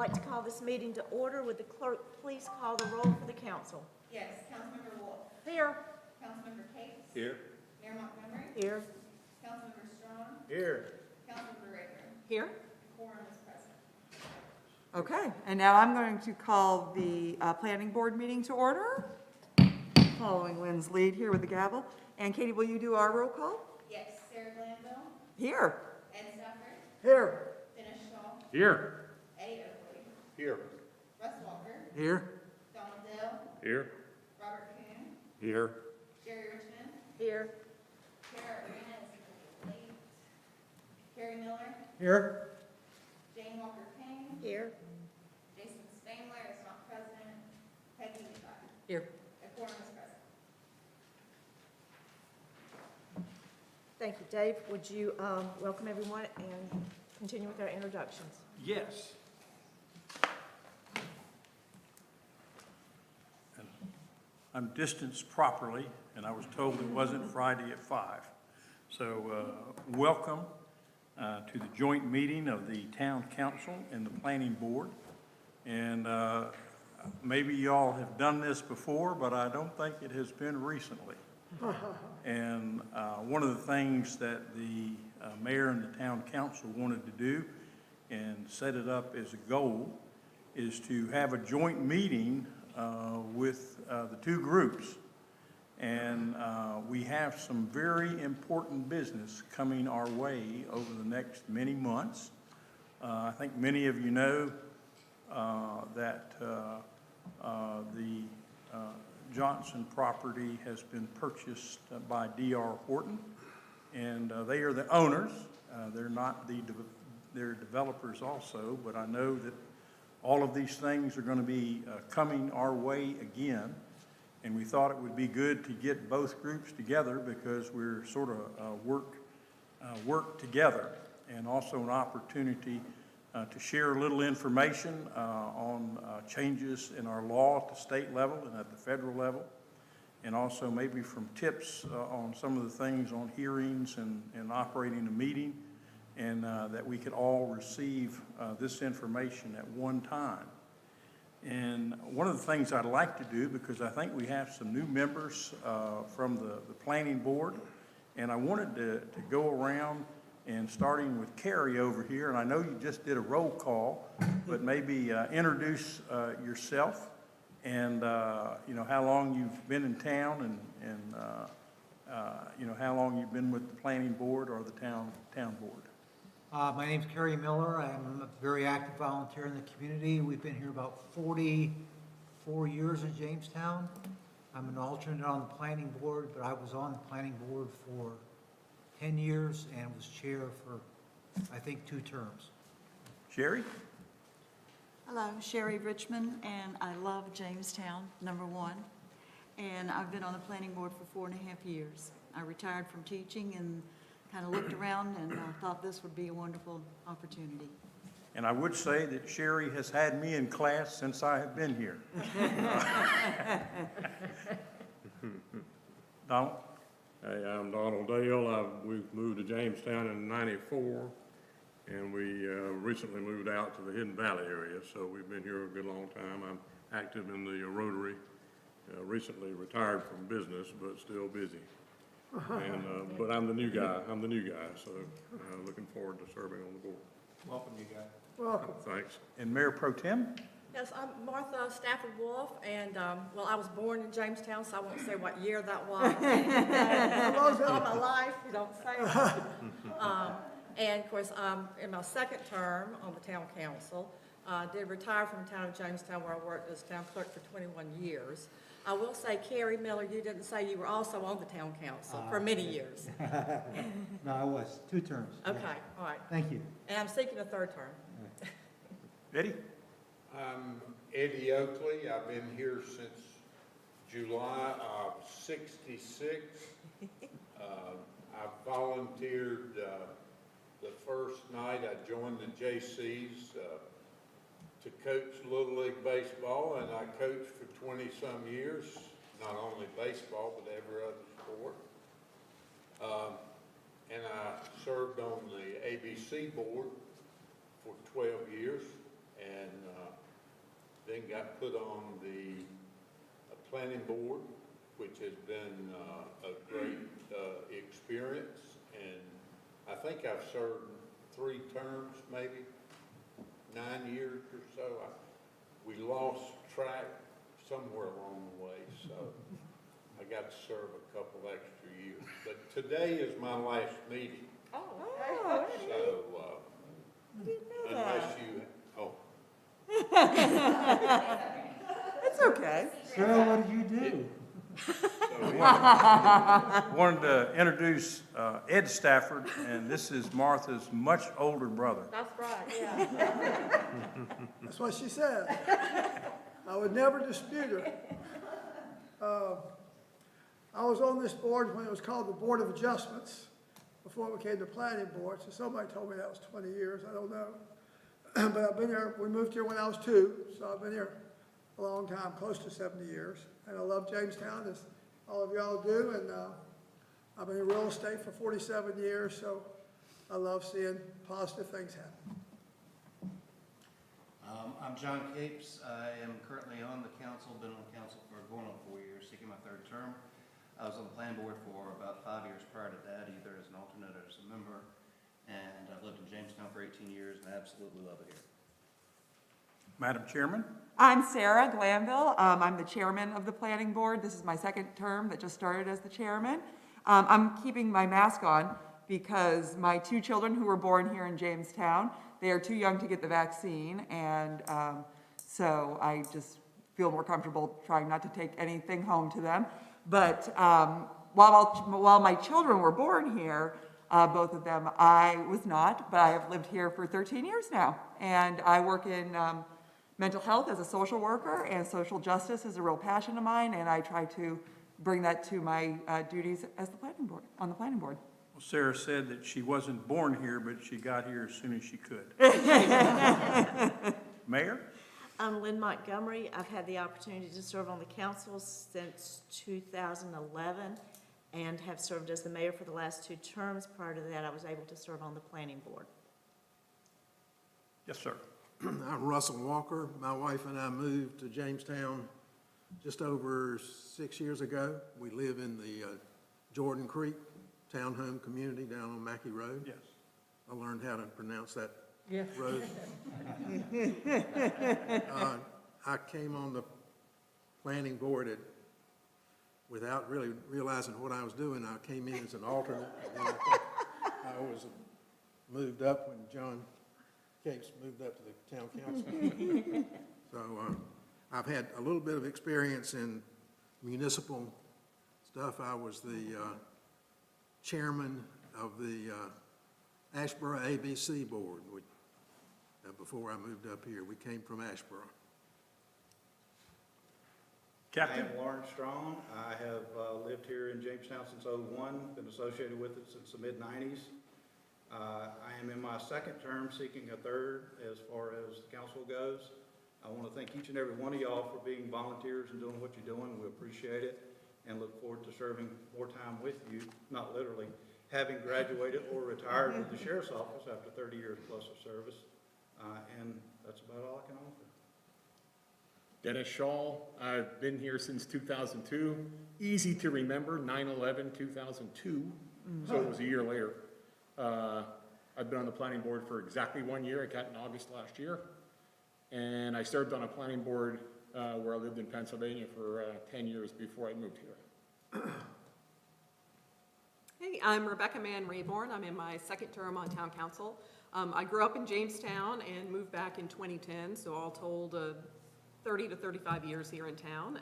like to call this meeting to order. Would the clerk please call the roll for the council? Yes, Councilmember Wolf. Here. Councilmember Cates. Here. Mayor Montgomery. Here. Councilmember Strong. Here. Councilmember Raker. Here. Quorum is present. Okay, and now I'm going to call the planning board meeting to order, following Lynn's lead here with the gavel. And Katie, will you do our roll call? Yes, Sarah Glanville. Here. Ed Stafford. Here. Dennis Shaw. Here. Eddie Oakley. Here. Russ Walker. Here. Donald Dell. Here. Robert Kuhn. Here. Jerry Richmond. Here. Kara Arena is late. Carrie Miller. Here. Jane Walker King. Here. Jason Spangler is not present. Peggy Levi. Here. A quorum is present. Thank you. Dave, would you welcome everyone and continue with our introductions? Yes. I'm distanced properly, and I was told it wasn't Friday at 5. So welcome to the joint meeting of the Town Council and the Planning Board. And maybe y'all have done this before, but I don't think it has been recently. And one of the things that the mayor and the Town Council wanted to do and set it up as a goal is to have a joint meeting with the two groups. And we have some very important business coming our way over the next many months. I think many of you know that the Johnson property has been purchased by D.R. Horton, and they are the owners. They're not they're developers also, but I know that all of these things are going to be coming our way again, and we thought it would be good to get both groups together because we're sort of work together, and also an opportunity to share a little information on changes in our law at the state level and at the federal level, and also maybe from tips on some of the things on hearings and operating a meeting, and that we could all receive this information at one time. And one of the things I'd like to do, because I think we have some new members from the planning board, and I wanted to go around and starting with Carrie over here, and I know you just did a roll call, but maybe introduce yourself and you know, how long you've been in town, and you know, how long you've been with the planning board or the town board. My name's Carrie Miller. I'm a very active volunteer in the community. We've been here about 44 years in Jamestown. I'm an alternate on the planning board, but I was on the planning board for 10 years and was chair for, I think, 2 terms. Sherry? Hello, Sherry Richmond, and I love Jamestown, #1. And I've been on the planning board for 4.5 years. I retired from teaching and kind of looked around and thought this would be a wonderful opportunity. And I would say that Sherry has had me in class since I have been here. Donald? Hey, I'm Donald Dale. We've moved to Jamestown in '94, and we recently moved out to the Hidden Valley area, so we've been here a good long time. I'm active in the Rotary, recently retired from business, but still busy. And but I'm the new guy. So looking forward to serving on the board. Welcome, you guys. Welcome. Thanks. And Mayor Pro Tem? Yes, I'm Martha Stafford Wolf, and well, I was born in Jamestown, so I won't say what year that was. All my life, you don't say that. And of course, in my second term on the town council, did retire from the town of Jamestown, where I worked as town clerk for 21 years. I will say, Carrie Miller, you didn't say you were also on the town council for many years. No, I was 2 terms. Okay, all right. Thank you. And I'm seeking a 3rd term. Eddie? I'm Eddie Oakley. I've been here since July of '66. I volunteered the first night I joined the JCs to coach Little League Baseball, and I coached for 20-some years, not only baseball, but every other sport. And I served on the ABC board for 12 years, and then got put on the planning board, which has been a great experience. And I think I've served 3 terms, maybe 9 years or so. We lost track somewhere along the way, so I got to serve a couple extra years. But today is my last meeting, Oh, so unless you, It's okay. Sarah, what did you do? Wanted to introduce Ed Stafford, and this is Martha's much older brother. that's right, yeah. That's what she said. I would never dispute her. I was on this board when it was called the Board of Adjustments, before it became the Planning Board, so somebody told me that was 20 years, I don't know. But I've been here, we moved here when I was 2, so I've been here a long time, close to 70 years. And I love Jamestown, as all of y'all do, and I've been in real estate for 47 years, so I love seeing positive things happen. I'm John Capes. I am currently on the council, been on council for going on 4 years, seeking my 3rd term. I was on the planning board for about 5 years prior to that, either as an alternate or as a member. And I've lived in Jamestown for 18 years and I absolutely love it here. Madam Chairman? I'm Sarah Glanville. I'm the chairman of the planning board. This is my 2nd term that just started as the chairman. I'm keeping my mask on because my 2 children who were born here in Jamestown, they are too young to get the vaccine, and so I just feel more comfortable trying not to take anything home to them. But while my children were born here, both of them, I was not, but I have lived here for 13 years now. And I work in mental health as a social worker, and social justice is a real passion of mine, and I try to bring that to my duties as the planning board, on the planning board. Well, Sarah said that she wasn't born here, but she got here as soon as she could. Mayor? I'm Lynn Montgomery. I've had the opportunity to serve on the council since 2011 and have served as the mayor for the last 2 terms. Prior to that, I was able to serve on the planning board. Yes, sir. I'm Russell Walker. My wife and I moved to Jamestown just over 6 years ago. We live in the Jordan Creek Townhome Community down on Mackey Road. Yes. I learned how to pronounce that Yeah. road. I came on the planning board without really realizing what I was doing. I came in as an alternate, and then I was moved up when John Capes moved up to the town council. So I've had a little bit of experience in municipal stuff. I was the chairman of the Ashboro ABC board before I moved up here. We came from Ashboro. Captain? I am Lawrence Strong. I have lived here in Jamestown since '01, been associated with it since the mid-'90s. I am in my 2nd term, seeking a 3rd as far as the council goes. I want to thank each and every one of y'all for being volunteers and doing what you're doing. We appreciate it and look forward to serving more time with you, not literally, having graduated or retired with the sheriff's office after 30 years plus of service. And that's about all I can offer. Dennis Shaw, I've been here since 2002. Easy to remember, 9/11/2002, so it was a year later. I've been on the planning board for exactly 1 year. I got in August last year. And I served on a planning board where I lived in Pennsylvania for 10 years before I moved here. Hey, I'm Rebecca Mann Rayborn. I'm in my 2nd term on town council. I grew up in Jamestown and moved back in 2010, so all told 30 to 35 years here in town.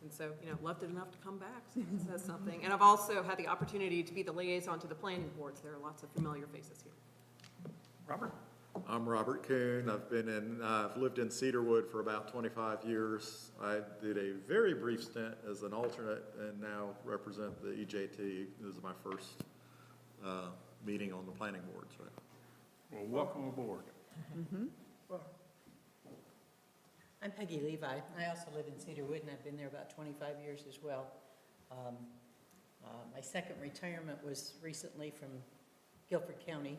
And so, loved it enough to come back, so it says something. And I've also had the opportunity to be the liaison to the planning boards. There are lots of familiar faces here. Robert? I'm Robert Kuhn. I've lived in Cedarwood for about 25 years. I did a very brief stint as an alternate and now represent the EJT. This is my first meeting on the planning board. So. Well, welcome aboard. I'm Peggy Levi. I also live in Cedarwood, and I've been there about 25 years as well. My 2nd retirement was recently from Guilford County.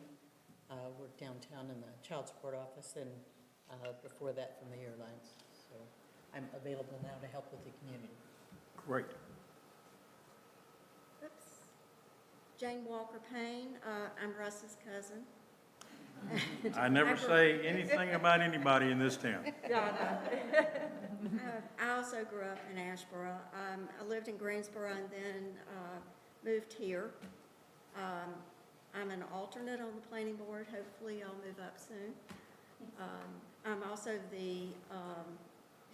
Worked downtown in the child support office, and before that from the airlines. So I'm available now to help with the community. Great. Oops. Jane Walker Payne, I'm Russ's cousin. I never say anything about anybody in this town. I also grew up in Ashboro. I lived in Greensboro and then moved here. I'm an alternate on the planning board. Hopefully I'll move up soon. I'm also the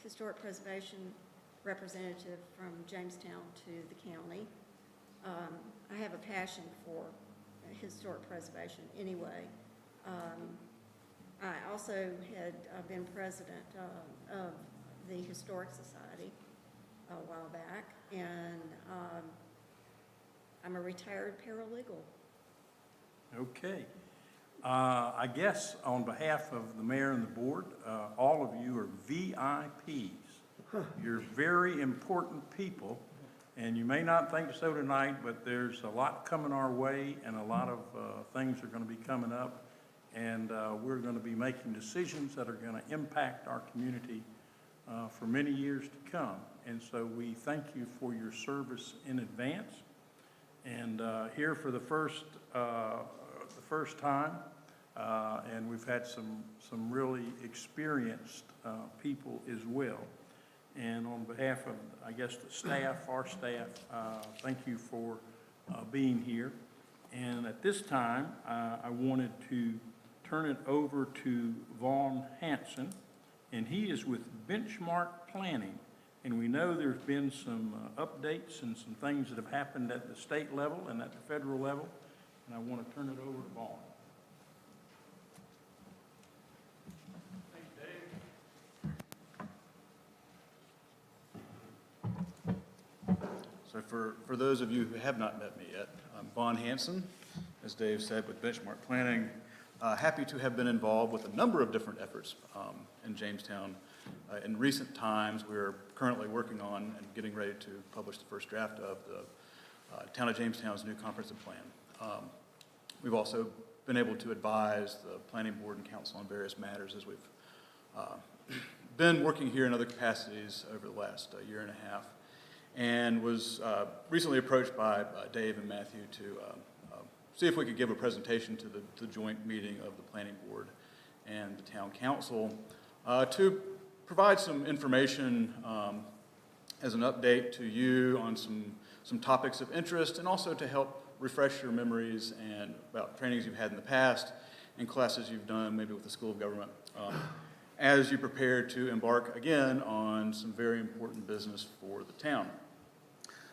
historic preservation representative from Jamestown to the county. I have a passion for historic preservation anyway. I also had been president of the Historic Society a while back, and I'm a retired paralegal. Okay. I guess on behalf of the mayor and the board, all of you are VIPs. You're very important people, and you may not think so tonight, but there's a lot coming our way, and a lot of things are going to be coming up, and we're going to be making decisions that are going to impact our community for many years to come. And so we thank you for your service in advance. And here for the first time, and we've had some really experienced people as well. And on behalf of, I guess, the staff, our staff, thank you for being here. And at this time, I wanted to turn it over to Vaughn Hanson, and he is with Benchmark Planning. And we know there's been some updates and some things that have happened at the state level and at the federal level, and I want to turn it over to Vaughn. So for those of you who have not met me yet, I'm Vaughn Hanson, as Dave said, with Benchmark Planning. Happy to have been involved with a number of different efforts in Jamestown. In recent times, we're currently working on and getting ready to publish the first draft of the Town of Jamestown's new comprehensive plan. We've also been able to advise the planning board and council on various matters as we've been working here in other capacities over the last year and a half, and was recently approached by Dave and Matthew to see if we could give a presentation to the joint meeting of the planning board and the town council to provide some information as an update to you on some topics of interest, and also to help refresh your memories and about trainings you've had in the past and classes you've done maybe with the School of Government as you prepare to embark again on some very important business for the town.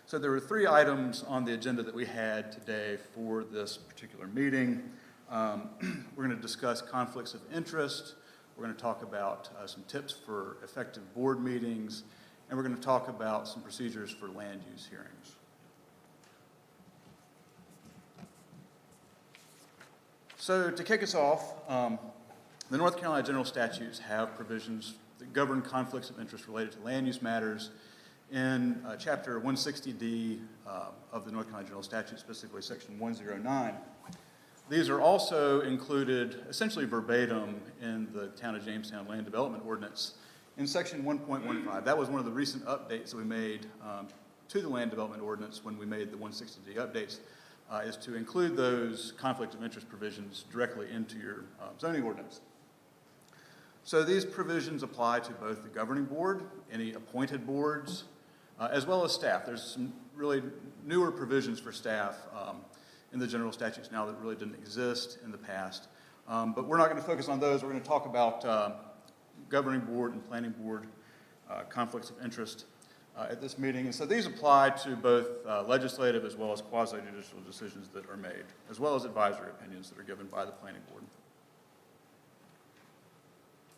So there were 3 items on the agenda that we had today for this particular meeting. We're going to discuss conflicts of interest. We're going to talk about some tips for effective board meetings, and we're going to talk about some procedures for land use hearings. So to kick us off, the North Carolina General Statutes have provisions that govern conflicts of interest related to land use matters in Chapter 160D of the North Carolina General Statutes, specifically Section 109. These are also included essentially verbatim in the Town of Jamestown Land Development Ordinance in Section 1.15. That was one of the recent updates that we made to the Land Development Ordinance when we made the 160D updates, is to include those conflict of interest provisions directly into your zoning ordinance. So these provisions apply to both the governing board, any appointed boards, as well as staff. There's some really newer provisions for staff in the general statutes now that really didn't exist in the past. But we're not going to focus on those. We're going to talk about governing board and planning board conflicts of interest at this meeting. And so these apply to both legislative as well as quasi-judicial decisions that are made, as well as advisory opinions that are given by the planning board.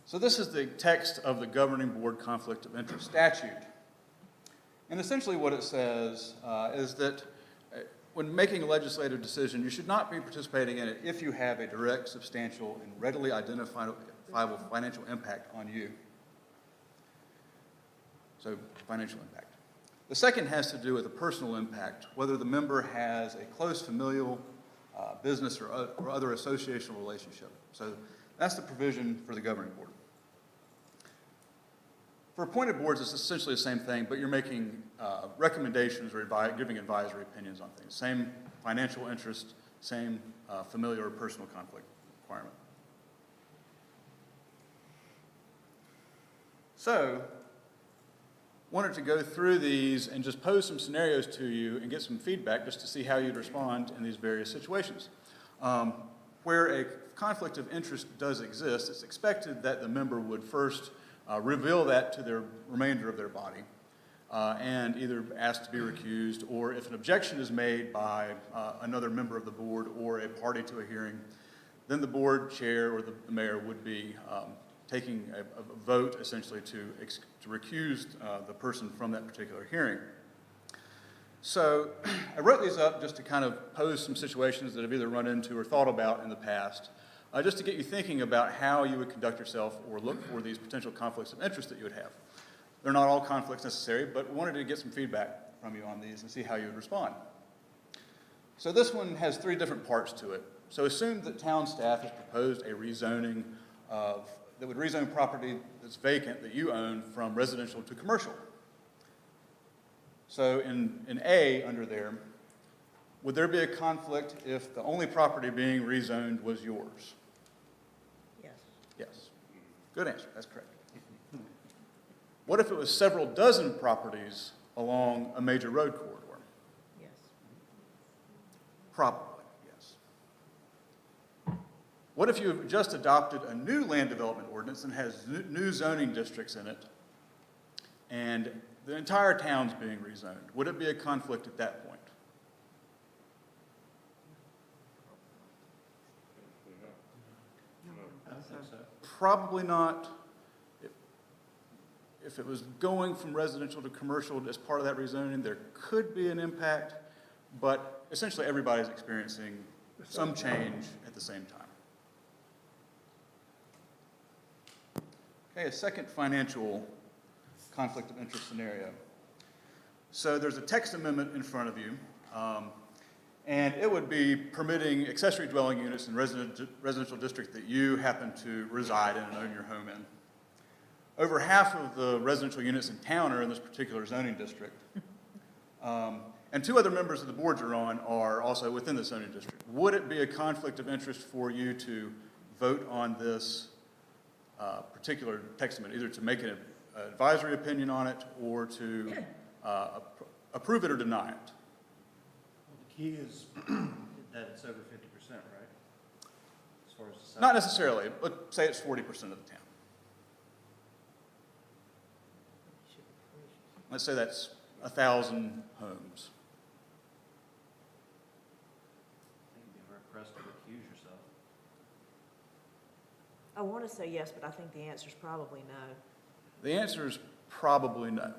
So this is the text of the governing board conflict of interest statute. And essentially what it says is that when making a legislative decision, you should not be participating in it if you have a direct, substantial, and readily identifiable financial impact on you. So financial impact. The second has to do with a personal impact, whether the member has a close familial, business, or other associational relationship. So that's the provision for the governing board. For appointed boards, it's essentially the same thing, but you're making recommendations or giving advisory opinions on things. Same financial interest, same familiar or personal conflict requirement. So, wanted to go through these and just pose some scenarios to you and get some feedback just to see how you'd respond in these various situations. Where a conflict of interest does exist, it's expected that the member would first reveal that to the remainder of their body and either ask to be recused, or if an objection is made by another member of the board or a party to a hearing, then the board chair or the mayor would be taking a vote essentially to recuse the person from that particular hearing. So I wrote these up just to kind of pose some situations that I've either run into or thought about in the past, just to get you thinking about how you would conduct yourself or look for these potential conflicts of interest that you would have. They're not all conflicts necessary, but we wanted to get some feedback from you on these and see how you would respond. So this one has 3 different parts to it. So assume that town staff has proposed a rezoning that would rezone property that's vacant that you own from residential to commercial. So in A, under there, would there be a conflict if the only property being rezoned was yours? Yes. Yes. Good answer, that's correct. What if it was several dozen properties along a major road corridor? Yes. Probably, yes. What if you have just adopted a new land development ordinance and has new zoning districts in it, and the entire town's being rezoned? Would it be a conflict at that point? Probably not. If it was going from residential to commercial as part of that rezoning, there could be an impact, but essentially everybody's experiencing some change at the same time. Okay, a second financial conflict of interest scenario. So there's a text amendment in front of you, and it would be permitting accessory dwelling units in residential district that you happen to reside in and own your home in. Over half of the residential units in town are in this particular zoning district. And 2 other members of the board you're on are also within the zoning district. Would it be a conflict of interest for you to vote on this particular text amendment, either to make an advisory opinion on it or to approve it or deny it? Well, the key is that it's over 50%, right? As far as the size. Not necessarily, but say it's 40% of the town. Let's say that's 1,000 homes. I think you'd be hard pressed to recuse yourself. I want to say yes, but I think the answer is probably no. The answer is probably no.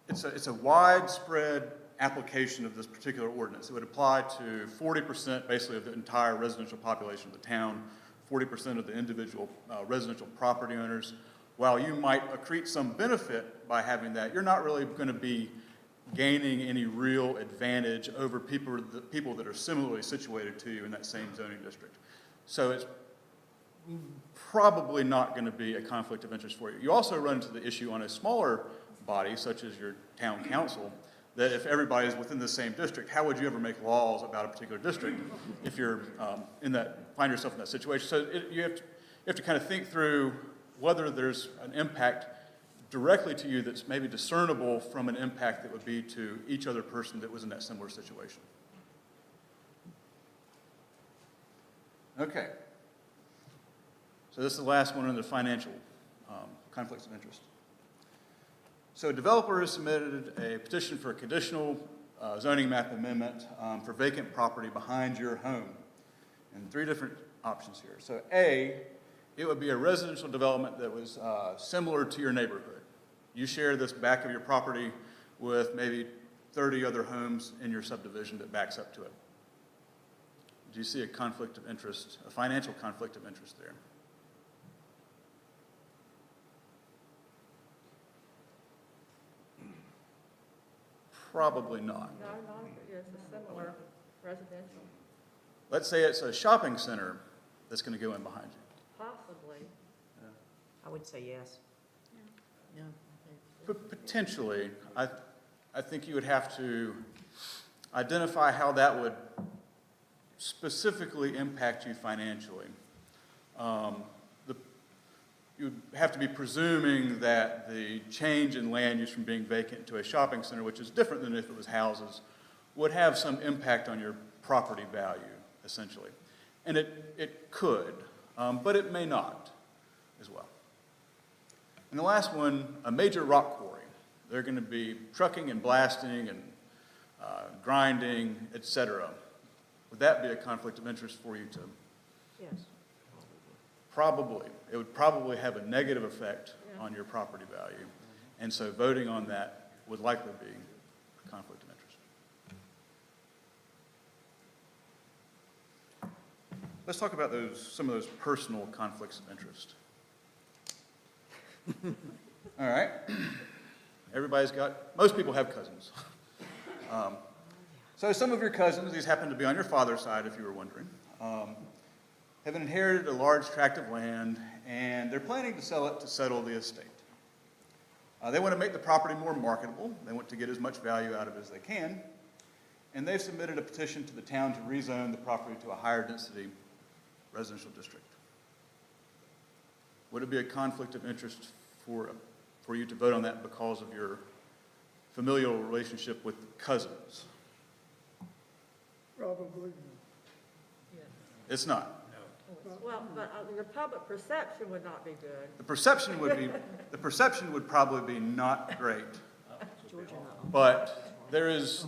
It's a widespread application of this particular ordinance. It would apply to 40% basically of the entire residential population of the town, 40% of the individual residential property owners. While you might accrete some benefit by having that, you're not really going to be gaining any real advantage over people that are similarly situated to you in that same zoning district. So it's probably not going to be a conflict of interest for you. You also run into the issue on a smaller body, such as your town council, that if everybody is within the same district, how would you ever make laws about a particular district if you're find yourself in that situation? So you have to kind of think through whether there's an impact directly to you that's maybe discernible from an impact that would be to each other person that was in that similar situation. Okay. So this is the last one under financial conflicts of interest. So a developer has submitted a petition for a conditional zoning map amendment for vacant property behind your home. And 3 different options here. So A, it would be a residential development that was similar to your neighborhood. You share this back of your property with maybe 30 other homes in your subdivision that backs up to it. Do you see a conflict of interest, a financial conflict of interest there? Probably not. No, it's a similar residential, Let's say it's a shopping center that's going to go in behind you. possibly. I would say yes. Yeah. Potentially, I think you would have to identify how that would specifically impact you financially. You would have to be presuming that the change in land use from being vacant to a shopping center, which is different than if it was houses, would have some impact on your property value, essentially. And it could, but it may not as well. And the last one, a major rock quarry. They're going to be trucking and blasting and grinding, et cetera. Would that be a conflict of interest for you, Tim? Yes. Probably. It would probably have a negative effect on your property value. And so voting on that would likely be a conflict of interest. Let's talk about some of those personal conflicts of interest. All right. Most people have cousins. So some of your cousins, these happen to be on your father's side if you were wondering, have inherited a large tract of land, and they're planning to sell it to settle the estate. They want to make the property more marketable. They want to get as much value out of it as they can, and they've submitted a petition to the town to rezone the property to a higher density residential district. Would it be a conflict of interest for you to vote on that because of your familial relationship with cousins? Probably. It's not. Well, but your public perception would not be good. The perception would probably be not great. But there's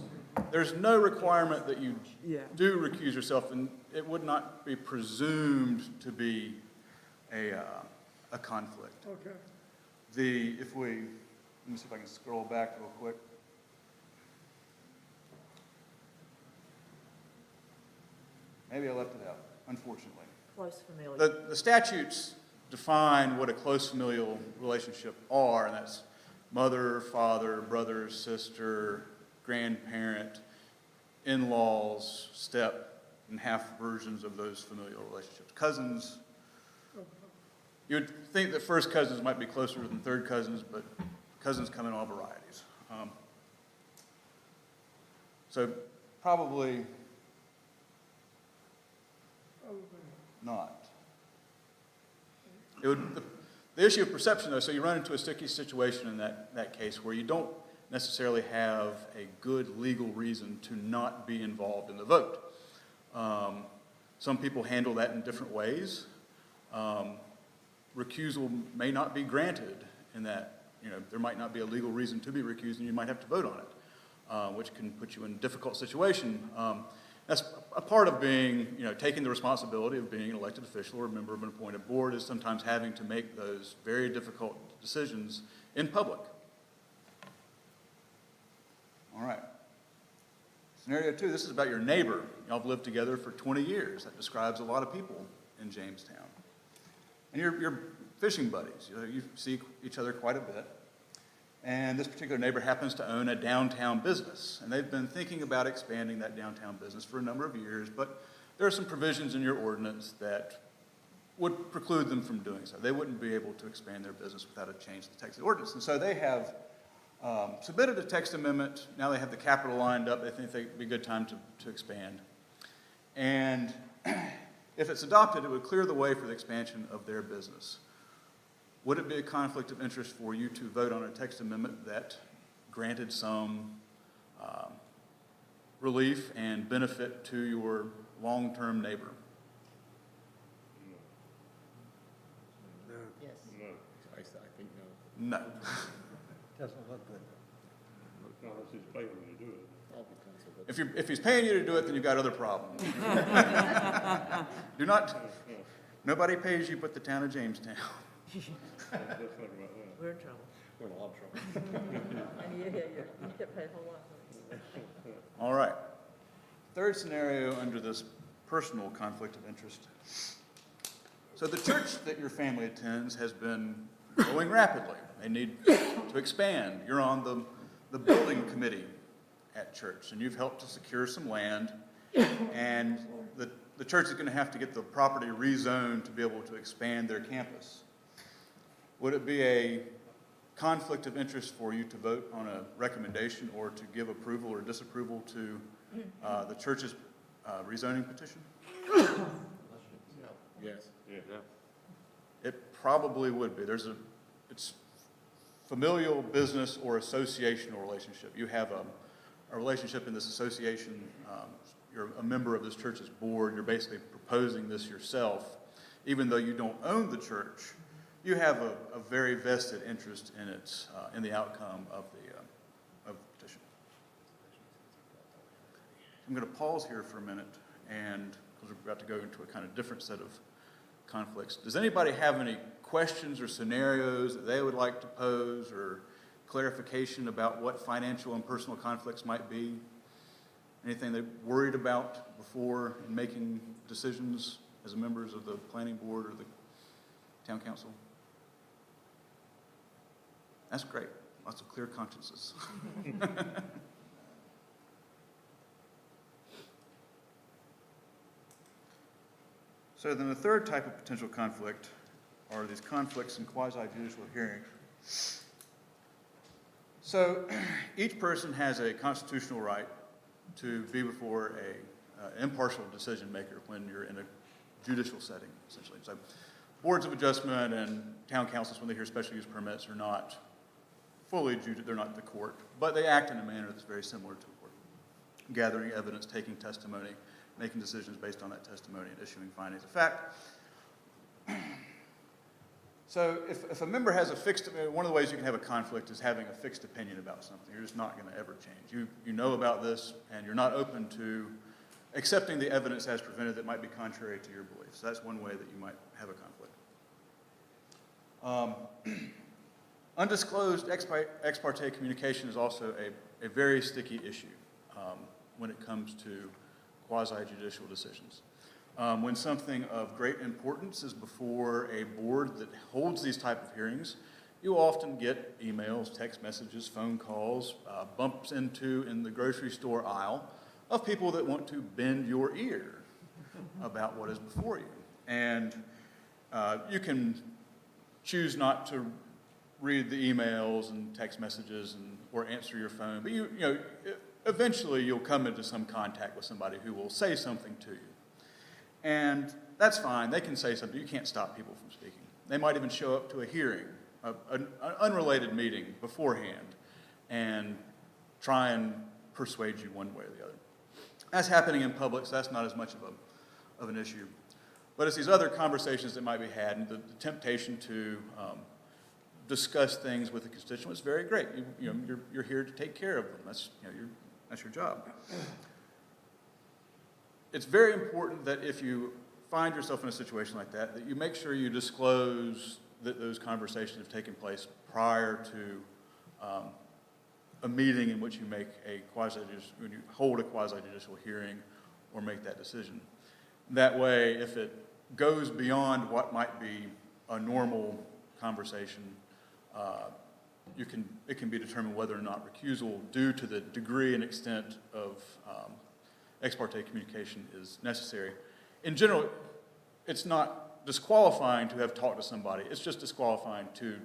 no requirement that you do recuse yourself, and it would not be presumed to be a conflict. Okay. Let me see if I can scroll back real quick. Maybe I left it out, unfortunately. Close familial. The statutes define what a close familial relationship are, and that's mother, father, brother, sister, grandparent, in-laws, step, and half versions of those familial relationships. Cousins, you would think that first cousins might be closer than third cousins, but cousins come in all varieties. So probably not. The issue of perception, though, so you run into a sticky situation in that case where you don't necessarily have a good legal reason to not be involved in the vote. Some people handle that in different ways. Recusal may not be granted in that, there might not be a legal reason to be recused and you might have to vote on it, which can put you in a difficult situation. That's a part of being, taking the responsibility of being an elected official or a member of an appointed board is sometimes having to make those very difficult decisions in public. All right. Scenario 2, this is about your neighbor. Y'all have lived together for 20 years. That describes a lot of people in Jamestown. And you're fishing buddies. You see each other quite a bit. And this particular neighbor happens to own a downtown business. And they've been thinking about expanding that downtown business for a number of years, but there are some provisions in your ordinance that would preclude them from doing so. They wouldn't be able to expand their business without a change to the text of the ordinance. And so they have submitted a text amendment. Now they have the capital lined up. They think it'd be a good time to expand. And if it's adopted, it would clear the way for the expansion of their business. Would it be a conflict of interest for you to vote on a text amendment that granted some relief and benefit to your long-term neighbor? No. Yes. No. I think no. No. Doesn't look good. Not unless he's paying me to do it. If he's paying you to do it, then you've got other problems. Nobody pays you but the town of Jamestown. Let's think about that. We're in trouble. We're in a lot of trouble. And you get paid a whole lot. All right. Third scenario under this personal conflict of interest. So the church that your family attends has been growing rapidly. They need to expand. You're on the building committee at church, and you've helped to secure some land, and the church is going to have to get the property rezoned to be able to expand their campus. Would it be a conflict of interest for you to vote on a recommendation or to give approval or disapproval to the church's rezoning petition? Yes. Yeah. It probably would be. It's familial, business, or associational relationship. You have a relationship in this association. You're a member of this church's board. You're basically proposing this yourself. Even though you don't own the church, you have a very vested interest in its in the outcome of the petition. I'm going to pause here for a minute, and because we're about to go into a kind of different set of conflicts. Does anybody have any questions or scenarios that they would like to pose, or clarification about what financial and personal conflicts might be? Anything they're worried about before making decisions as members of the planning board or the town council? That's great. Lots of clear consciences. So then the third type of potential conflict are these conflicts in quasi-judicial hearings. So each person has a constitutional right to be before an impartial decision maker when you're in a judicial setting, essentially. So boards of adjustment and town councils, when they hear special use permits, are not fully they're not the court, but they act in a manner that's very similar to a court. Gathering evidence, taking testimony, making decisions based on that testimony, and issuing findings of fact. So if a member has a fixed, one of the ways you can have a conflict is having a fixed opinion about something. You're just not going to ever change. You know about this, and you're not open to accepting the evidence as presented that might be contrary to your beliefs. So that's one way that you might have a conflict. Undisclosed ex parte communication is also a very sticky issue when it comes to quasi-judicial decisions. When something of great importance is before a board that holds these type of hearings, you often get emails, text messages, phone calls, bumps into in the grocery store aisle of people that want to bend your ear about what is before you. And you can choose not to read the emails and text messages or answer your phone, but you know, eventually you'll come into some contact with somebody who will say something to you. And that's fine. They can say something. You can't stop people from speaking. They might even show up to a hearing, an unrelated meeting beforehand, and try and persuade you one way or the other. That's happening in public, so that's not as much of an issue. But it's these other conversations that might be had, and the temptation to discuss things with the constituents is very great. You're here to take care of them. That's your job. It's very important that if you find yourself in a situation like that, that you make sure you disclose that those conversations have taken place prior to a meeting in which you make when you hold a quasi-judicial hearing or make that decision. That way, if it goes beyond what might be a normal conversation, it can be determined whether or not recusal, due to the degree and extent of ex parte communication, is necessary. In general, it's not disqualifying to have talked to somebody. It's just disqualifying to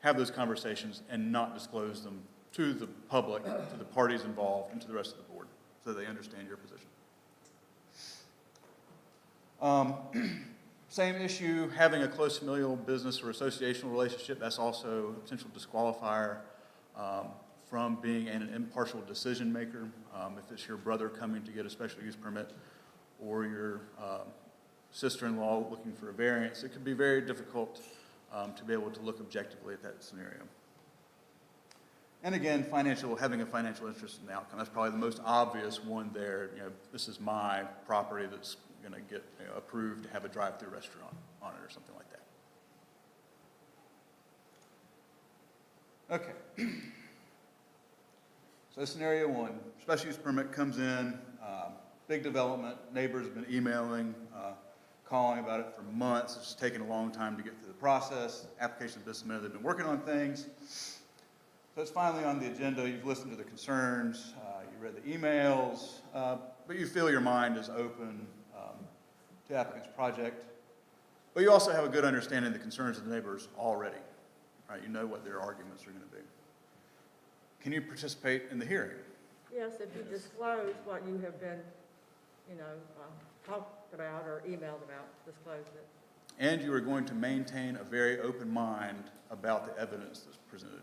have those conversations and not disclose them to the public, to the parties involved, and to the rest of the board, so they understand your position. Same issue, having a close familial, business, or associational relationship. That's also a potential disqualifier from being an impartial decision maker. If it's your brother coming to get a special use permit, or your sister-in-law looking for a variance, it could be very difficult to be able to look objectively at that scenario. And again, having a financial interest in the outcome. That's probably the most obvious one there. This is my property that's going to get approved to have a drive-through restaurant on it or something like that. Okay. So scenario one, special use permit comes in, big development, neighbors have been emailing, calling about it for months. It's just taken a long time to get through the process. Application has been submitted, they've been working on things. So it's finally on the agenda. You've listened to the concerns, you read the emails, but you feel your mind is open to the applicant's project. But you also have a good understanding of the concerns of the neighbors already. right? You know what their arguments are going to be. Can you participate in the hearing? Yes, if you disclose what you have been, you know, talked about or emailed about, disclose it. And you are going to maintain a very open mind about the evidence that's presented.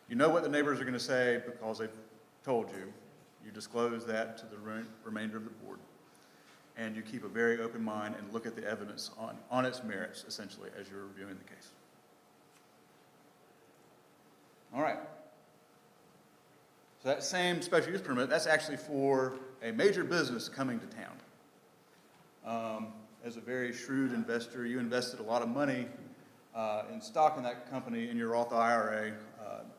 You know what the neighbors are going to say because they've told you. You disclose that to the remainder of the board. And you keep a very open mind and look at the evidence on its merits, essentially, as you're reviewing the case. All right. So that same special use permit, that's actually for a major business coming to town. As a very shrewd investor, you invested a lot of money in stock in that company in your Roth IRA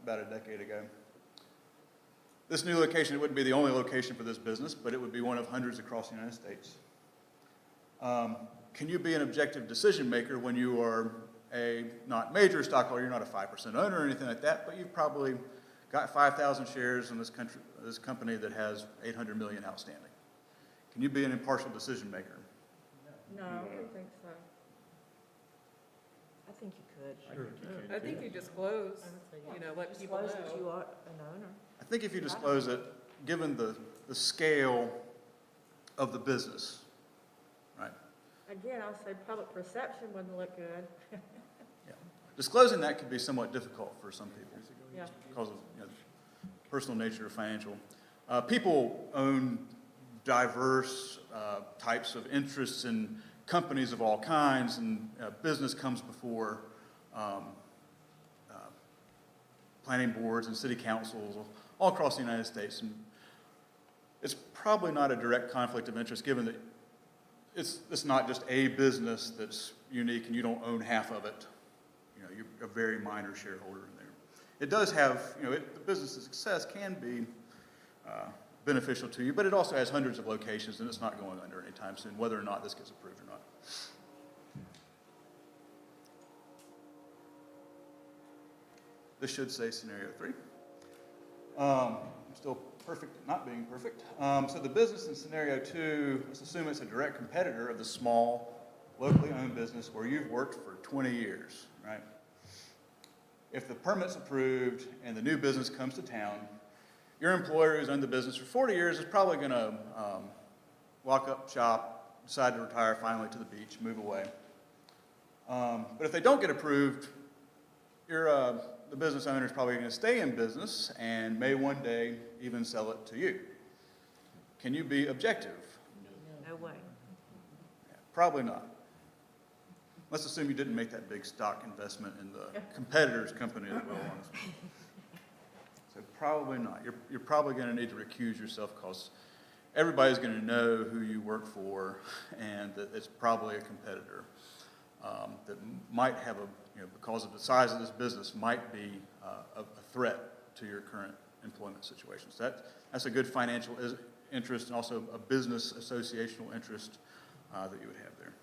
about a decade ago. This new location, it wouldn't be the only location for this business, but it would be one of hundreds across the United States. Can you be an objective decision maker when you are a not major stockholder, you're not a 5% owner or anything like that, but you've probably got 5,000 shares in this company that has 800 million outstanding? Can you be an impartial decision maker? No, I don't think so. I think you could. I think you disclose, you know, let people Disclose that you know. are an owner. I think if you disclose it, given the scale of the business, right? Again, I'll say public perception wouldn't look good. Yeah. Disclosing that could be somewhat difficult for some people Yeah. because of, you know, personal nature of financial. People own diverse types of interests in companies of all kinds, and business comes before planning boards and city councils all across the United States. And it's probably not a direct conflict of interest, given that it's not just a business that's unique and you don't own half of it. You know, you're a very minor shareholder in there. It does have, you know, the business's success can be beneficial to you, but it also has hundreds of locations and it's not going under anytime soon, whether or not this gets approved or not. This should say scenario 3. I'm still perfect at not being perfect. So the business in scenario 2, let's assume it's a direct competitor of the small, locally owned business where you've worked for 20 years, right? If the permit's approved and the new business comes to town, your employer who's owned the business for 40 years is probably going to lock up shop, decide to retire finally to the beach, move away. But if they don't get approved, the business owner is probably going to stay in business and may one day even sell it to you. Can you be objective? No way. Yeah, probably not. Let's assume you didn't make that big stock investment in the competitor's company as well. So probably not. You're probably going to need to recuse yourself because everybody's going to know who you work for and that it's probably a competitor that might have because of the size of this business, might be a threat to your current employment situation. So that's a good financial interest and also a business associational interest that you would have there.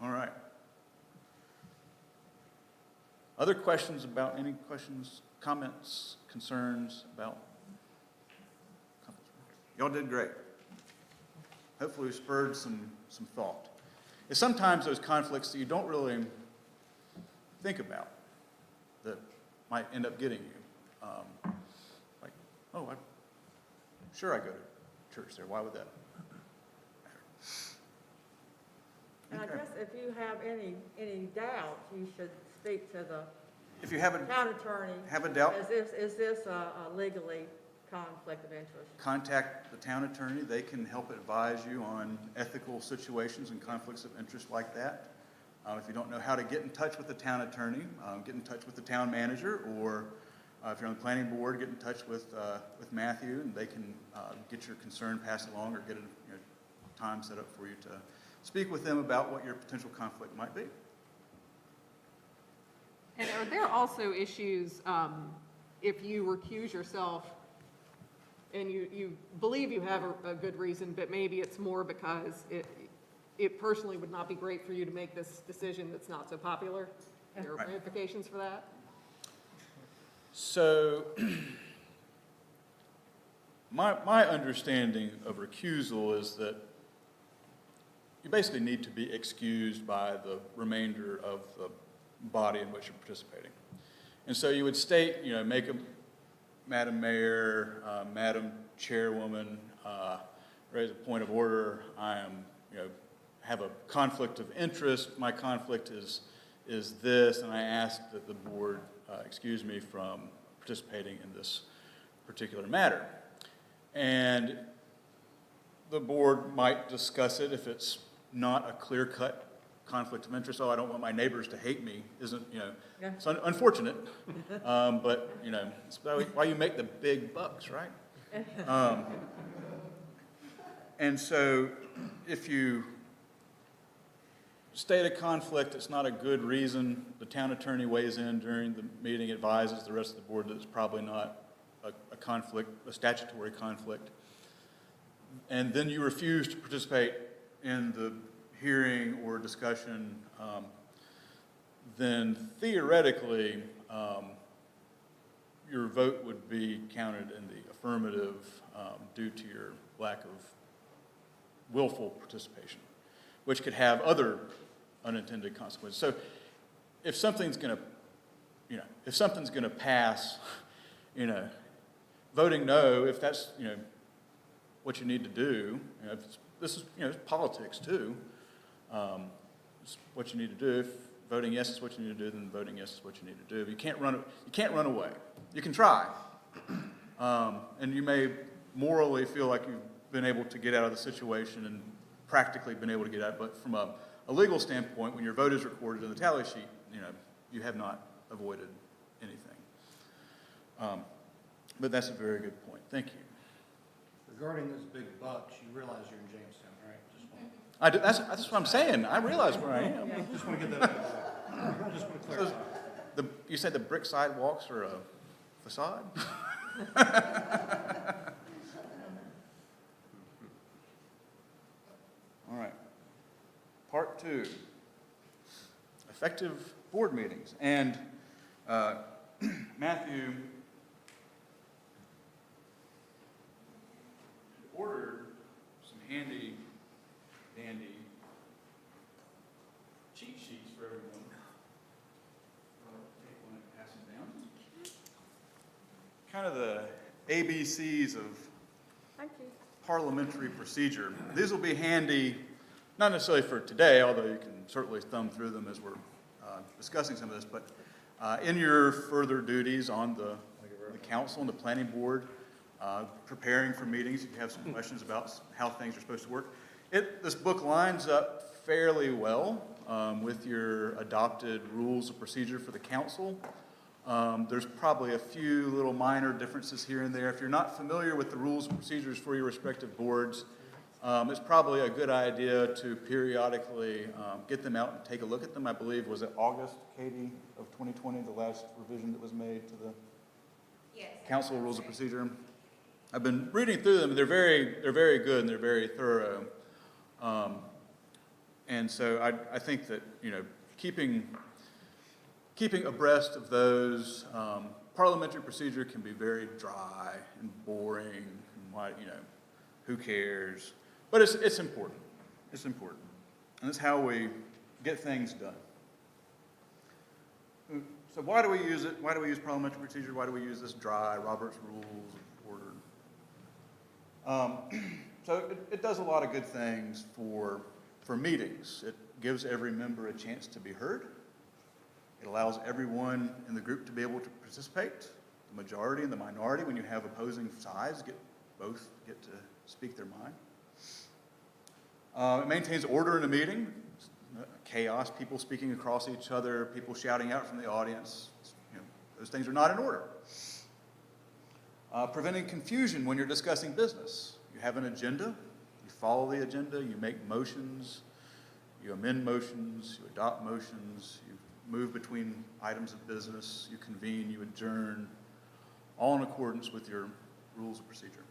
All right. Other questions about, any questions, comments, concerns about? Y'all did great. Hopefully we spurred some thought. It's sometimes those conflicts that you don't really think about that might end up getting you. Like, oh, sure I go to church there. Why would that matter? And I guess if you have any doubt, you should speak to the If you have town attorney. have a doubt, Is this a legally conflict of interest? contact the town attorney. They can help advise you on ethical situations and conflicts of interest like that. If you don't know how to get in touch with the town attorney, get in touch with the town manager, or if you're on the planning board, get in touch with Matthew, and they can get your concern passed along or get a time set up for you to speak with them about what your potential conflict might be. And are there also issues, if you recuse yourself and you believe you have a good reason, but maybe it's more because it personally would not be great for you to make this decision that's not so popular? There are ramifications for that? So, my understanding of recusal is that you basically need to be excused by the remainder of the body in which you're participating. And so you would state, make a, Madam Mayor, Madam Chairwoman, raise a point of order. I am, have a conflict of interest. My conflict is this, and I ask that the board excuse me from participating in this particular matter. And the board might discuss it if it's not a clear-cut conflict of interest. Oh, I don't want my neighbors to hate me. Isn't, it's unfortunate, but, it's why you make the big bucks, right? And so if you state a conflict, it's not a good reason, the town attorney weighs in during the meeting, advises the rest of the board that it's probably not a conflict, a statutory conflict, and then you refuse to participate in the hearing or discussion, then theoretically, your vote would be counted in the affirmative due to your lack of willful participation, which could have other unintended consequences. So if something's going to pass, voting no, if that's, what you need to do, this is, it's politics too. It's what you need to do. If voting yes is what you need to do, then voting yes is what you need to do. You can't run away. You can try. And you may morally feel like you've been able to get out of the situation and practically been able to get out, but from a legal standpoint, when your vote is recorded in the tally sheet, you have not avoided anything. But that's a very good point. Thank you. Regarding those big bucks, you realize you're in Jamestown, right? I do, that's what I'm saying. I realize where I am. Just want to get that out there. Just want to clarify. You said the brick sidewalks are a facade? All right. Part 2, effective board meetings. And Matthew ordered some handy dandy cheat sheets for everyone. Take one and pass them down. Kind of the ABCs of Thank you. parliamentary procedure. These will be handy, not necessarily for today, although you can certainly thumb through them as we're discussing some of this, but in your further duties on the council and the planning board, preparing for meetings, if you have some questions about how things are supposed to work. This book lines up fairly well with your adopted rules of procedure for the council. There's probably a few little minor differences here and there. If you're not familiar with the rules and procedures for your respective boards, it's probably a good idea to periodically get them out and take a look at them. I believe, was it August, Katie, of 2020, the last revision that was made to the council rules of procedure? I've been reading through them. They're very good and they're very thorough. And so I think that, keeping abreast of those, parliamentary procedure can be very dry and boring and why, who cares? But it's important. It's important. And it's how we get things done. So why do we use it? Why do we use parliamentary procedure? Why do we use this dry Robert's Rules of Order? So it does a lot of good things for meetings. It gives every member a chance to be heard. It allows everyone in the group to be able to participate. The majority and the minority, when you have opposing sides, both get to speak their mind. It maintains order in a meeting. Chaos, people speaking across each other, people shouting out from the audience. Those things are not in order. Preventing confusion when you're discussing business. You have an agenda, you follow the agenda, you make motions, you amend motions, you adopt motions, you move between items of business, you convene, you adjourn, all in accordance with your rules of procedure.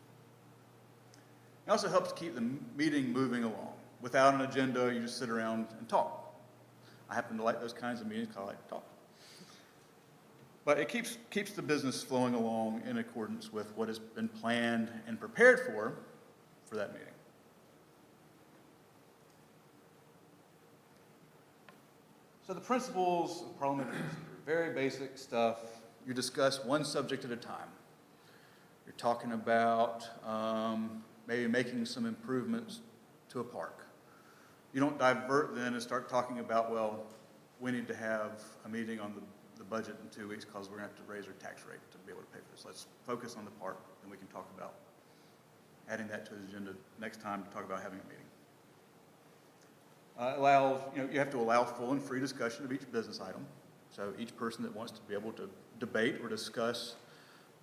It also helps keep the meeting moving along. Without an agenda, you just sit around and talk. I happen to like those kinds of meetings because I like to talk. But it keeps the business flowing along in accordance with what has been planned and prepared for that meeting. So the principles of parliamentary procedure, very basic stuff. You discuss one subject at a time. You're talking about maybe making some improvements to a park. You don't divert then and start talking about, well, we need to have a meeting on the budget in 2 weeks because we're going to have to raise our tax rate to be able to pay for this. Let's focus on the park, and we can talk about adding that to the agenda next time to talk about having a meeting. Allows, you have to allow full and free discussion of each business item. So each person that wants to be able to debate or discuss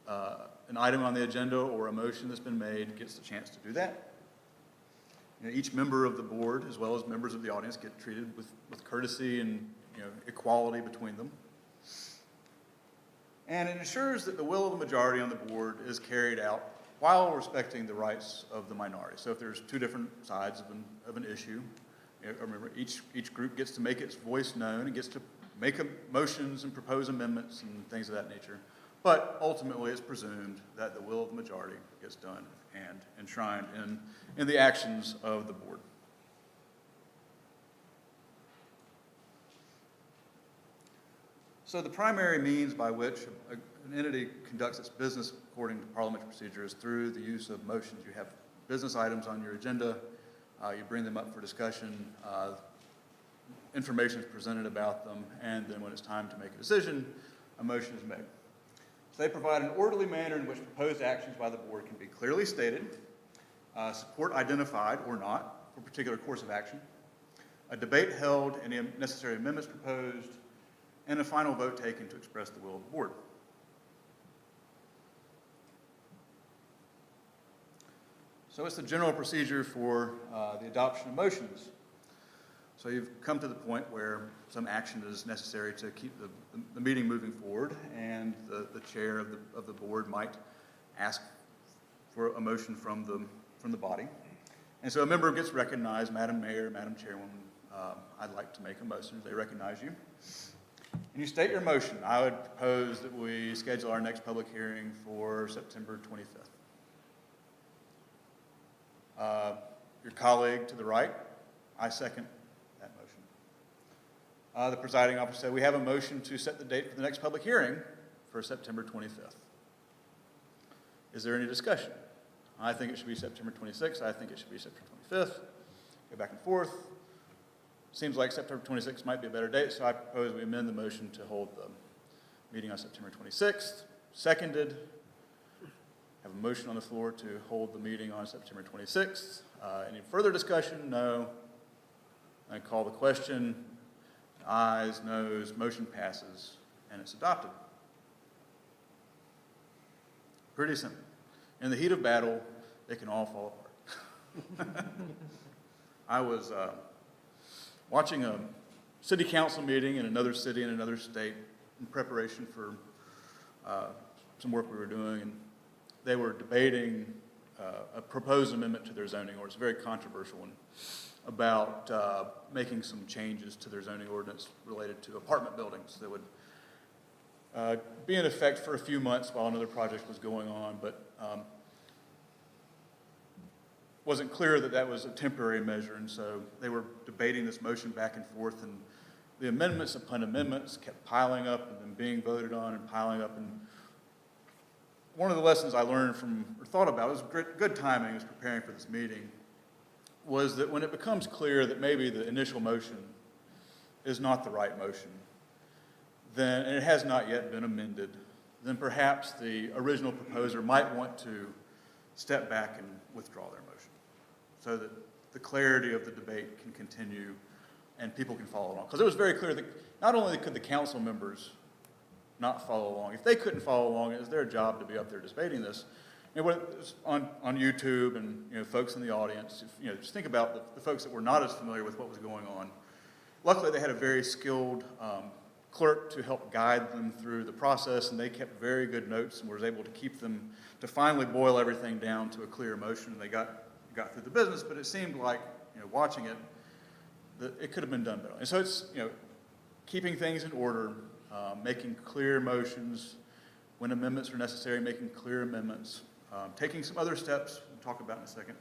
an item on the agenda or a motion that's been made gets the chance to do that. Each member of the board, as well as members of the audience, get treated with courtesy and equality between them. And it ensures that the will of the majority on the board is carried out while respecting the rights of the minority. So if there's two different sides of an issue, remember each group gets to make its voice known and gets to make motions and propose amendments and things of that nature. But ultimately, it's presumed that the will of the majority gets done and enshrined in the actions of the board. So the primary means by which an entity conducts its business according to parliamentary procedure is through the use of motions. You have business items on your agenda, you bring them up for discussion, information is presented about them, and then when it's time to make a decision, a motion is made. So they provide an orderly manner in which proposed actions by the board can be clearly stated, support identified or not for a particular course of action, a debate held, any necessary amendments proposed, and a final vote taken to express the will of the board. So it's the general procedure for the adoption of motions. So you've come to the point where some action is necessary to keep the meeting moving forward, and the chair of the board might ask for a motion from the body. And so a member gets recognized, Madam Mayor, Madam Chairwoman, I'd like to make a motion. They recognize you. And you state your motion. I would propose that we schedule our next public hearing for September 25th. Your colleague to the right, I second that motion. The presiding officer said, we have a motion to set the date for the next public hearing for September 25th. Is there any discussion? I think it should be September 26th. I think it should be September 25th. Go back and forth. Seems like September 26th might be a better date, so I propose we amend the motion to hold the meeting on September 26th. Seconded. Have a motion on the floor to hold the meeting on September 26th. Any further discussion? No. I call the question. Ayes, noes, motion passes, and it's adopted. Pretty simple. In the heat of battle, it can all fall apart. I was watching a city council meeting in another city in another state in preparation for some work we were doing, and they were debating a proposed amendment to their zoning ordinance, a very controversial one, about making some changes to their zoning ordinance related to apartment buildings that would be in effect for a few months while another project was going on, but wasn't clear that that was a temporary measure, and so they were debating this motion back and forth, and the amendments upon amendments kept piling up and then being voted on and piling up. And one of the lessons I learned from, or thought about, it was good timing as preparing for this meeting, was that when it becomes clear that maybe the initial motion is not the right motion, then, and it has not yet been amended, then perhaps the original proposer might want to step back and withdraw their motion so that the clarity of the debate can continue and people can follow along. Because it was very clear that not only could the council members not follow along, if they couldn't follow along, it was their job to be up there debating this. On YouTube and folks in the audience, just think about the folks that were not as familiar with what was going on. Luckily, they had a very skilled clerk to help guide them through the process, and they kept very good notes and was able to keep them to finally boil everything down to a clear motion. They got through the business, but it seemed like, watching it, that it could have been done better. And so it's, keeping things in order, making clear motions when amendments are necessary, making clear amendments, taking some other steps we'll talk about in a second,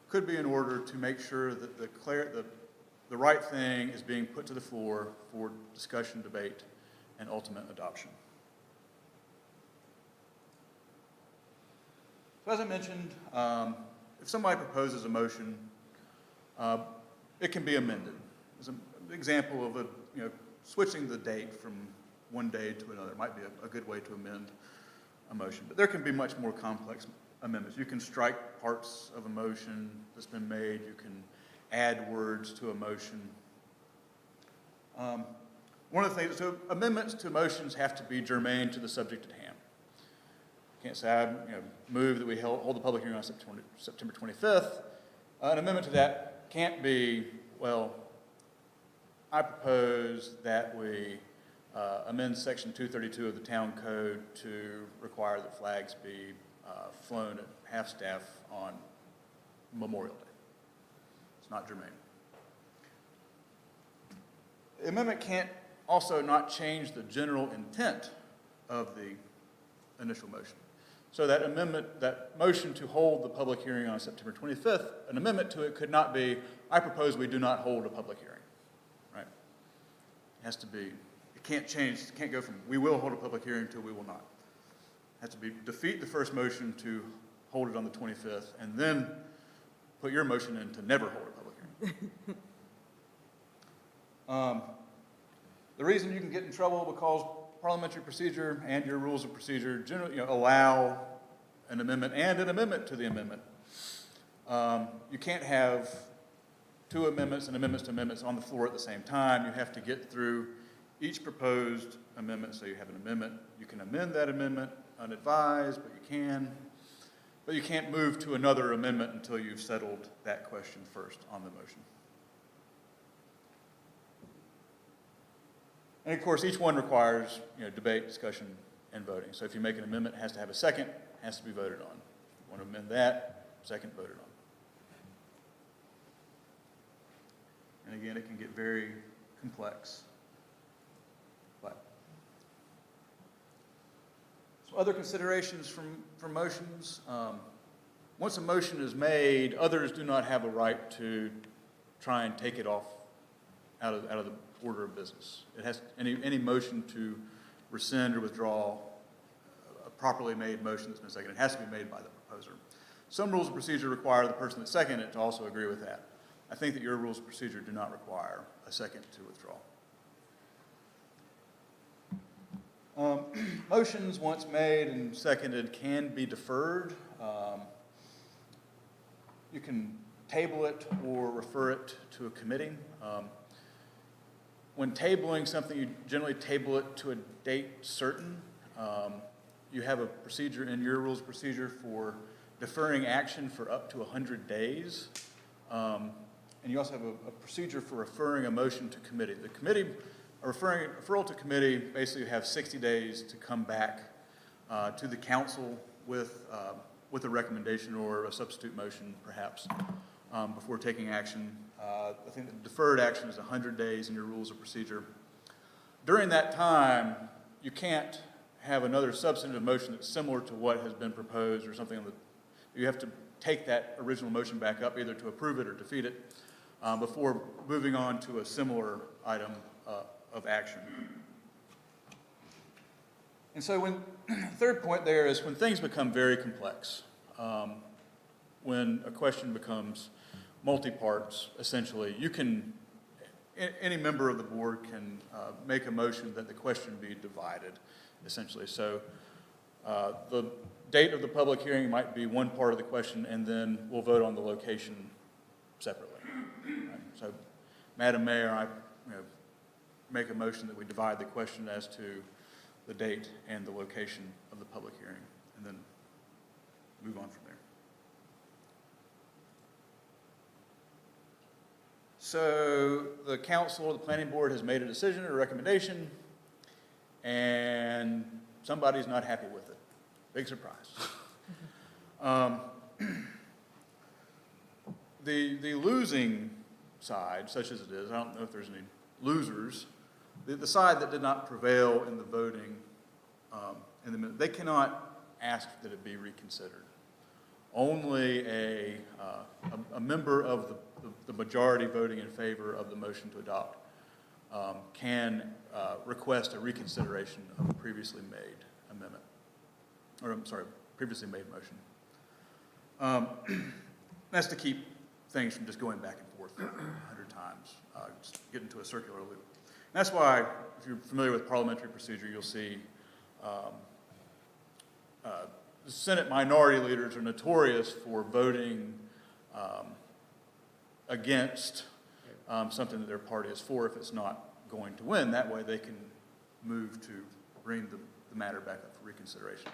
could be in order to make sure that the the right thing is being put to the floor for discussion, debate, and ultimate adoption. So as I mentioned, if somebody proposes a motion, it can be amended. As an example of switching the date from one day to another might be a good way to amend a motion. But there can be much more complex amendments. You can strike parts of a motion that's been made. You can add words to a motion. One of the things, so amendments to motions have to be germane to the subject at hand. You can't say, I move that we hold the public hearing on September 25th. An amendment to that can't be, well, I propose that we amend Section 232 of the Town Code to require that flags be flown at half-staff on Memorial Day. It's not germane. The amendment can't also not change the general intent of the initial motion. So that amendment, that motion to hold the public hearing on September 25th, an amendment to it could not be, I propose we do not hold a public hearing, right? It has to be, it can't change, it can't go from we will hold a public hearing to we will not. It has to be defeat the first motion to hold it on the 25th, and then put your motion in to never hold a public hearing. The reason you can get in trouble because parliamentary procedure and your rules of procedure generally allow an amendment and an amendment to the amendment. You can't have two amendments and amendments to amendments on the floor at the same time. You have to get through each proposed amendment. So you have an amendment. You can amend that amendment unadvised, but you can't move to another amendment until you've settled that question first on the motion. And of course, each one requires debate, discussion, and voting. So if you make an amendment, it has to have a second, it has to be voted on. If you want to amend that, second voted on. And again, it can get very complex. But so other considerations from motions. Once a motion is made, others do not have a right to try and take it off out of the order of business. It has any motion to rescind or withdraw a properly made motion that's been seconded. It has to be made by the proposer. Some rules of procedure require the person that seconded it to also agree with that. I think that your rules of procedure do not require a second to withdraw. Motions, once made and seconded, can be deferred. You can table it or refer it to a committee. When tabling something, you generally table it to a date certain. You have a procedure in your rules of procedure for deferring action for up to 100 days. And you also have a procedure for referring a motion to committee. The committee, referral to committee, basically you have 60 days to come back to the council with a recommendation or a substitute motion, perhaps, before taking action. I think the deferred action is 100 days in your rules of procedure. During that time, you can't have another substantive motion that's similar to what has been proposed or something. You have to take that original motion back up, either to approve it or defeat it, before moving on to a similar item of action. And so the third point there is when things become very complex, when a question becomes multi-parts, essentially, any member of the board can make a motion that the question be divided, essentially. So the date of the public hearing might be one part of the question, and then we'll vote on the location separately. Right? So, Madam Mayor, I make a motion that we divide the question as to the date and the location of the public hearing, and then move on from there. So the council or the planning board has made a decision or a recommendation, and somebody's not happy with it. Big surprise. The losing side, such as it is, I don't know if there's any losers, the side that did not prevail in the voting, they cannot ask that it be reconsidered. only a member of the majority voting in favor of the motion to adopt can request a reconsideration of a previously made amendment, or I'm sorry, previously made motion. That's to keep things from just going back and forth 100 times, just get into a circular loop. And that's why, if you're familiar with parliamentary procedure, you'll see the Senate minority leaders are notorious for voting against something that their party is for if it's not going to win. That way they can move to bring the matter back up for reconsideration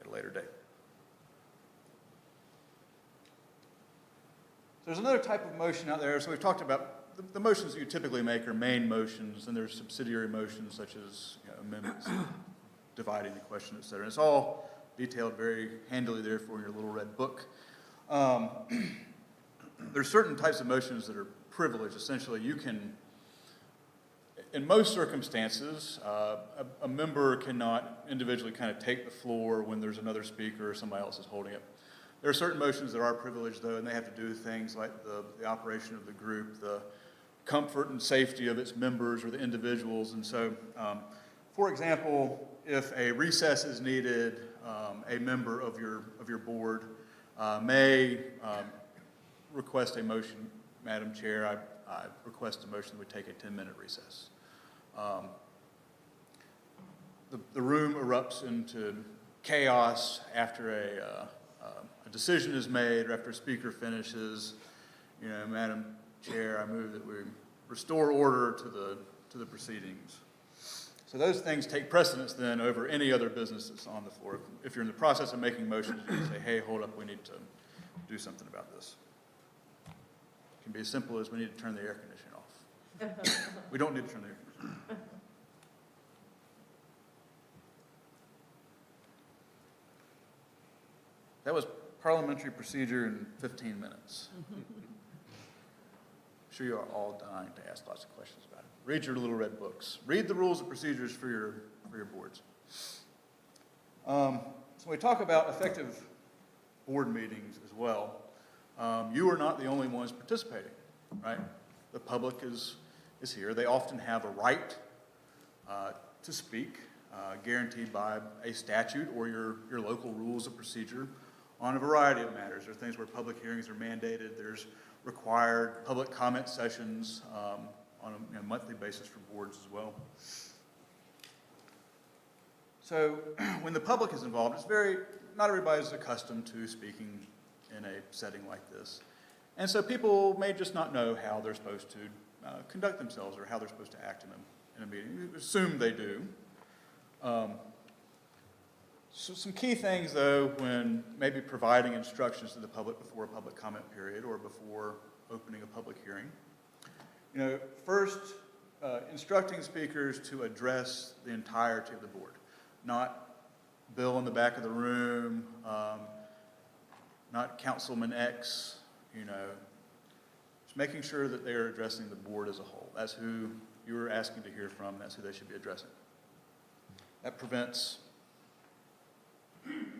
at a later date. There's another type of motion out there. So we've talked about the motions that you typically make are main motions, and there's subsidiary motions such as amendments, dividing the question, et cetera. And it's all detailed very handily there for your little red book. There's certain types of motions that are privileged. Essentially, you can, in most circumstances, a member cannot individually kind of take the floor when there's another speaker or somebody else is holding it. There are certain motions that are privileged, though, and they have to do things like the operation of the group, the comfort and safety of its members or the individuals. And so, for example, if a recess is needed, a member of your board may request a motion. Madam Chair, I request a motion that we take a 10-minute recess. The room erupts into chaos after a decision is made or after a speaker finishes. You know, Madam Chair, I move that we restore order to the proceedings. So those things take precedence then over any other business that's on the floor. If you're in the process of making motions, you can say, hey, hold up, we need to do something about this. It can be as simple as we need to turn the air conditioning off. We don't need to turn the air conditioning off. That was parliamentary procedure in 15 minutes. I'm sure you are all dying to ask lots of questions about it. Read your little red books. Read the rules and procedures for your boards. So when we talk about effective board meetings as well, you are not the only ones participating, right? The public is here. They often have a right to speak, guaranteed by a statute or your local rules of procedure on a variety of matters. There are things where public hearings are mandated. There's required public comment sessions on a monthly basis for boards as well. So when the public is involved, not everybody's accustomed to speaking in a setting like this. And so people may just not know how they're supposed to conduct themselves or how they're supposed to act in a meeting. You assume they do. So some key things, though, when maybe providing instructions to the public before a public comment period or before opening a public hearing. You know, first, instructing speakers to address the entirety of the board, not Bill in the back of the room, not Councilman X, you know, just making sure that they are addressing the board as a whole. That's who you are asking to hear from. That's who they should be addressing. That prevents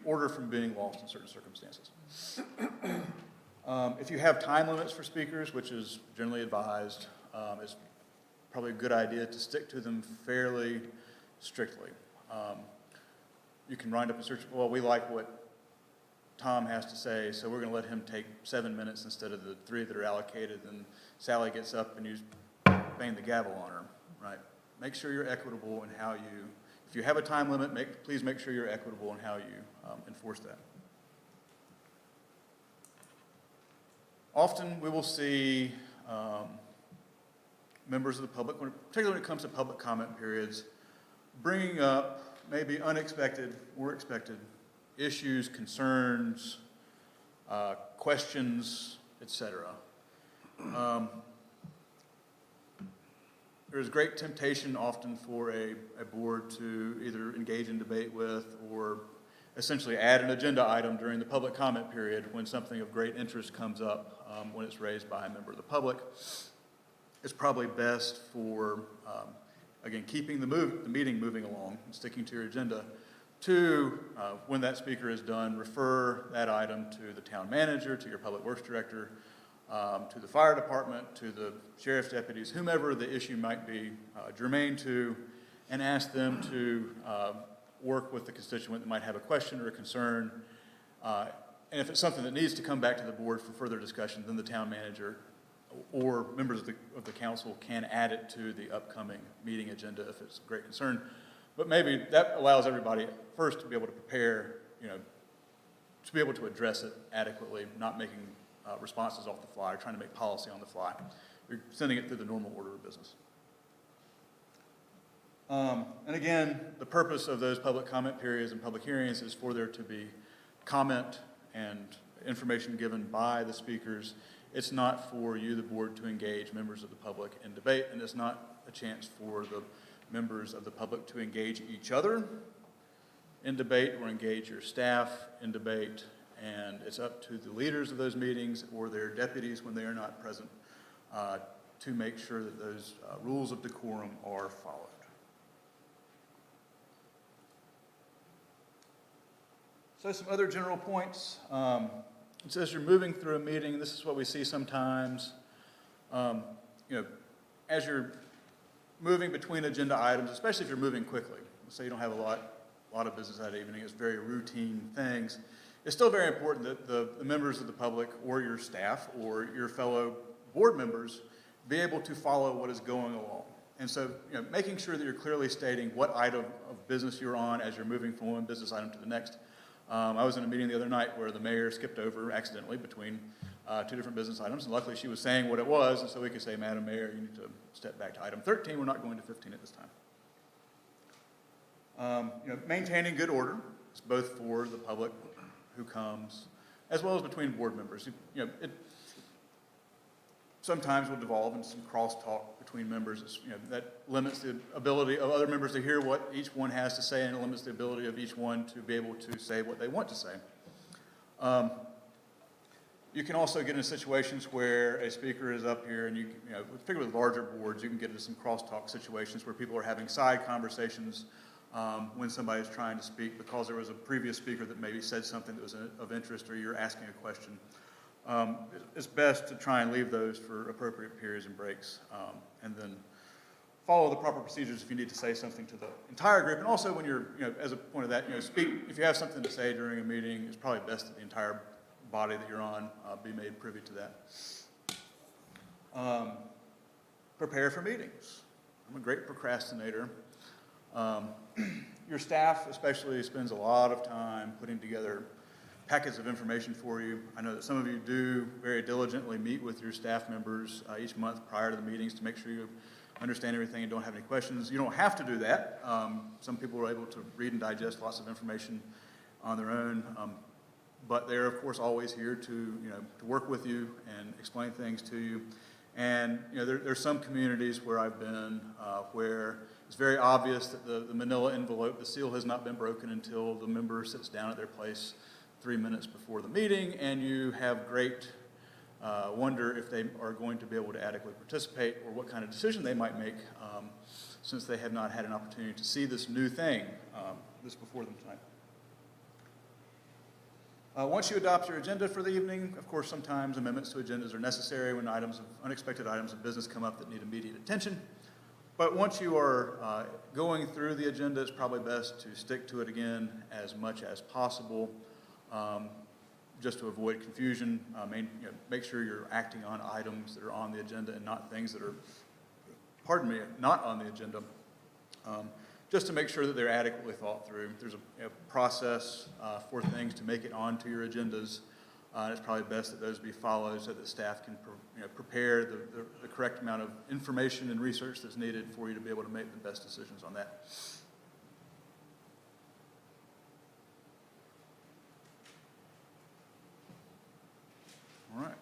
order from being lost in certain circumstances. If you have time limits for speakers, which is generally advised, it's probably a good idea to stick to them fairly strictly. You can wind up in search, well, we like what Tom has to say, so we're going to let him take 7 minutes instead of the 3 that are allocated, and Sally gets up and you bang the gavel on her, right? Make sure you're equitable in how you, if you have a time limit, please make sure you're equitable in how you enforce that. Often we will see members of the public, particularly when it comes to public comment periods, bringing up maybe unexpected or expected issues, concerns, questions, etc. There's great temptation often for a board to either engage in debate with or essentially add an agenda item during the public comment period when something of great interest comes up when it's raised by a member of the public. It's probably best for, again, keeping the meeting moving along and sticking to your agenda, Two, when that speaker is done, refer that item to the town manager, to your public works director, to the fire department, to the sheriff's deputies, whomever the issue might be germane to, and ask them to work with the constituent that might have a question or a concern. And if it's something that needs to come back to the board for further discussion, then the town manager or members of the council can add it to the upcoming meeting agenda if it's a great concern. But maybe that allows everybody first to be able to prepare, to be able to address it adequately, not making responses off the fly, or trying to make policy on the fly. We're sending it through the normal order of business. And again, the purpose of those public comment periods and public hearings is for there to be comment and information given by the speakers. It's not for you, the board, to engage members of the public in debate, and it's not a chance for the members of the public to engage each other in debate or engage your staff in debate, and it's up to the leaders of those meetings or their deputies when they are not present to make sure that those rules of decorum are followed. So some other general points. It says you're moving through a meeting. This is what we see sometimes. As you're moving between agenda items, especially if you're moving quickly, so you don't have a lot of business that evening, it's very routine things. It's still very important that the members of the public or your staff or your fellow board members be able to follow what is going along. And so, making sure that you're clearly stating what item of business you're on as you're moving from one business item to the next. I was in a meeting the other night where the mayor skipped over accidentally between two different business items, and luckily she was saying what it was, and so we could say, Madam Mayor, you need to step back to item 13. We're not going to 15 at this time. Maintaining good order is both for the public who comes, as well as between board members. It sometimes will devolve into some crosstalk between members. That limits the ability of other members to hear what each one has to say, and it limits the ability of each one to be able to say what they want to say. You can also get into situations where a speaker is up here, and particularly with larger boards, you can get into some crosstalk situations where people are having side conversations when somebody's trying to speak because there was a previous speaker that maybe said something that was of interest, or you're asking a question. It's best to try and leave those for appropriate periods and breaks, and then follow the proper procedures if you need to say something to the entire group. And also when you're, as a point of that, speak, if you have something to say during a meeting, it's probably best that the entire body that you're on be made privy to that. Prepare for meetings. I'm a great procrastinator. Your staff especially spends a lot of time putting together packets of information for you. I know that some of you do very diligently meet with your staff members each month prior to the meetings to make sure you understand everything and don't have any questions. You don't have to do that. Some people are able to read and digest lots of information on their own, but they're of course always here to work with you and explain things to you. And there's some communities where I've been where it's very obvious that the manila envelope, the seal has not been broken until the member sits down at their place 3 minutes before the meeting, and you have great wonder if they are going to be able to adequately participate or what kind of decision they might make since they have not had an opportunity to see this new thing this before them tonight. Once you adopt your agenda for the evening, of course, sometimes amendments to agendas are necessary when unexpected items of business come up that need immediate attention. But once you are going through the agenda, it's probably best to stick to it again as much as possible. Just to avoid confusion, make sure you're acting on items that are on the agenda and not things that are, not on the agenda, just to make sure that they're adequately thought through. There's a process for things to make it onto your agendas. It's probably best that those be followed so that staff can prepare the correct amount of information and research that's needed for you to be able to make the best decisions on that. All right.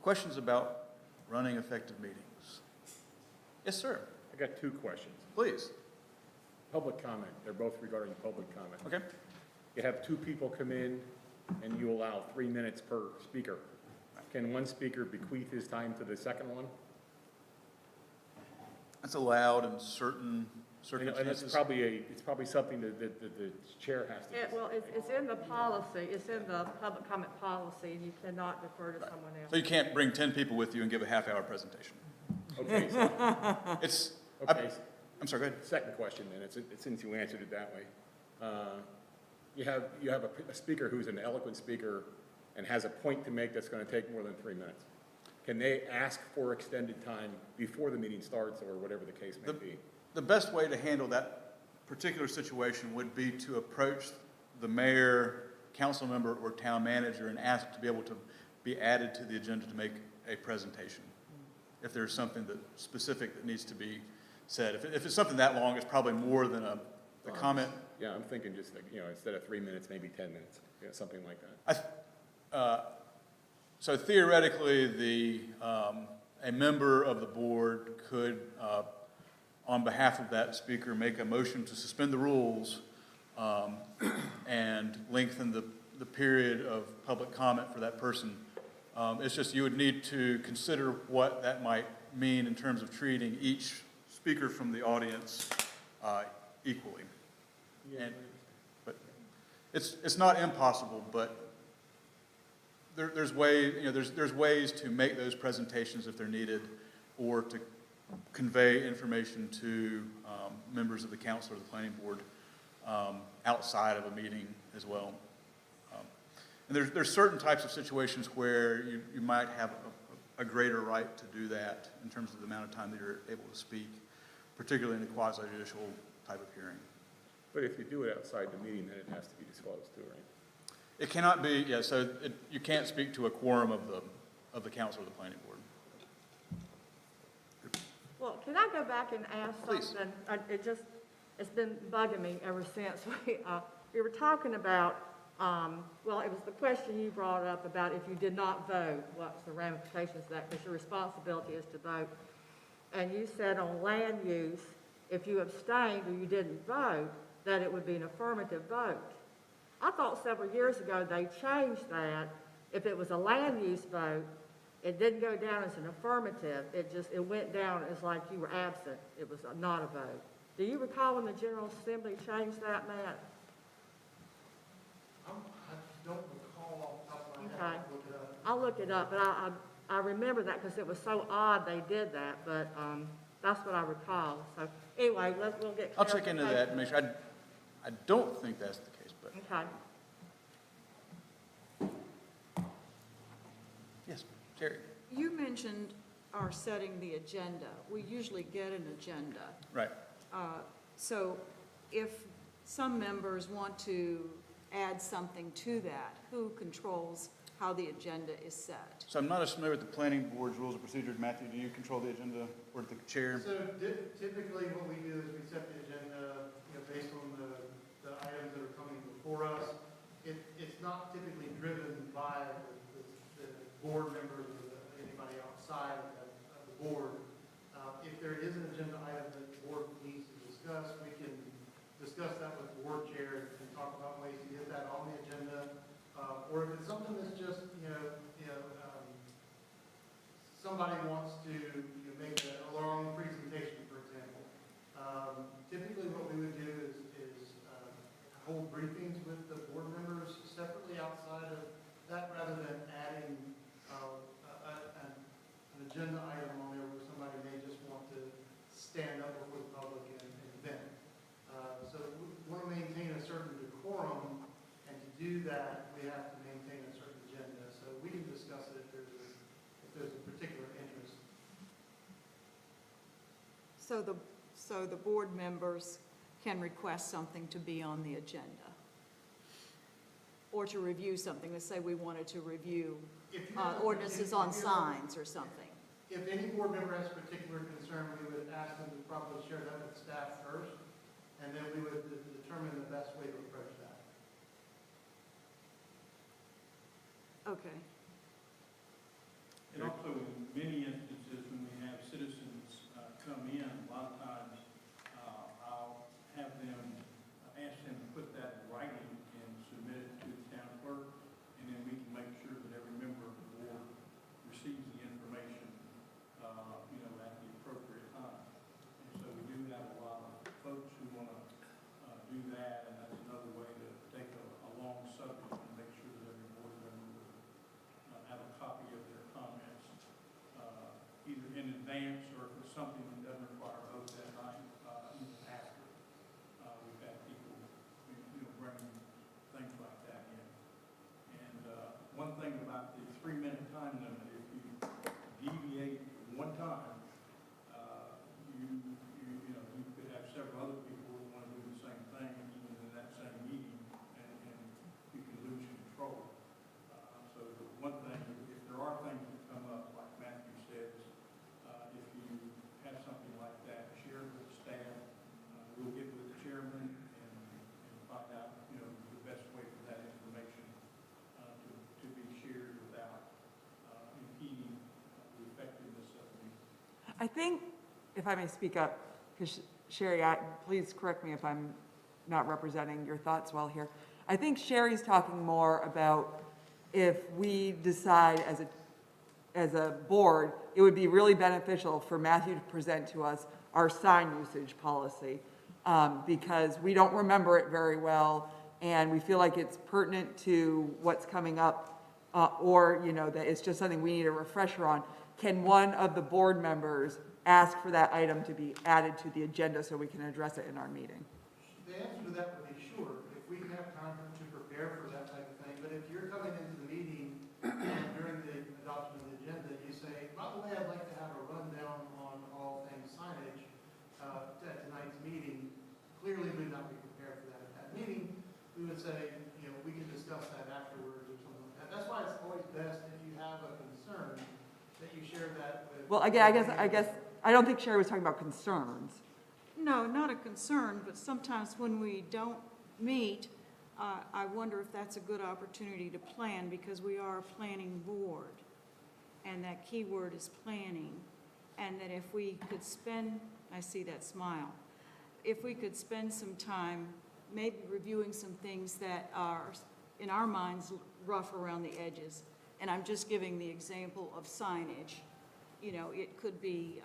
Questions about running effective meetings? Yes, sir. I got two questions. Please. Public comment. They're both regarding public comment. Okay. You have two people come in and you allow 3 minutes per speaker. Can one speaker bequeath his time to the second one? That's allowed in certain And it's probably something that the chair has to. Well, it's in the policy, it's in the public comment policy, and you cannot defer to someone else. So you can't bring 10 people with you and give a half-hour presentation. Okay, so, It's, okay. I'm sorry, go ahead. Second question then, since you answered it that way. You have a speaker who's an eloquent speaker and has a point to make that's gonna take more than 3 minutes. Can they ask for extended time before the meeting starts or whatever the case may be? The best way to handle that particular situation would be to approach the mayor, council member, or town manager and ask to be able to be added to the agenda to make a presentation. If there's something that specific that needs to be said. If it's something that long, it's probably more than a comment. Yeah, I'm thinking just like, instead of 3 minutes, maybe 10 minutes, something like that. So theoretically, a member of the board could, on behalf of that speaker, make a motion to suspend the rules and lengthen the period of public comment for that person. It's just you would need to consider what that might mean in terms of treating each speaker from the audience equally. But it's not impossible, but there's ways to make those presentations if they're needed, or to convey information to members of the council or the planning board outside of a meeting as well. And there's certain types of situations where you might have a greater right to do that in terms of the amount of time that you're able to speak, particularly in a quasi-judicial type of hearing. But if you do it outside the meeting, then it has to be disclosed too, right? It cannot be, yeah, so you can't speak to a quorum of the council or the planning board. Well, can I go back and ask Please. something? It's been bugging me ever since we were talking about, well, it was the question you brought up about if you did not vote, what's the ramifications of that? Because your responsibility is to vote. And you said on land use, if you abstained or you didn't vote, that it would be an affirmative vote. I thought several years ago they changed that. If it was a land use vote, it didn't go down as an affirmative. It went down as like you were absent. It was not a vote. Do you recall when the General Assembly changed that, Matt? I don't recall off the top of my head. Okay. I'll look it up, but I remember that because it was so odd they did that, but that's what I recall. So anyway, we'll get I'll check into that and make sure. I don't think that's the case, but. Okay. Yes, Terry. You mentioned our setting the agenda. We usually get an agenda. Right. So if some members want to add something to that, who controls how the agenda is set? So I'm not as familiar with the planning board's rules of procedures. Matthew, do you control the agenda or the chair? So typically what we do is we set the agenda, based on the items that are coming before us. It's not typically driven by the board members or anybody outside of the board. If there is an agenda item that the board needs to discuss, we can discuss that with the board chair and talk about ways to get that on the agenda. Or if it's something that's just, somebody wants to make a long presentation, for example. Typically what we would do is hold briefings with the board members separately outside of that, rather than adding an agenda item on there where somebody may just want to stand up before the public and vent. So we want to maintain a certain decorum, and to do that, we have to maintain a certain agenda. So we can discuss it if there's a particular interest. So the board members can request something to be on the agenda, or to review something. Let's say we wanted to review ordinances on signs or something. If any board member has a particular concern, we would ask them to probably share that with staff first, and then we would determine the best way to approach that. Okay. And also, in many instances, when we have citizens come in, a lot of times, I'll have them, ask them to put that in writing and submit it to the town clerk, and then we can make sure that every member of the board receives the information, at the appropriate time. And so we do have a lot of folks something that doesn't require a vote that night, even after. We've had people, bring things like that in. And one thing about the 3-minute time limit, if you deviate one time, you could have several other people who want to do the same thing, even in that same meeting, and you can lose control. So the one thing, if there are things that come up, like Matthew says, if you have something like that, share it with the staff. We'll get with the chairman and find out, the best way for that information to be shared without impeding the effectiveness of the meeting. I think, if I may speak up, because Sherry, please correct me if I'm not representing your thoughts well here. I think Sherry's talking more about if we decide as a board, it would be really beneficial for Matthew to present to us our sign usage policy, because we don't remember it very well, and we feel like it's pertinent to what's coming up, or, that it's just something we need a refresher on. Can one of the board members ask for that item to be added to the agenda so we can address it in our meeting? The answer to that would be sure, if we have time to prepare for that type of thing. But if you're coming into the meeting and during the adoption of the agenda, you say, by the way, I'd like to have a rundown on all things signage at tonight's meeting, clearly we would not be prepared for that at that meeting. We would say, we can discuss that afterwards or something like that. That's why it's always best if you have a concern that you share that with. Well, again, I guess, I don't think Sherry was talking about concerns. No, not a concern, but sometimes when we don't meet, I wonder if that's a good opportunity to plan, because we are a planning board, and that key word is planning, and that if we could spend, I see that smile, if we could spend some time maybe reviewing some things that are, in our minds, rough around the edges. And I'm just giving the example of signage. It could be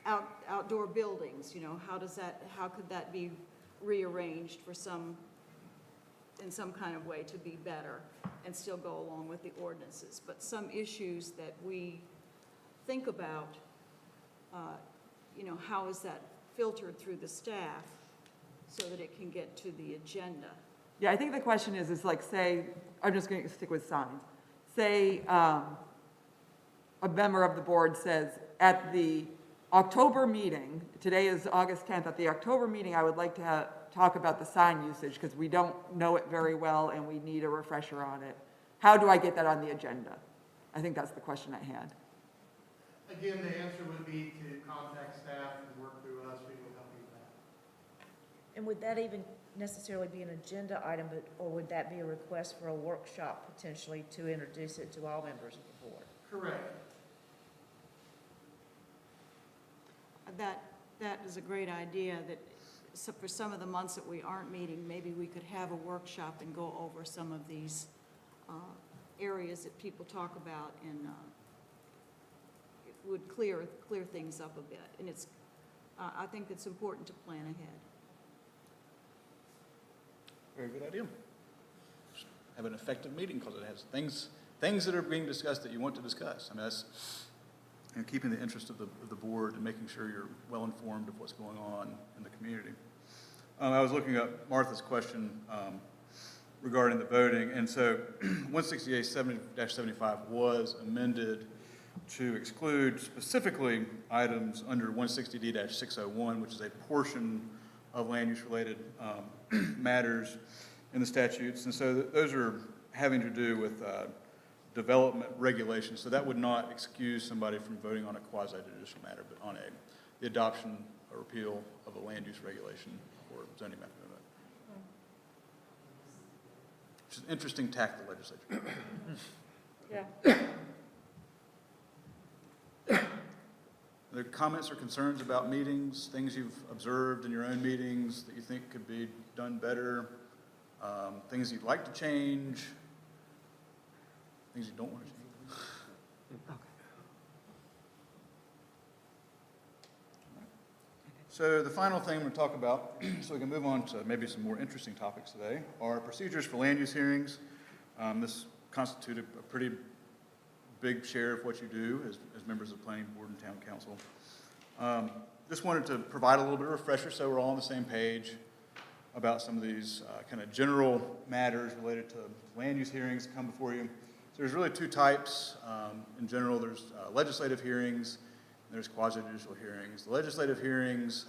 outdoor buildings, how could that be rearranged for in some kind of way to be better and still go along with the ordinances. But some issues that we think about, how is that filtered through the staff so that it can get to the agenda? Yeah, I think the question is like, say, I'm just going to stick with signs. Say a member of the board says, at the October meeting, today is August 10th, at the October meeting, I would like to talk about the sign usage because we don't know it very well and we need a refresher on it. How do I get that on the agenda? I think that's the question at hand. Again, the answer would be to contact staff and work through us. We will help you with that. And would that even necessarily be an agenda item, or would that be a request for a workshop potentially to introduce it to all members of the board? Correct. That is a great idea, that for some of the months that we aren't meeting, maybe we could have a workshop and go over some of these areas that people talk about, and it would clear things up a bit. And I think it's important to plan ahead. Very good idea. Just have an effective meeting because it has things that are being discussed that you want to discuss. I mean, that's keeping the interest of the board and making sure you're well informed of what's going on in the community. I was looking up Martha's question regarding the voting, and so 168-70-75 was amended to exclude specifically items under 160D-601, which is a portion of land use related matters in the statutes. And so those are having to do with development regulations. So that would not excuse somebody from voting on a quasi-judicial matter, but on the adoption or repeal of a land use regulation or zoning map amendment. Which is an interesting tack of the legislature. Yeah. Are there comments or concerns about meetings, things you've observed in your own meetings that you think could be done better, things you'd like to change, things you don't want to change? Okay. So the final thing we're going to talk about, so we can move on to maybe some more interesting topics today, are procedures for land use hearings. This constituted a pretty big share of what you do as members of the planning board and town council. Just wanted to provide a little bit of refresher so we're all on the same page about some of these kind of general matters related to land use hearings that come before you. So there's really two types. In general, there's legislative hearings, and there's quasi-judicial hearings. The legislative hearings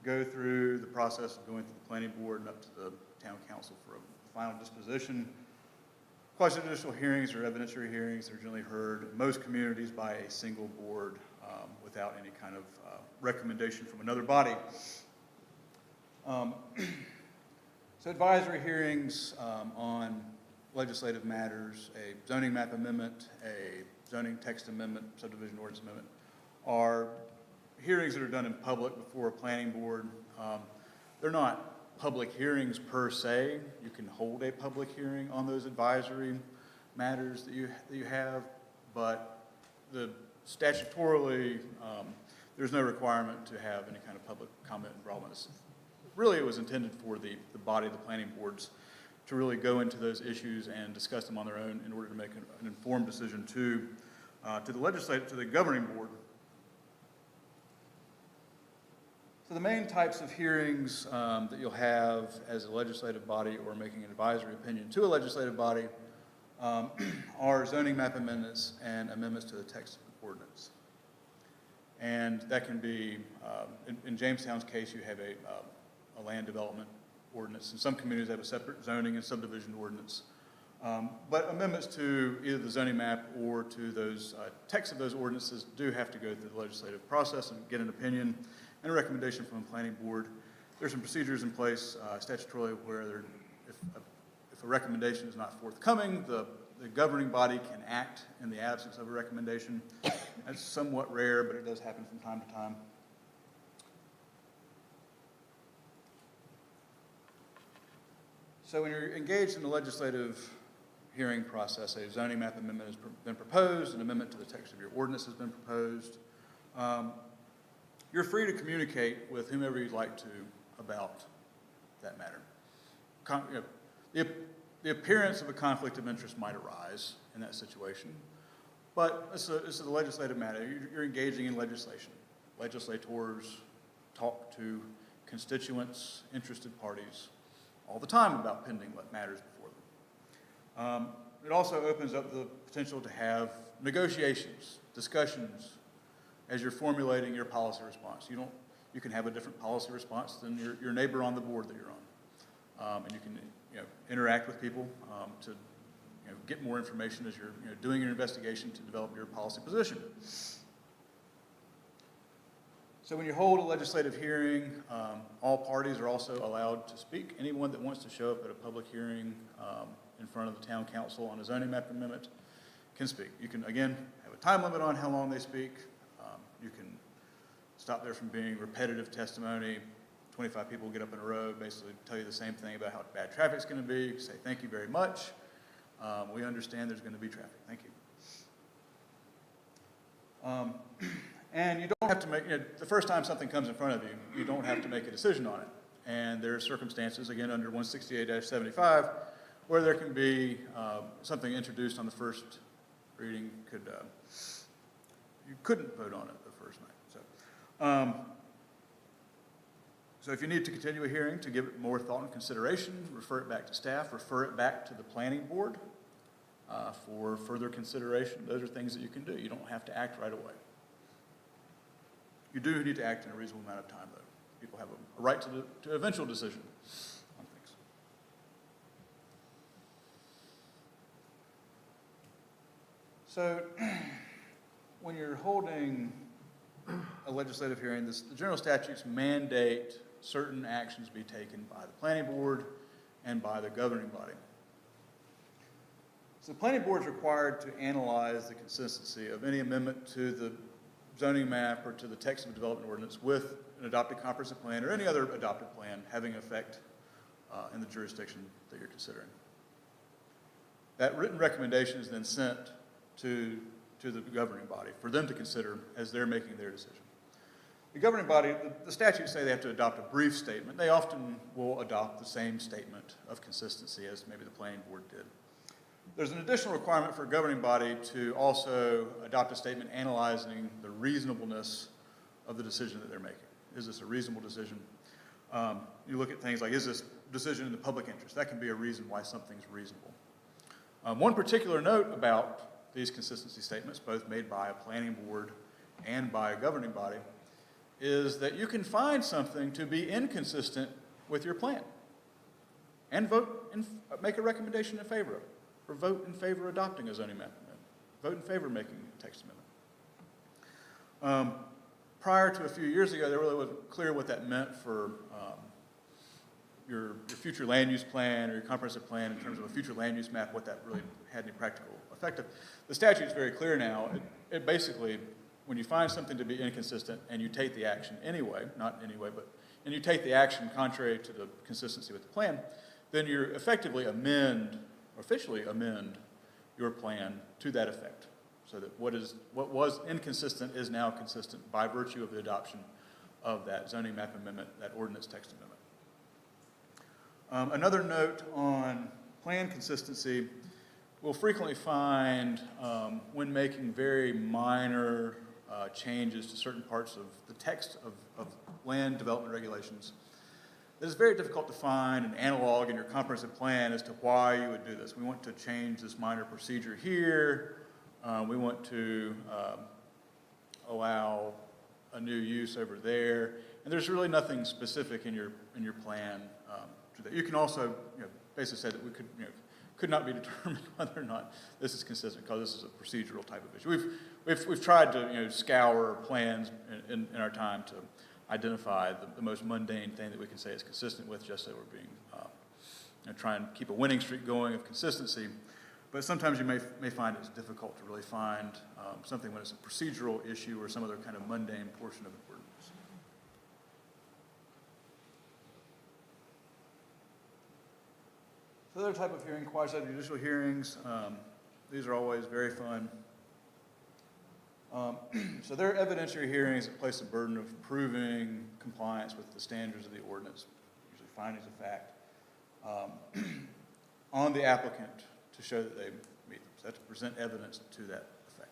go through the process of going through the planning board and up to the town council for a final disposition. Quasi-judicial hearings or evidentiary hearings are generally heard in most communities by a single board without any kind of recommendation from another body. So advisory hearings on legislative matters, a zoning map amendment, a zoning text amendment, subdivision ordinance amendment, are hearings that are done in public before a planning board. They're not public hearings per se. You can hold a public hearing on those advisory matters that you have, but statutorily, there's no requirement to have any kind of public comment involvement. Really, it was intended for the body of the planning boards to really go into those issues and discuss them on their own in order to make an informed decision to the governing board. So the main types of hearings that you'll have as a legislative body or making an advisory opinion to a legislative body are zoning map amendments and amendments to the text of the ordinance. And that can be, in Jamestown's case, you have a land development ordinance. In some communities, they have a separate zoning and subdivision ordinance. But amendments to either the zoning map or to those texts of those ordinances do have to go through the legislative process and get an opinion and a recommendation from the planning board. There's some procedures in place statutorily where if a recommendation is not forthcoming, the governing body can act in the absence of a recommendation. That's somewhat rare, but it does happen from time to time. So when you're engaged in the legislative hearing process, a zoning map amendment has been proposed, an amendment to the text of your ordinance has been proposed. You're free to communicate with whomever you'd like to about that matter. The appearance of a conflict of interest might arise in that situation, but this is a legislative matter. You're engaging in legislation. Legislators talk to constituents, interested parties, all the time about pending matters before them. It also opens up the potential to have negotiations, discussions, as you're formulating your policy response. You can have a different policy response than your neighbor on the board that you're on. And you can interact with people to get more information as you're doing your investigation to develop your policy position. So when you hold a legislative hearing, all parties are also allowed to speak. Anyone that wants to show up at a public hearing in front of the town council on a zoning map amendment can speak. You can, again, have a time limit on how long they speak. You can stop there from being repetitive testimony. 25 people get up in a row, basically tell you the same thing about how bad traffic's going to be. You say, thank you very much. We understand there's going to be traffic. Thank you. And you don't have to make, the first time something comes in front of you, you don't have to make a decision on it. And there are circumstances, again, under 168-75, where there can be something introduced on the first reading you couldn't vote on it the first night. So if you need to continue a hearing to give it more thought and consideration, refer it back to staff, refer it back to the planning board for further consideration. Those are things that you can do. You don't have to act right away. You do need to act in a reasonable amount of time, though. People have a right to eventual decision on things. So when you're holding a legislative hearing, the general statutes mandate certain actions be taken by the planning board and by the governing body. So the planning board is required to analyze the consistency of any amendment to the zoning map or to the text of a development ordinance with an adopted comprehensive plan or any other adopted plan having effect in the jurisdiction that you're considering. That written recommendation is then sent to the governing body for them to consider as they're making their decision. The governing body, the statutes say they have to adopt a brief statement. They often will adopt the same statement of consistency as maybe the planning board did. There's an additional requirement for a governing body to also adopt a statement analyzing the reasonableness of the decision that they're making. Is this a reasonable decision? You look at things like, is this decision in the public interest? That can be a reason why something's reasonable. One particular note about these consistency statements, both made by a planning board and by a governing body, is that you can find something to be inconsistent with your plan and make a recommendation in favor of it, or vote in favor of adopting a zoning map amendment, vote in favor of making a text amendment. Prior to a few years ago, there really wasn't clear what that meant for your future land use plan or your comprehensive plan in terms of a future land use map, what that really had any practical effect of. The statute is very clear now. It basically, when you find something to be inconsistent and you take the action anyway, not anyway, but, and you take the action contrary to the consistency with the plan, then you effectively officially amend your plan to that effect. So that what was inconsistent is now consistent by virtue of the adoption of that zoning map amendment, that ordinance text amendment. Another note on plan consistency, we'll frequently find when making very minor changes to certain parts of the text of land development regulations, that it's very difficult to find an analog in your comprehensive plan as to why you would do this. We want to change this minor procedure here. We want to allow a new use over there, and there's really nothing specific in your plan to that. You can also basically say that we could not be determined whether or not this is consistent because this is a procedural type of issue. We've tried to scour plans in our time to identify the most mundane thing that we can say is consistent with, just so we're being try and keep a winning streak going of consistency. But sometimes you may find it's difficult to really find something when it's a procedural issue or some other kind of mundane portion of the ordinance. The other type of hearing, quasi-judicial hearings, these are always very fun. So they're evidentiary hearings that place the burden of proving compliance with the standards of the ordinance, usually findings of fact, on the applicant to show that they meet them. So they have to present evidence to that effect.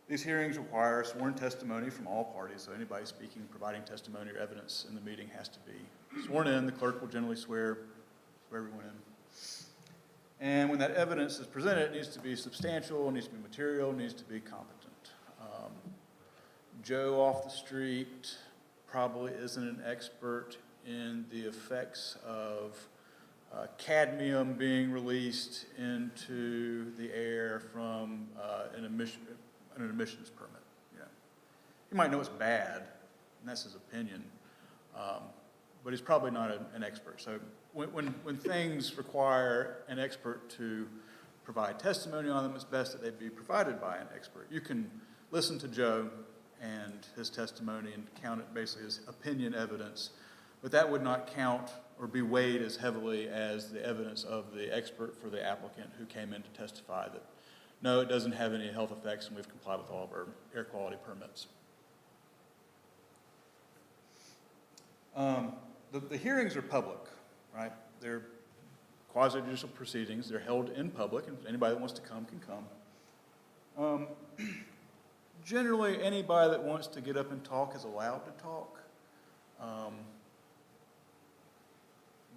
These hearings require sworn testimony from all parties, so anybody speaking, providing testimony or evidence in the meeting has to be sworn in. The clerk will generally swear everyone in. And when that evidence is presented, it needs to be substantial, it needs to be material, it needs to be competent. Joe off the street probably isn't an expert in the effects of cadmium being released into the air from an emissions permit. He might know it's bad, and that's his opinion, but he's probably not an expert. So when things require an expert to provide testimony on them, it's best that they be provided by an expert. You can listen to Joe and his testimony and count it basically as opinion evidence, but that would not count or be weighed as heavily as the evidence of the expert for the applicant who came in to testify that, no, it doesn't have any health effects and we've complied with all of our air quality permits. The hearings are public, right? They're quasi-judicial proceedings. They're held in public, and anybody that wants to come can come. Generally, anybody that wants to get up and talk is allowed to talk.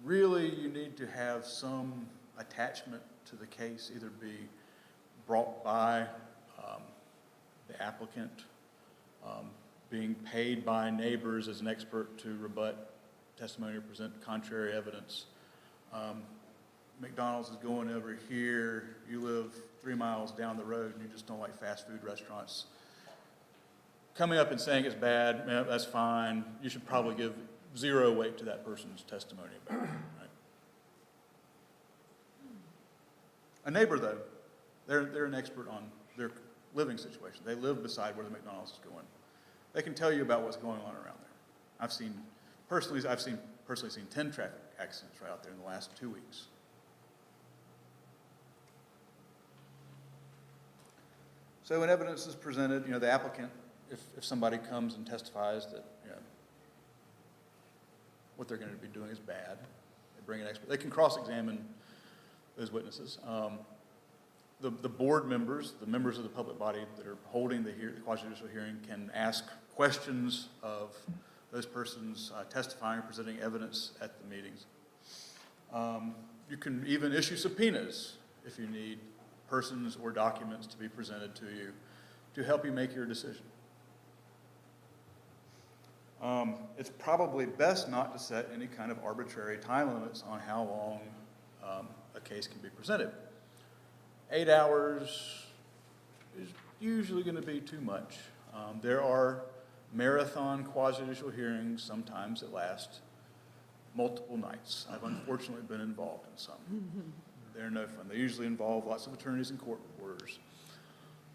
Really, you need to have some attachment to the case, either be brought by the applicant, being paid by neighbors as an expert to rebut testimony or present contrary evidence. McDonald's is going over here, you live 3 miles down the road and you just don't like fast food restaurants. Coming up and saying it's bad, man, that's fine. You should probably give zero weight to that person's testimony about it. Right? A neighbor, though, they're an expert on their living situation. They live beside where the McDonald's is going. They can tell you about what's going on around there. I've personally seen 10 traffic accidents right out there in the last 2 weeks. So when evidence is presented, the applicant, if somebody comes and testifies that what they're going to be doing is bad, they bring an expert. They can cross-examine those witnesses. The board members, the members of the public body that are holding the quasi-judicial hearing can ask questions of those persons testifying or presenting evidence at the meetings. You can even issue subpoenas if you need persons or documents to be presented to you to help you make your decision. It's probably best not to set any kind of arbitrary time limits on how long a case can be presented. 8 hours is usually going to be too much. There are marathon quasi-judicial hearings sometimes that last multiple nights. I've unfortunately been involved in some. They're no fun. They usually involve lots of attorneys and court reporters.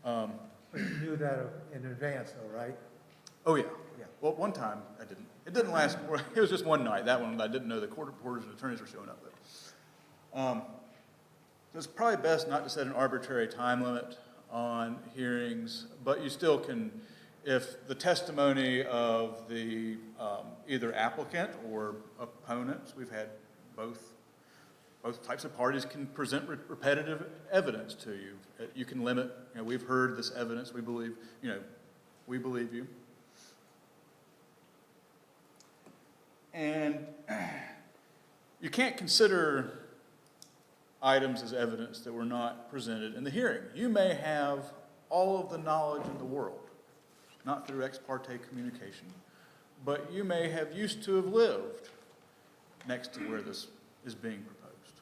But you knew that in advance though, right? Oh, yeah. Yeah. Well, one time I didn't. It didn't last, it was just one night. That one I didn't know the court reporters and attorneys were showing up though. So it's probably best not to set an arbitrary time limit on hearings, but you still can, if the testimony of the either applicant or opponents, we've had both types of parties can present repetitive evidence to you. You can limit, we've heard this evidence, we believe you. And you can't consider items as evidence that were not presented in the hearing. You may have all of the knowledge in the world, not through ex parte communication, but you may have used to have lived next to where this is being proposed.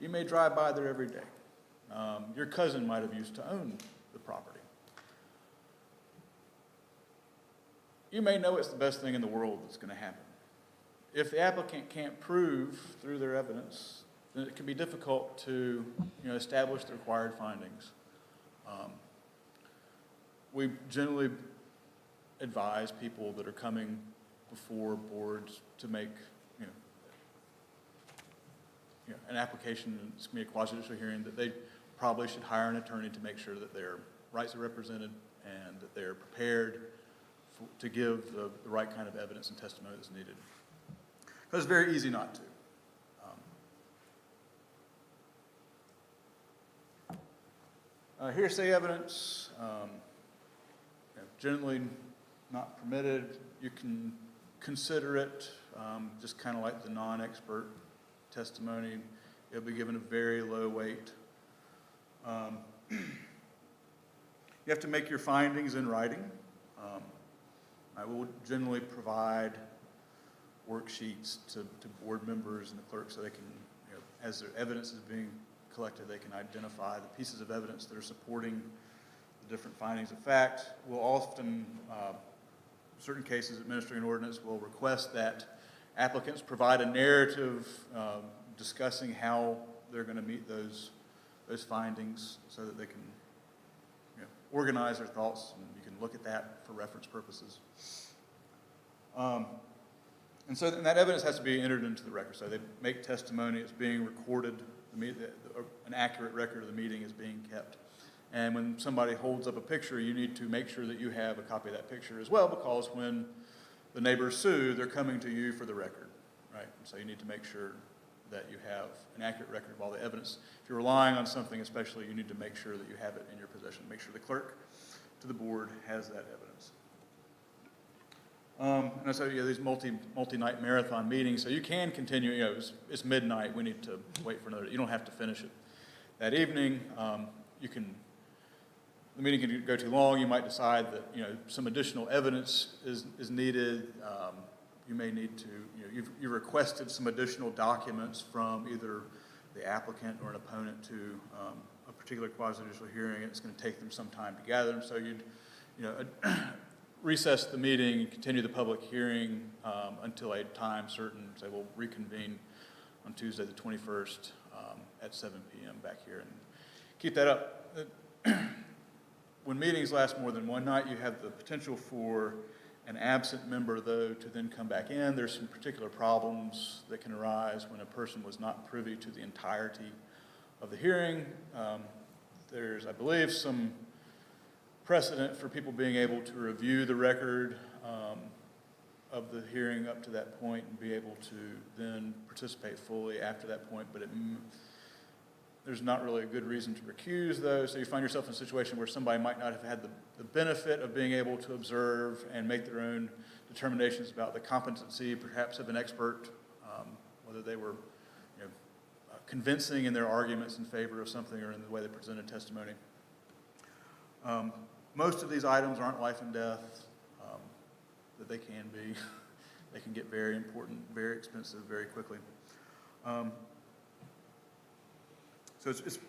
You may drive by there every day. Your cousin might have used to own the property. You may know it's the best thing in the world that's going to happen. If the applicant can't prove through their evidence, then it can be difficult to establish the required findings. We generally advise people that are coming before boards to make an application, it's going to be a quasi-judicial hearing, that they probably should hire an attorney to make sure that their rights are represented and that they're prepared to give the right kind of evidence and testimony that's needed. Because it's very easy not to. Hearsay evidence, generally not permitted. You can consider it just kind of like the non-expert testimony. It'll be given a very low weight. You have to make your findings in writing. I will generally provide worksheets to board members and the clerk so they can, as their evidence is being collected, they can identify the pieces of evidence that are supporting the different findings of fact. We'll often, certain cases, administering an ordinance will request that applicants provide a narrative discussing how they're going to meet those findings so that they can organize their thoughts, and you can look at that for reference purposes. And so that evidence has to be entered into the record. So they make testimony, it's being recorded, an accurate record of the meeting is being kept. And when somebody holds up a picture, you need to make sure that you have a copy of that picture as well, because when the neighbors sue, they're coming to you for the record, right? So you need to make sure that you have an accurate record of all the evidence. If you're relying on something especially, you need to make sure that you have it in your possession. Make sure the clerk to the board has that evidence. And so these multi-night marathon meetings, so you can continue, it's midnight, we need to wait for another, you don't have to finish it that evening. The meeting can go too long, you might decide that, some additional evidence is needed. You may need to, you've requested some additional documents from either the applicant or an opponent to a particular quasi-judicial hearing, and it's going to take them some time to gather them, so you'd, recess the meeting and continue the public hearing until a time certain. Say we'll reconvene on Tuesday the 21st at 7 p.m. back here, and keep that up. When meetings last more than one night, you have the potential for an absent member, though, to then come back in. There's some particular problems that can arise when a person was not privy to the entirety of the hearing. There's, I believe, some precedent for people being able to review the record of the hearing up to that point and be able to then participate fully after that point, but there's not really a good reason to recuse those. So you find yourself in a situation where somebody might not have had the benefit of being able to observe and make their own determinations about the competency, perhaps of an expert, whether they were convincing in their arguments in favor of something or in the way they presented testimony. Most of these items aren't life and death, that they can be. They can get very important, very expensive very quickly. So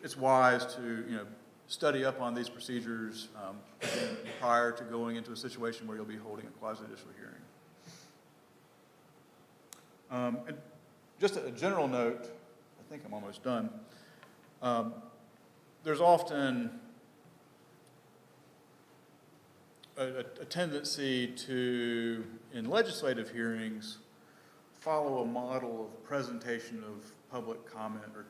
it's wise to study up on these procedures prior to going into a situation where you'll be holding a quasi-judicial hearing. And just a general note, I think I'm almost done. There's often a tendency to, in legislative hearings, follow a model of presentation of public comment or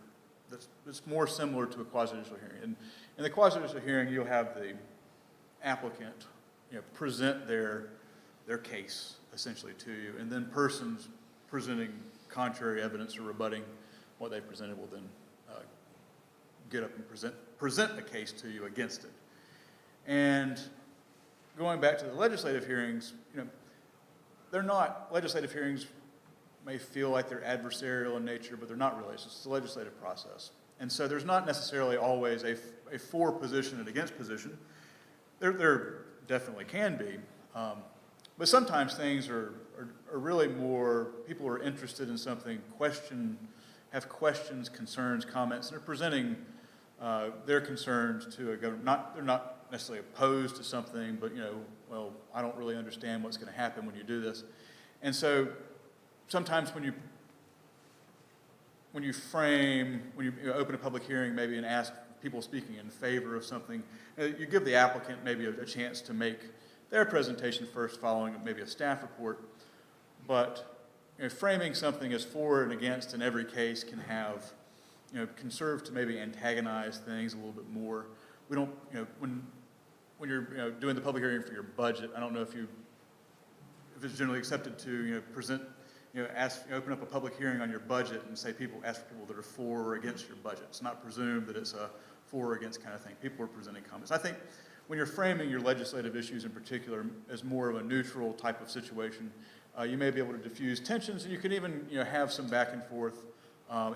that's more similar to a quasi-judicial hearing. And in the quasi-judicial hearing, you'll have the applicant present their case essentially to you, and then persons presenting contrary evidence or rebutting what they presented will then get up and present a case to you against it. And going back to the legislative hearings, they're not, legislative hearings may feel like they're adversarial in nature, but they're not really. It's just a legislative process. And so there's not necessarily always a for position and against position. There definitely can be. But sometimes things are really more, people are interested in something, have questions, concerns, comments, and are presenting their concerns to a government. They're not necessarily opposed to something, but well, I don't really understand what's going to happen when you do this. And so sometimes when you open a public hearing maybe and ask people speaking in favor of something, you give the applicant maybe a chance to make their presentation first following maybe a staff report. But framing something as for and against in every case can have, can serve to maybe antagonize things a little bit more. We don't, when you're doing the public hearing for your budget, I don't know if it's generally accepted to present, open up a public hearing on your budget and ask for people that are for or against your budget. It's not presumed that it's a for or against kind of thing. People are presenting comments. I think when you're framing your legislative issues in particular as more of a neutral type of situation, you may be able to diffuse tensions, and you can even have some back and forth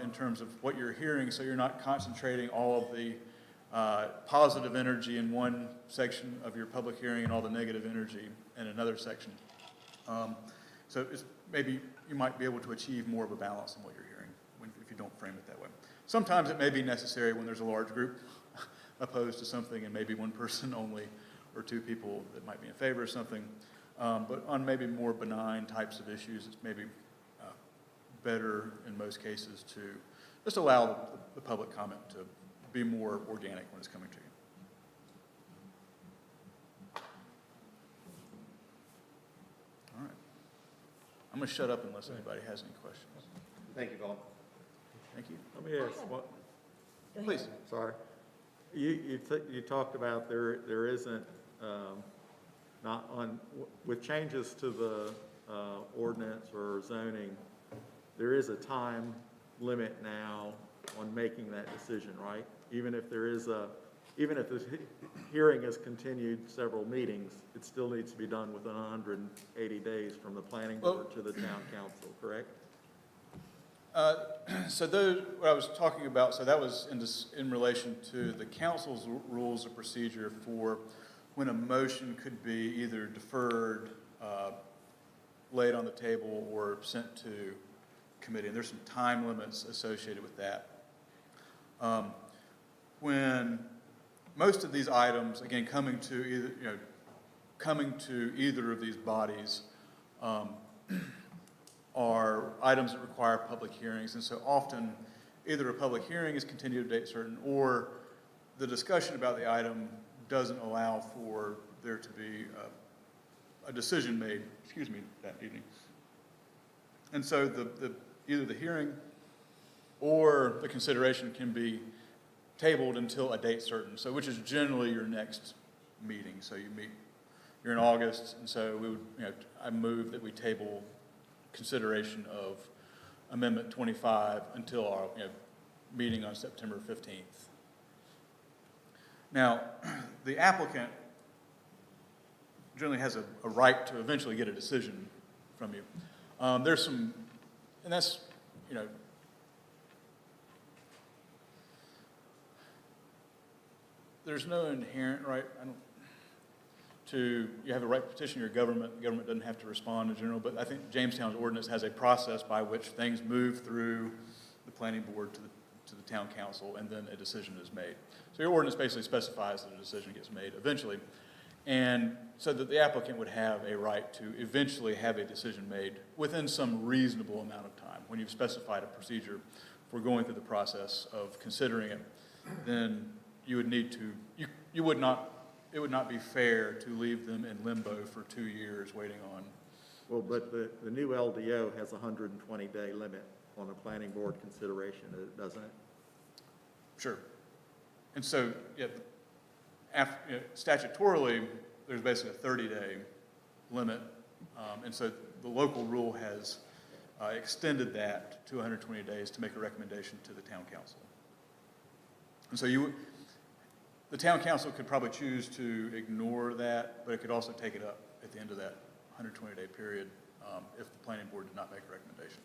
in terms of what you're hearing, so you're not concentrating all of the positive energy in one section of your public hearing and all the negative energy in another section. So maybe you might be able to achieve more of a balance in what you're hearing if you don't frame it that way. Sometimes it may be necessary when there's a large group opposed to something and maybe one person only or two people that might be in favor of something. But on maybe more benign types of issues, it's maybe better in most cases to just allow the public comment to be more organic when it's coming to you. All right. I'm going to shut up unless anybody has any questions. Thank you, Vaughn. Thank you. Let me ask what, Please. sorry. You talked about there isn't, not on, with changes to the ordinance or zoning, there is a time limit now on making that decision, right? Even if the hearing has continued several meetings, it still needs to be done within 180 days from the planning board to the town council, correct? So what I was talking about, so that was in relation to the council's rules of procedure for when a motion could be either deferred, laid on the table, or sent to committee. And there's some time limits associated with that. When most of these items, again, coming to either of these bodies, are items that require public hearings, and so often either a public hearing is continued to a date certain, or the discussion about the item doesn't allow for there to be a decision made, that evening. And so either the hearing or the consideration can be tabled until a date certain, so which is generally your next meeting. So you're in August, and so we would, I move that we table consideration of Amendment 25 until our meeting on September 15th. Now, the applicant generally has a right to eventually get a decision from you. There's some, and that's, you know, there's no inherent right, you have a right to petition your government. The government doesn't have to respond in general, but I think Jamestown's ordinance has a process by which things move through the planning board to the town council, and then a decision is made. So your ordinance basically specifies that a decision gets made eventually, and so that the applicant would have a right to eventually have a decision made within some reasonable amount of time. When you've specified a procedure for going through the process of considering it, then you would need to, it would not be fair to leave them in limbo for 2 years waiting on. Well, but the new LDO has a 120-day limit on a planning board consideration, doesn't it? Sure. And so, yeah, statutorily, there's basically a 30-day limit, and so the local rule has extended that to 120 days to make a recommendation to the town council. And so the town council could probably choose to ignore that, but it could also take it up at the end of that 120-day period if the planning board did not make a recommendation.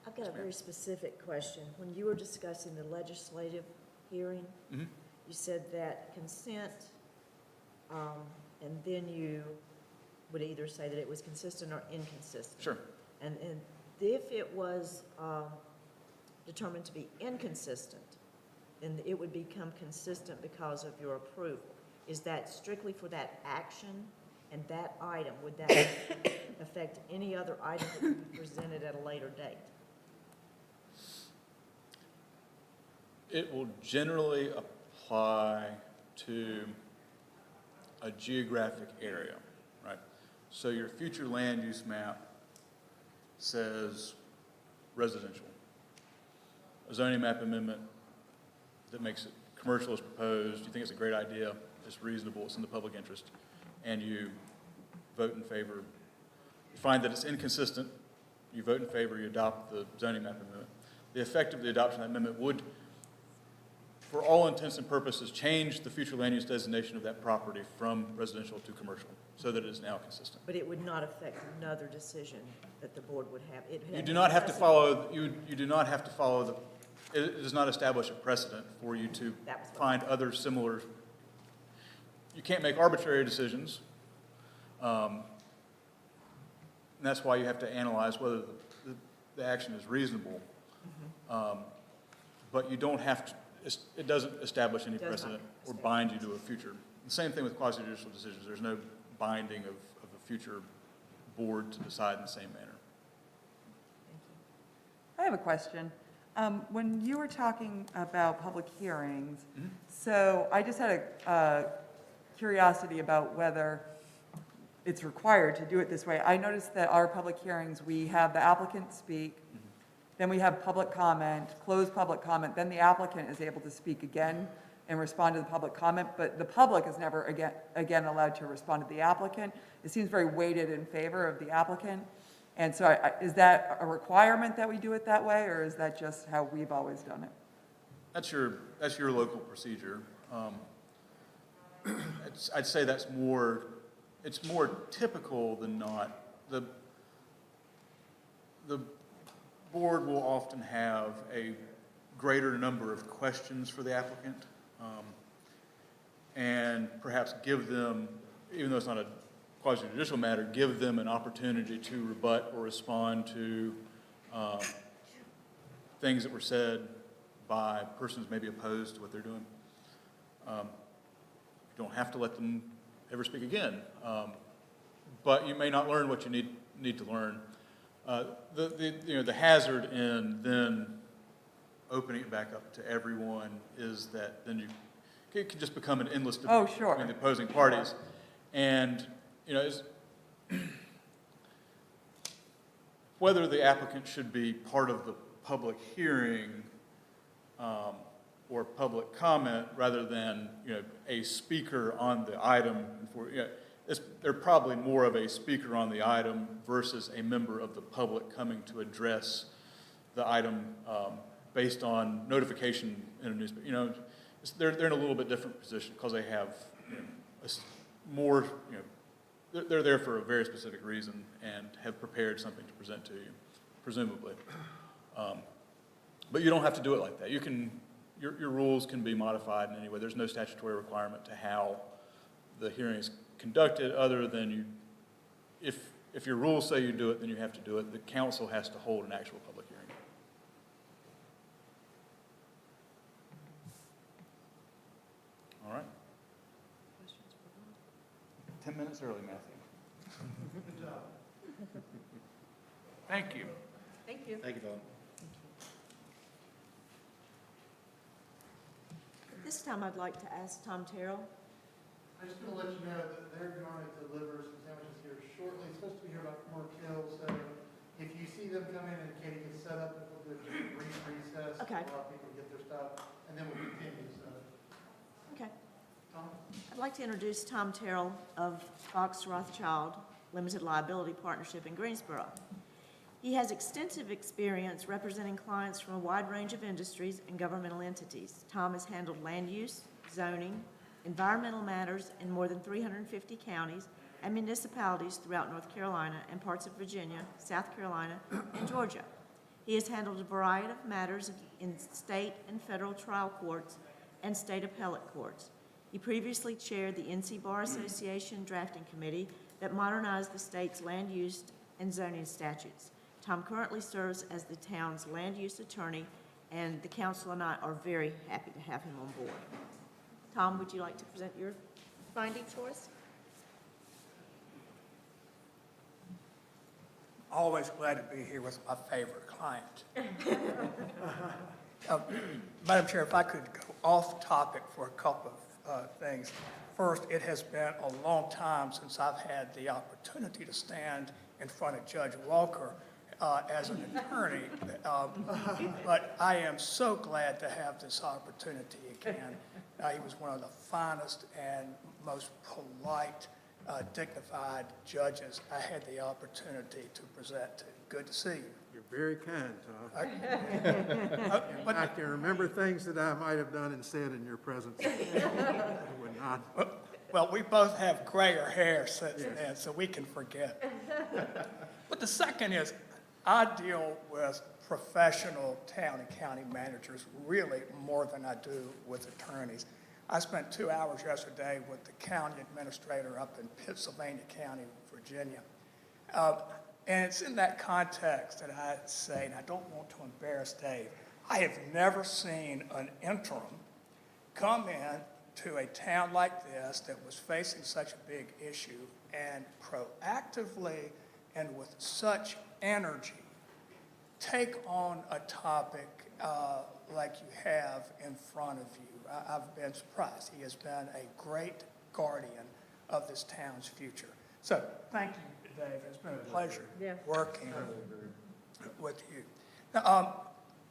I've got a very specific question. When you were discussing the legislative hearing, Mm-hmm. you said that consent, and then you would either say that it was consistent or inconsistent. Sure. And if it was determined to be inconsistent, then it would become consistent because of your approval. Is that strictly for that action and that item? Would that affect any other item that would be presented at a later date? It will generally apply to a geographic area, right? So your future land use map says residential. A zoning map amendment that makes it commercial is proposed, you think it's a great idea, it's reasonable, it's in the public interest, and you vote in favor. You find that it's inconsistent, you vote in favor, you adopt the zoning map amendment. The effect of the adoption of that amendment would, for all intents and purposes, change the future land use designation of that property from residential to commercial, so that it is now consistent. But it would not affect another decision that the board would have. You do not have to follow, you do not have to follow it does not establish a precedent for you to find other similar, you can't make arbitrary decisions. And that's why you have to analyze whether the action is reasonable. But you don't have to, it doesn't establish any precedent or bind you to a future. The same thing with quasi-judicial decisions. There's no binding of a future board to decide in the same manner. I have a question. When you were talking about public hearings, so I just had a curiosity about whether it's required to do it this way. I noticed that our public hearings, we have the applicant speak, then we have public comment, closed public comment, then the applicant is able to speak again and respond to the public comment, but the public is never again allowed to respond to the applicant. It seems very weighted in favor of the applicant. And so is that a requirement that we do it that way, or is that just how we've always done it? That's your local procedure. I'd say it's more typical than not. The board will often have a greater number of questions for the applicant, and perhaps give them, even though it's not a quasi-judicial matter, give them an opportunity to rebut or respond to things that were said by persons maybe opposed to what they're doing. You don't have to let them ever speak again, but you may not learn what you need to learn. The hazard in then opening it back up to everyone is that then it can just become an endless debate between the opposing parties, and whether the applicant should be part of the public hearing or public comment rather than a speaker on the item. they're probably more of a speaker on the item versus a member of the public coming to address the item based on notification in a newspaper. You know, they're in a little bit different position because they have more, they're there for a very specific reason and have prepared something to present to you, presumably. But you don't have to do it like that. You can, your rules can be modified in any way. There's no statutory requirement to how the hearing is conducted other than you, if your rules say you do it, then you have to do it. The council has to hold an actual public hearing. All right. 10 minutes early, Matthew. Good job. Thank you. Thank you. Thank you, Bob. This time I'd like to ask Tom Terrell. I'm just gonna let you know that they're going to deliver some sandwiches here shortly. It's supposed to be here about 4 till, so if you see them come in and Katie gets set up, we'll do a brief recess. Okay. A lot of people get their stuff, and then we'll continue, so. Okay. Tom? I'd like to introduce Tom Terrell of Fox Rothschild Limited Liability Partnership in Greensboro. He has extensive experience representing clients from a wide range of industries and governmental entities. Tom has handled land use, zoning, environmental matters in more than 350 counties and municipalities throughout North Carolina and parts of Virginia, South Carolina, and Georgia. He has handled a variety of matters in state and federal trial courts and state appellate courts. He previously chaired the NC Bar Association drafting committee that modernized the state's land use and zoning statutes. Tom currently serves as the town's land use attorney, and the council and I are very happy to have him on board. Tom, would you like to present your findings for us? Always glad to be here with my favorite client. Madam Chair, if I could go off topic for a couple of things. First, it has been a long time since I've had the opportunity to stand in front of Judge Walker as an attorney, but I am so glad to have this opportunity again. He was one of the finest and most polite, dignified judges I had the opportunity to present to. Good to see you. You're very kind, Tom. And I can remember things that I might have done and said in your presence. When not. Well, we both have grayer hair since then, so we can forget. But the second is, I deal with professional town and county managers really more than I do with attorneys. I spent 2 hours yesterday with the county administrator up in Pennsylvania County, Virginia. And it's in that context that I say, and I don't want to embarrass Dave, I have never seen an interim come in to a town like this that was facing such a big issue and proactively and with such energy take on a topic like you have in front of you. I've been surprised. He has been a great guardian of this town's future. So thank you, Dave. It's been a pleasure working with you. Now,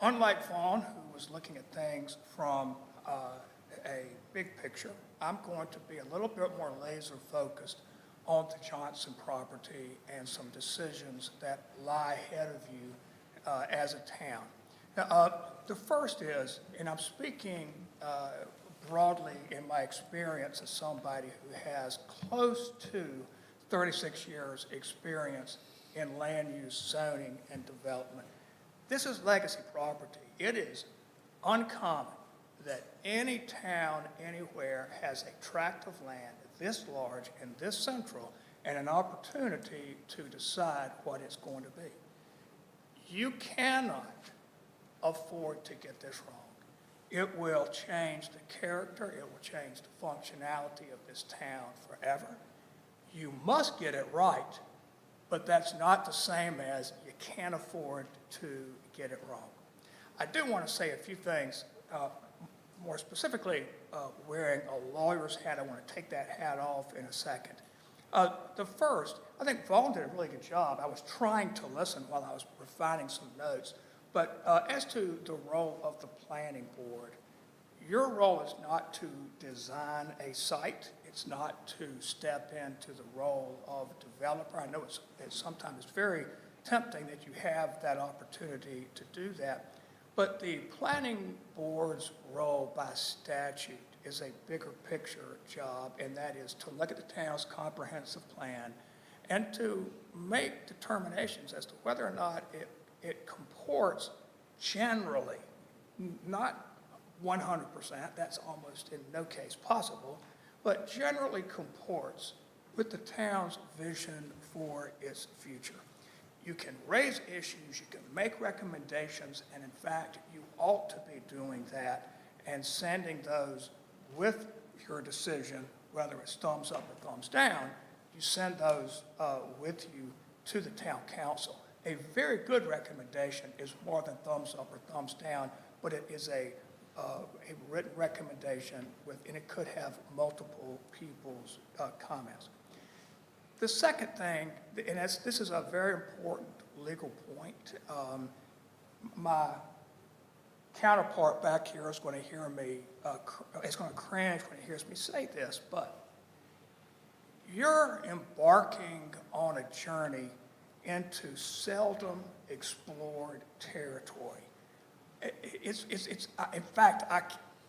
unlike Vaughn, who was looking at things from a big picture, I'm going to be a little bit more laser focused on the Johnson property and some decisions that lie ahead of you as a town. Now, the first is, and I'm speaking broadly in my experience as somebody who has close to 36 years experience in land use, zoning, and development. This is legacy property. It is uncommon that any town anywhere has a tract of land this large and this central and an opportunity to decide what it's going to be. You cannot afford to get this wrong. It will change the character, it will change the functionality of this town forever. You must get it right, but that's not the same as you can't afford to get it wrong. I do want to say a few things, more specifically wearing a lawyer's hat. I want to take that hat off in a second. The first, I think Vaughn did a really good job. I was trying to listen while I was refining some notes. But as to the role of the planning board, your role is not to design a site. It's not to step into the role of developer. I know it's sometimes it's very tempting that you have that opportunity to do that. But the planning board's role by statute is a bigger picture job, and that is to look at the town's comprehensive plan and to make determinations as to whether or not it comports generally, not 100%, that's almost in no case possible, but generally comports with the town's vision for its future. You can raise issues, you can make recommendations, and in fact, you ought to be doing that and sending those with your decision, whether it's thumbs up or thumbs down, you send those with you to the town council. A very good recommendation is more than thumbs up or thumbs down, but it is a written recommendation and it could have multiple people's comments. The second thing, and this is a very important legal point, my counterpart back here is going to hear me, is going to cringe when he hears me say this, but you're embarking on a journey into seldom explored territory. In fact,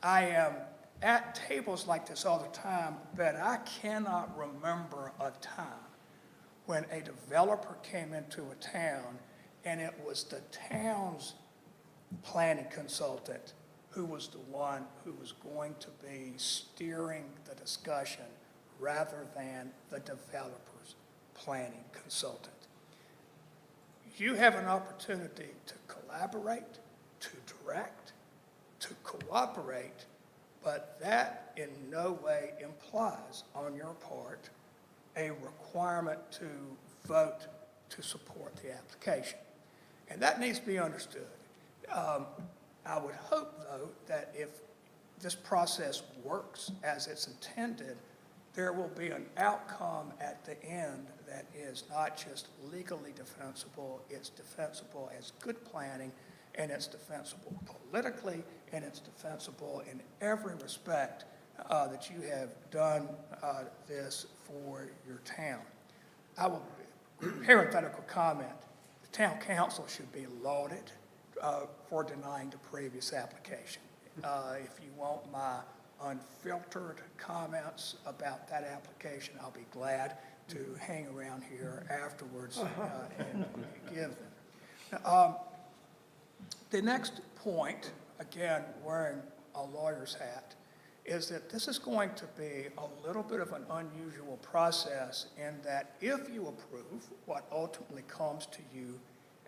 I am at tables like this all the time, but I cannot remember a time when a developer came into a town and it was the town's planning consultant who was the one who was going to be steering the discussion rather than the developer's planning consultant. You have an opportunity to collaborate, to direct, to cooperate, but that in no way implies on your part a requirement to vote to support the application. And that needs to be understood. I would hope, though, that if this process works as it's intended, there will be an outcome at the end that is not just legally defensible, it's defensible as good planning, and it's defensible politically, and it's defensible in every respect that you have done this for your town. I will, parenthetical comment, the town council should be lauded for denying the previous application. If you want my unfiltered comments about that application, I'll be glad to hang around here afterwards and give them. The next point, again, wearing a lawyer's hat, is that this is going to be a little bit of an unusual process in that if you approve what ultimately comes to you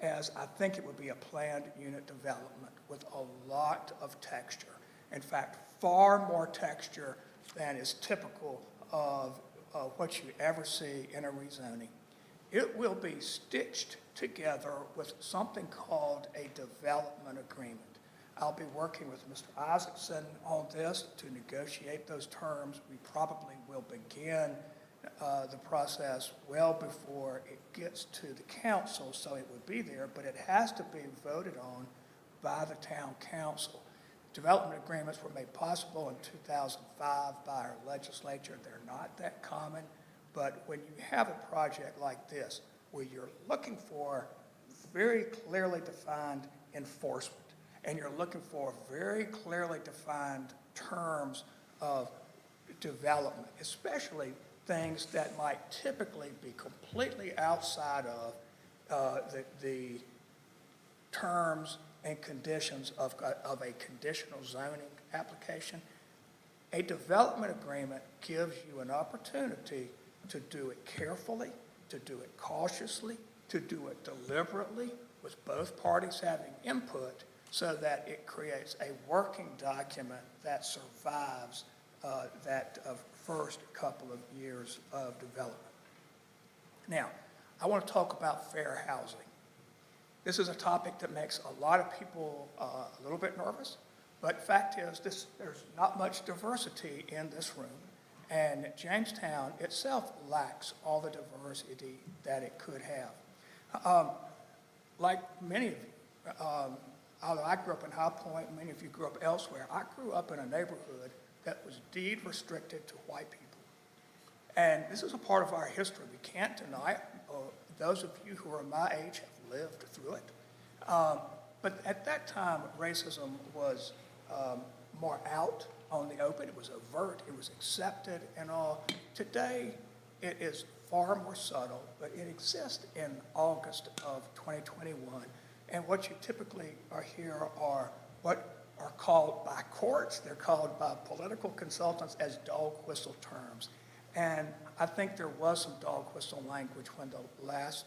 as I think it would be a planned unit development with a lot of texture. In fact, far more texture than is typical of what you ever see in a rezoning. It will be stitched together with something called a development agreement. I'll be working with Mr. Isaacson on this to negotiate those terms. We probably will begin the process well before it gets to the council, so it would be there, but it has to be voted on by the town council. Development agreements were made possible in 2005 by our legislature. They're not that common, but when you have a project like this, where you're looking for very clearly defined enforcement, and you're looking for very clearly defined terms of development, especially things that might typically be completely outside of the terms and conditions of a conditional zoning application. A development agreement gives you an opportunity to do it carefully, to do it cautiously, to do it deliberately, with both parties having input, so that it creates a working document that survives that first couple of years of development. Now, I want to talk about fair housing. This is a topic that makes a lot of people a little bit nervous, but fact is there's not much diversity in this room, and Jamestown itself lacks all the diversity that it could have. Like many of you, although I grew up in High Point, many of you grew up elsewhere, I grew up in a neighborhood that was deed restricted to white people. And this is a part of our history. We can't deny it. Those of you who are my age have lived through it. But at that time, racism was more out on the open. It was overt. It was accepted and all. Today, it is far more subtle, but it exists in August of 2021. And what you typically are here are what are called by courts, they're called by political consultants as dog whistle terms. And I think there was some dog whistle language when the last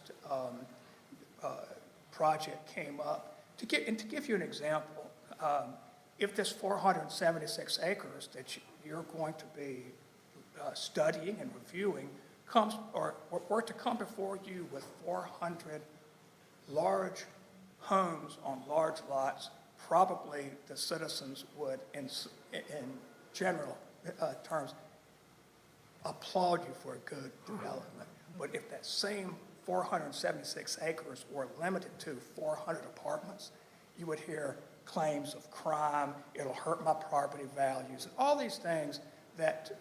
project came up. To give you an example, if this 476 acres that you're going to be studying and reviewing comes, or were to come before you with 400 large homes on large lots, probably the citizens would, in general terms, applaud you for a good development. But if that same 476 acres were limited to 400 apartments, you would hear claims of crime, it'll hurt my property values, and all these things that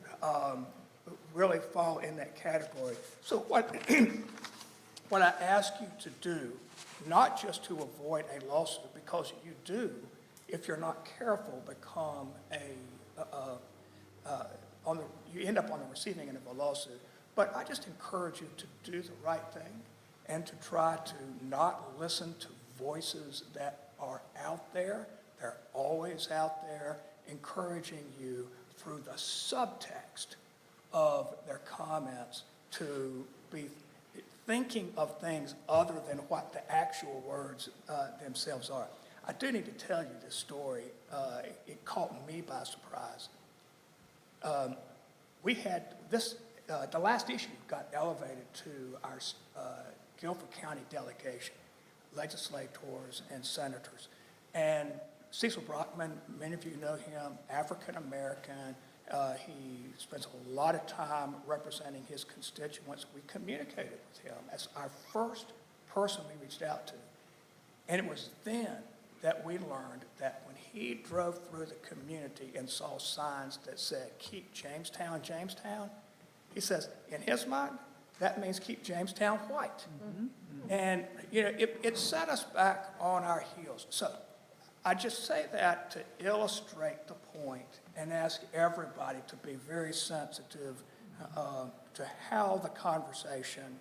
really fall in that category. So what I ask you to do, not just to avoid a lawsuit, because you do, if you're not careful, become you end up on the receiving end of a lawsuit. But I just encourage you to do the right thing and to try to not listen to voices that are out there. They're always out there encouraging you through the subtext of their comments to be thinking of things other than what the actual words themselves are. I do need to tell you this story. It caught me by surprise. We had this, the last issue got elevated to our Guilford County delegation, legislators and senators. And Cecil Brockman, many of you know him, African-American. He spends a lot of time representing his constituents. We communicated with him as our first person we reached out to. And it was then that we learned that when he drove through the community and saw signs that said, "Keep Jamestown, Jamestown," he says, in his mind, that means keep Jamestown white. Mm-hmm. And, it set us back on our heels. So I just say that to illustrate the point and ask everybody to be very sensitive to how the conversation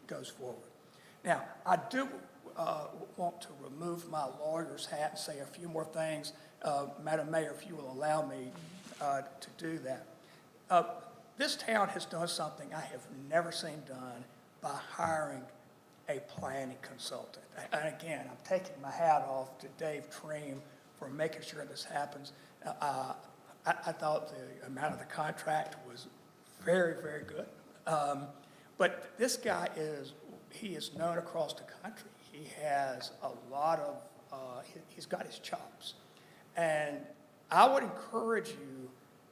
goes forward. Now, I do want to remove my lawyer's hat and say a few more things. Madam Mayor, if you will allow me to do that. This town has done something I have never seen done by hiring a planning consultant. And again, I'm taking my hat off to Dave Treem for making sure this happens. I thought the amount of the contract was very, very good. But this guy he is known across the country. He has a lot of, he's got his chops. And I would encourage you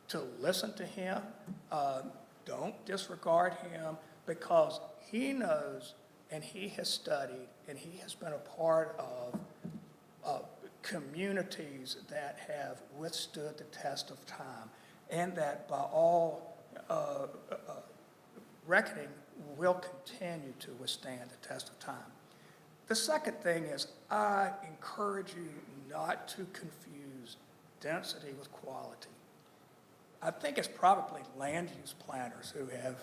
to listen to him. Don't disregard him, because he knows and he has studied and he has been a part of communities that have withstood the test of time, and that by all reckoning will continue to withstand the test of time. The second thing is, I encourage you not to confuse density with quality. I think it's probably land use planners who have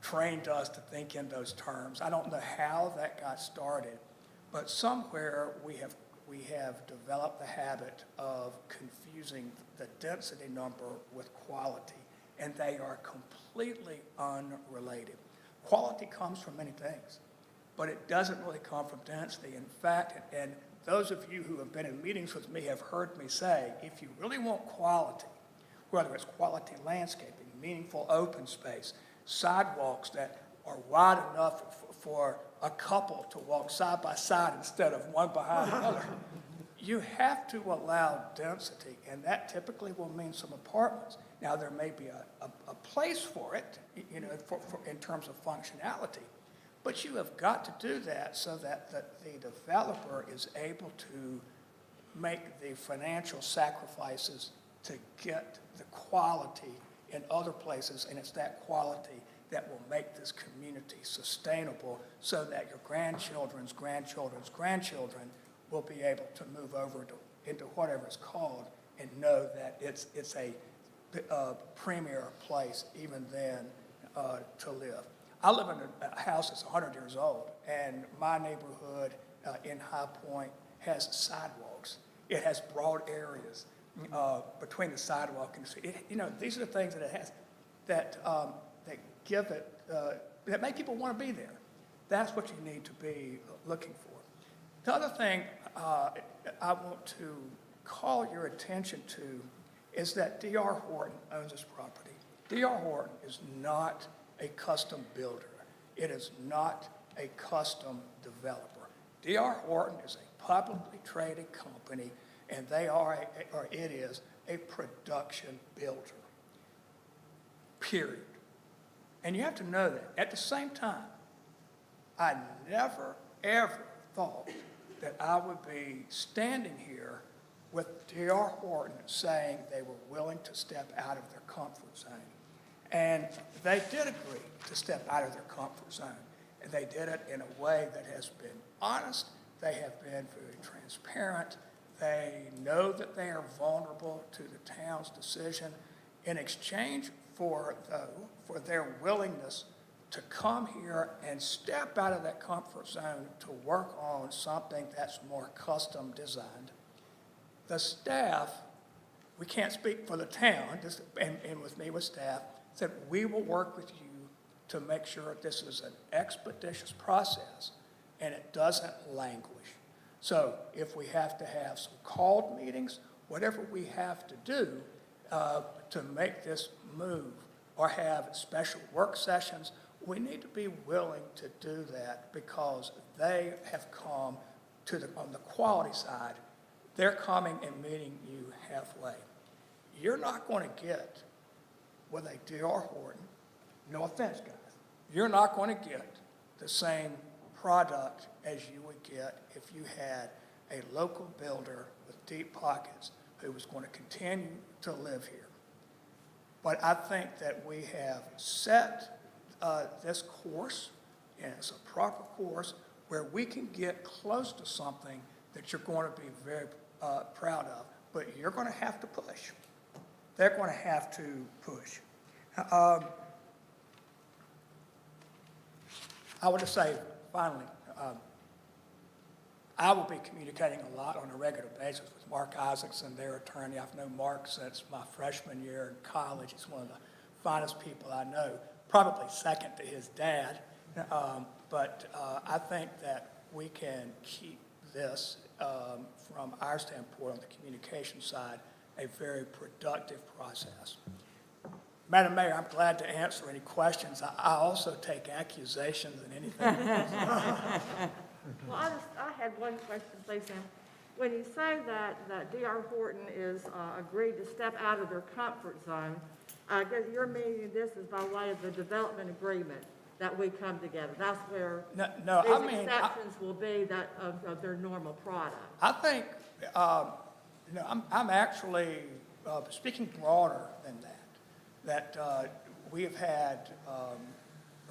trained us to think in those terms. I don't know how that got started, but somewhere we have developed the habit of confusing the density number with quality, and they are completely unrelated. Quality comes from many things, but it doesn't really come from density. In fact, and those of you who have been in meetings with me have heard me say, if you really want quality, whether it's quality landscaping, meaningful open space, sidewalks that are wide enough for a couple to walk side by side instead of one behind the other, you have to allow density, and that typically will mean some apartments. Now, there may be a place for it, in terms of functionality, but you have got to do that so that the developer is able to make the financial sacrifices to get the quality in other places, and it's that quality that will make this community sustainable so that your grandchildren's grandchildren's grandchildren will be able to move over into whatever it's called and know that it's a premier place even then to live. I live in a house that's 100 years old, and my neighborhood in High Point has sidewalks. It has broad areas between the sidewalk and the street. These are the things that it has that give it, that make people want to be there. That's what you need to be looking for. The other thing I want to call your attention to is that D.R. Horton owns this property. D.R. Horton is not a custom builder. It is not a custom developer. D.R. Horton is a publicly traded company, and it is a production builder, period. And you have to know that. At the same time, I never, ever thought that I would be standing here with D.R. Horton saying they were willing to step out of their comfort zone. And they did agree to step out of their comfort zone. And they did it in a way that has been honest. They have been very transparent. They know that they are vulnerable to the town's decision. In exchange for their willingness to come here and step out of that comfort zone to work on something that's more custom designed, the staff, we can't speak for the town, and with me with staff, said we will work with you to make sure this is an expeditious process and it doesn't languish. So if we have to have some called meetings, whatever we have to do to make this move or have special work sessions, we need to be willing to do that because they have come on the quality side. They're coming and meeting you halfway. You're not going to get with a D.R. Horton, no offense, guys, you're not going to get the same product as you would get if you had a local builder with deep pockets who was going to continue to live here. But I think that we have set this course, and it's a proper course, where we can get close to something that you're going to be very proud of. But you're going to have to push. They're going to have to push. I would just say, finally, I will be communicating a lot on a regular basis with Mark Isaacson, their attorney. I've known Mark since my freshman year in college. He's one of the finest people I know, probably second to his dad. But I think that we can keep this, from our standpoint on the communication side, a very productive process. Madam Mayor, I'm glad to answer any questions. I also take accusations and anything. Well, I had one question, please, Sam. When you say that D.R. Horton is agreed to step out of their comfort zone, I guess you're meaning this is by way of the development agreement that we come together. That's where these exceptions will be that of their normal product. I think, I'm actually speaking broader than that we have had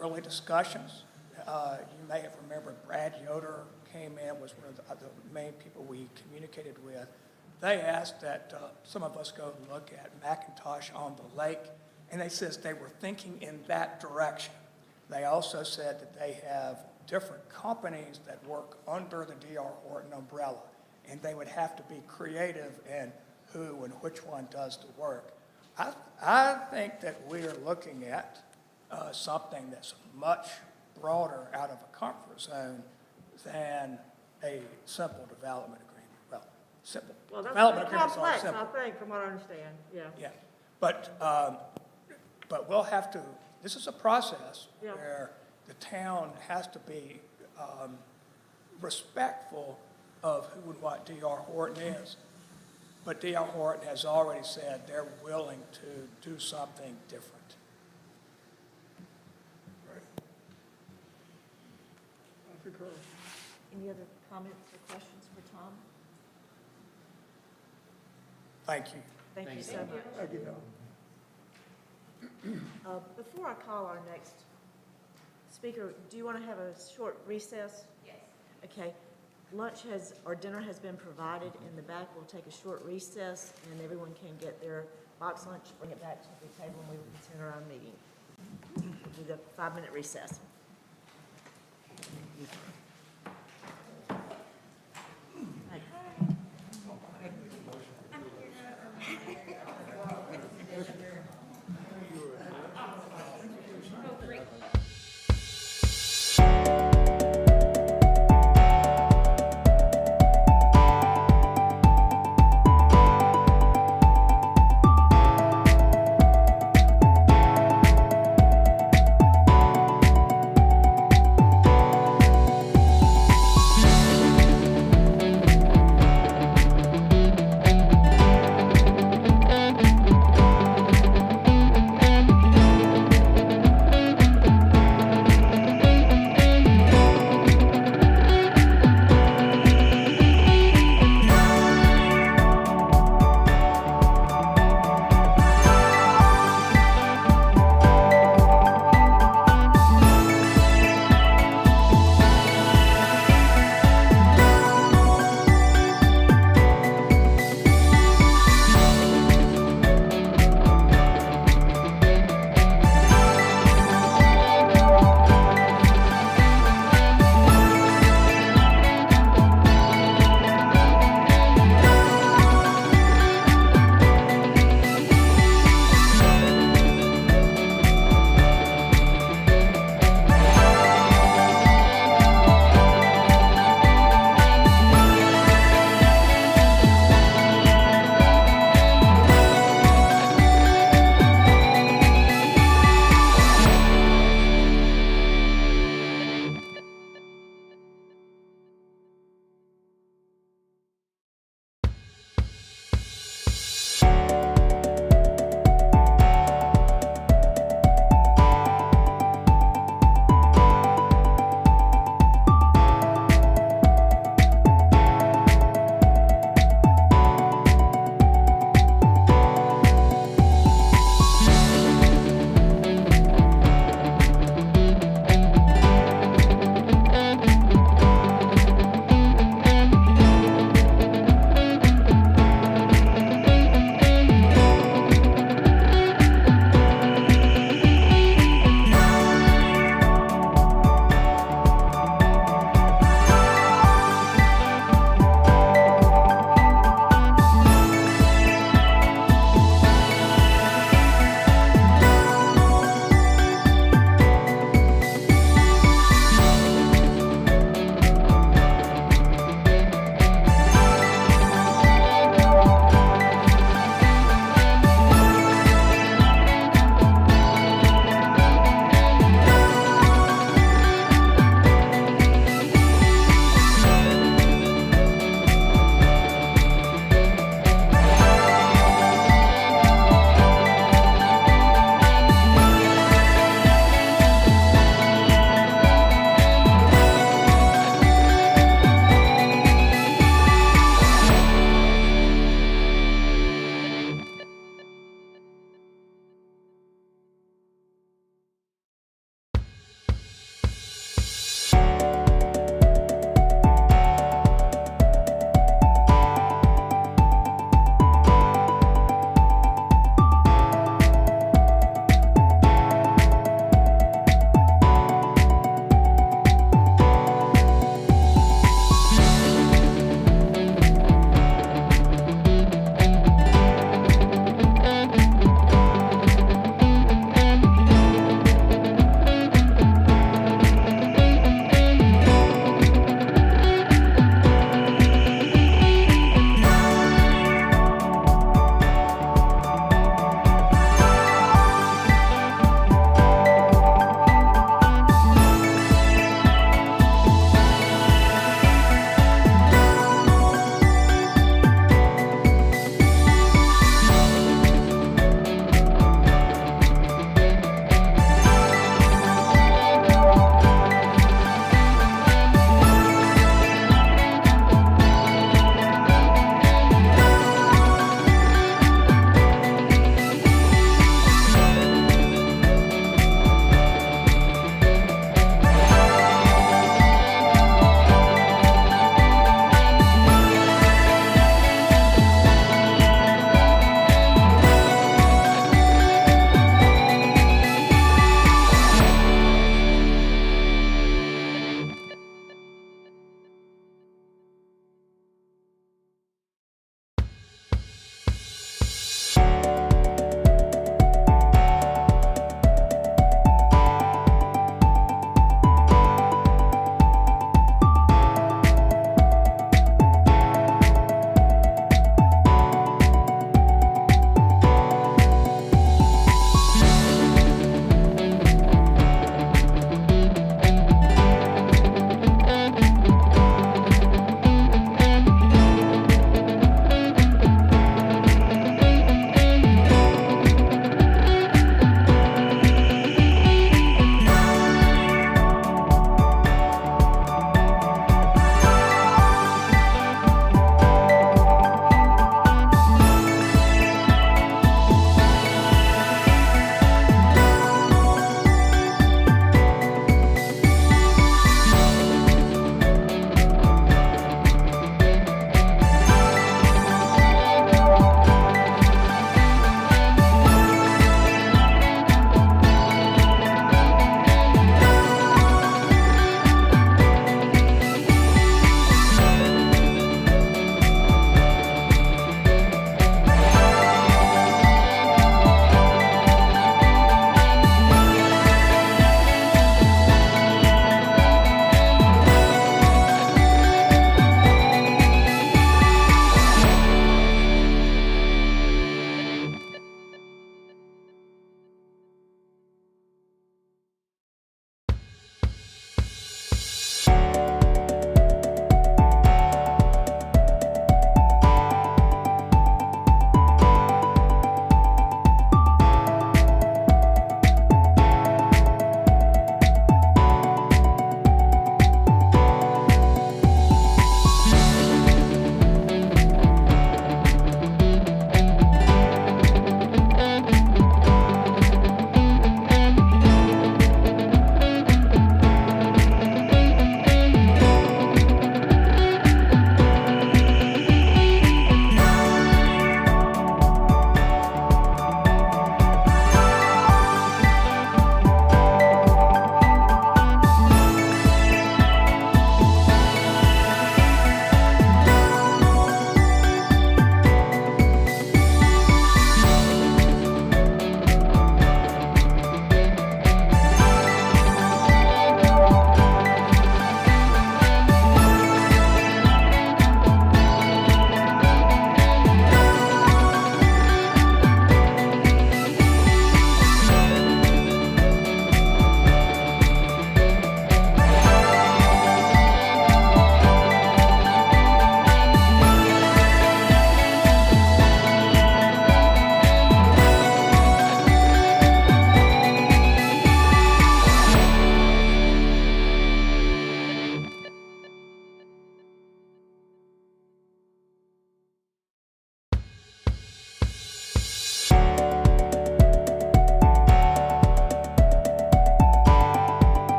early discussions. You may have remembered Brad Yoder came in, was one of the main people we communicated with. They asked that some of us go look at McIntosh on the Lake, and they said they were thinking in that direction. They also said that they have different companies that work under the D.R. Horton umbrella, and they would have to be creative in who and which one does the work. I think that we are looking at something that's much broader out of a comfort zone than a simple development agreement. Well, that's development pretty agreements are complex, simple. I think, from what I understand, yeah. Yeah, but we'll have to, this is a process where the town has to be respectful of who and what D.R. Horton is. But D.R. Horton has already said they're willing to do something different. Any other comments or questions for Tom? Thank you. Thank you so much. Thank you, Don. Before I call our next speaker, do you want to have a short recess? Yes. Okay. Lunch has, or dinner has been provided in the back. We'll take a short recess, and everyone can get their box lunch, bring it back to the table, and we will continue our meeting. We'll do the 5-minute recess.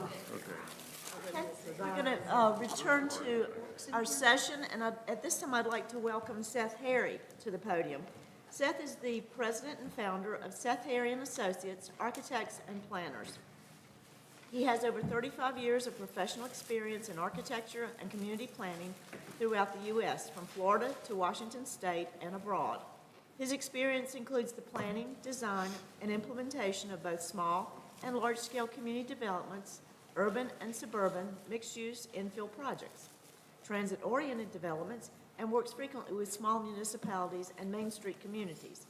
Okay, we're going to return to our session, and at this time, I'd like to welcome Seth Harry to the podium. Seth is the president and founder of Seth Harry and Associates, Architects and Planners. He has over 35 years of professional experience in architecture and community planning throughout the U.S., from Florida to Washington State and abroad. His experience includes the planning, design, and implementation of both small and large-scale community developments, urban and suburban mixed-use infill projects, transit-oriented developments, and works frequently with small municipalities and Main Street communities,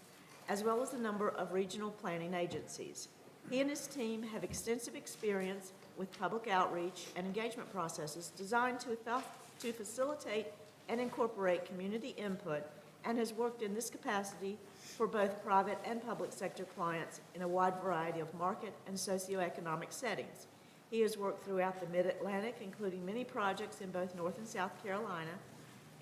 as well as a number of regional planning agencies. He and his team have extensive experience with public outreach and engagement processes designed to facilitate and incorporate community input, and has worked in this capacity for both private and public sector clients in a wide variety of market and socioeconomic settings. He has worked throughout the Mid-Atlantic, including many projects in both North and South Carolina,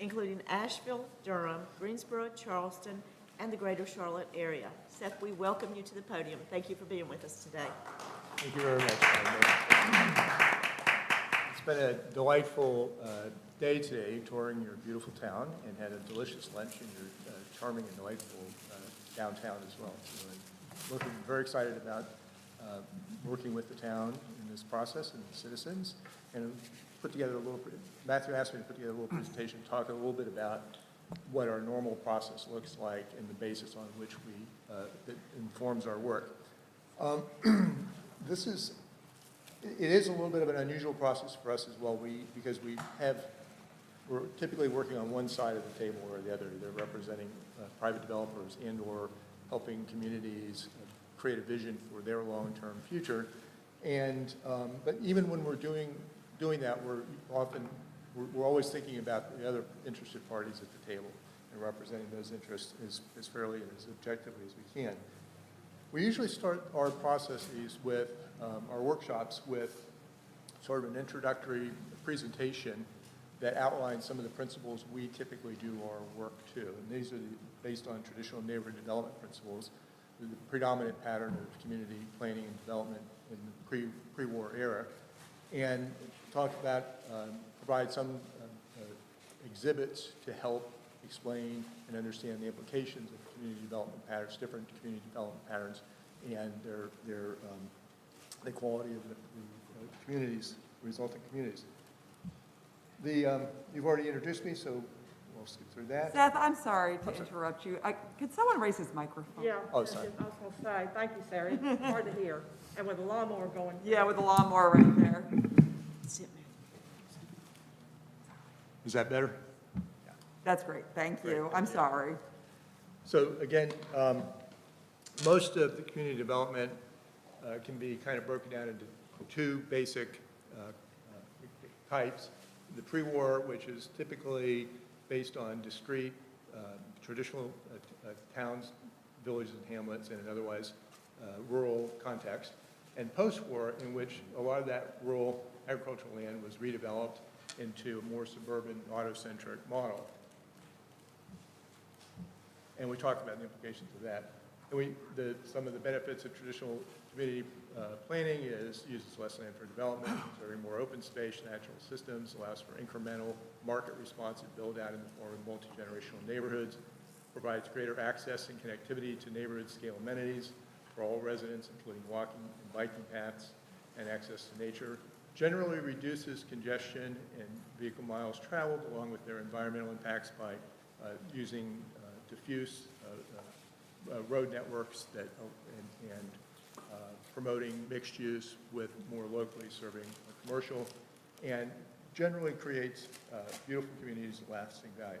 including Asheville, Durham, Greensboro, Charleston, and the greater Charlotte area. Seth, we welcome you to the podium. Thank you for being with us today. Thank you very much. It's been a delightful day today touring your beautiful town, and had a delicious lunch in your charming and delightful downtown as well. So I'm looking very excited about working with the town in this process and the citizens, and put together a little, Matthew asked me to put together a little presentation, talk a little bit about what our normal process looks like and the basis on which we, that informs our work. It is a little bit of an unusual process for us as well, because we're typically working on one side of the table or the other. They're representing private developers and/or helping communities create a vision for their long-term future. And but even when we're doing that, we're always thinking about the other interested parties at the table and representing those interests as fairly and as objectively as we can. We usually start our processes with our workshops with sort of an introductory presentation that outlines some of the principles we typically do our work to. And these are based on traditional neighborhood development principles, the predominant pattern of community planning and development in the pre-war era, and talk about, provide some exhibits to help explain and understand the implications of community development patterns, different community development patterns, and the quality of the communities, resulting communities. You've already introduced me, so we'll skip through that. Seth, I'm sorry to interrupt you. Could someone raise his microphone? Yeah. Oh, sorry. I was going to say, thank you, Sarah. It's hard to hear. And with the lawnmower going. Yeah, with the lawnmower right there. Is that better? That's great. Thank you. I'm sorry. So again, most of the community development can be kind of broken down into two basic types. The pre-war, which is typically based on discrete, traditional towns, villages, and hamlets in an otherwise rural context. And post-war, in which a lot of that rural agricultural land was redeveloped into a more suburban, auto-centric model. And we talked about the implications of that. And some of the benefits of traditional community planning is uses less land for development, serving more open space, natural systems, allows for incremental, market-responsive build-out in the form of multi-generational neighborhoods, provides greater access and connectivity to neighborhood-scale amenities for all residents, including walking and biking paths and access to nature, generally reduces congestion and vehicle miles traveled, along with their environmental impacts by using diffuse road networks that and promoting mixed use with more locally serving commercial, and generally creates beautiful communities of lasting value.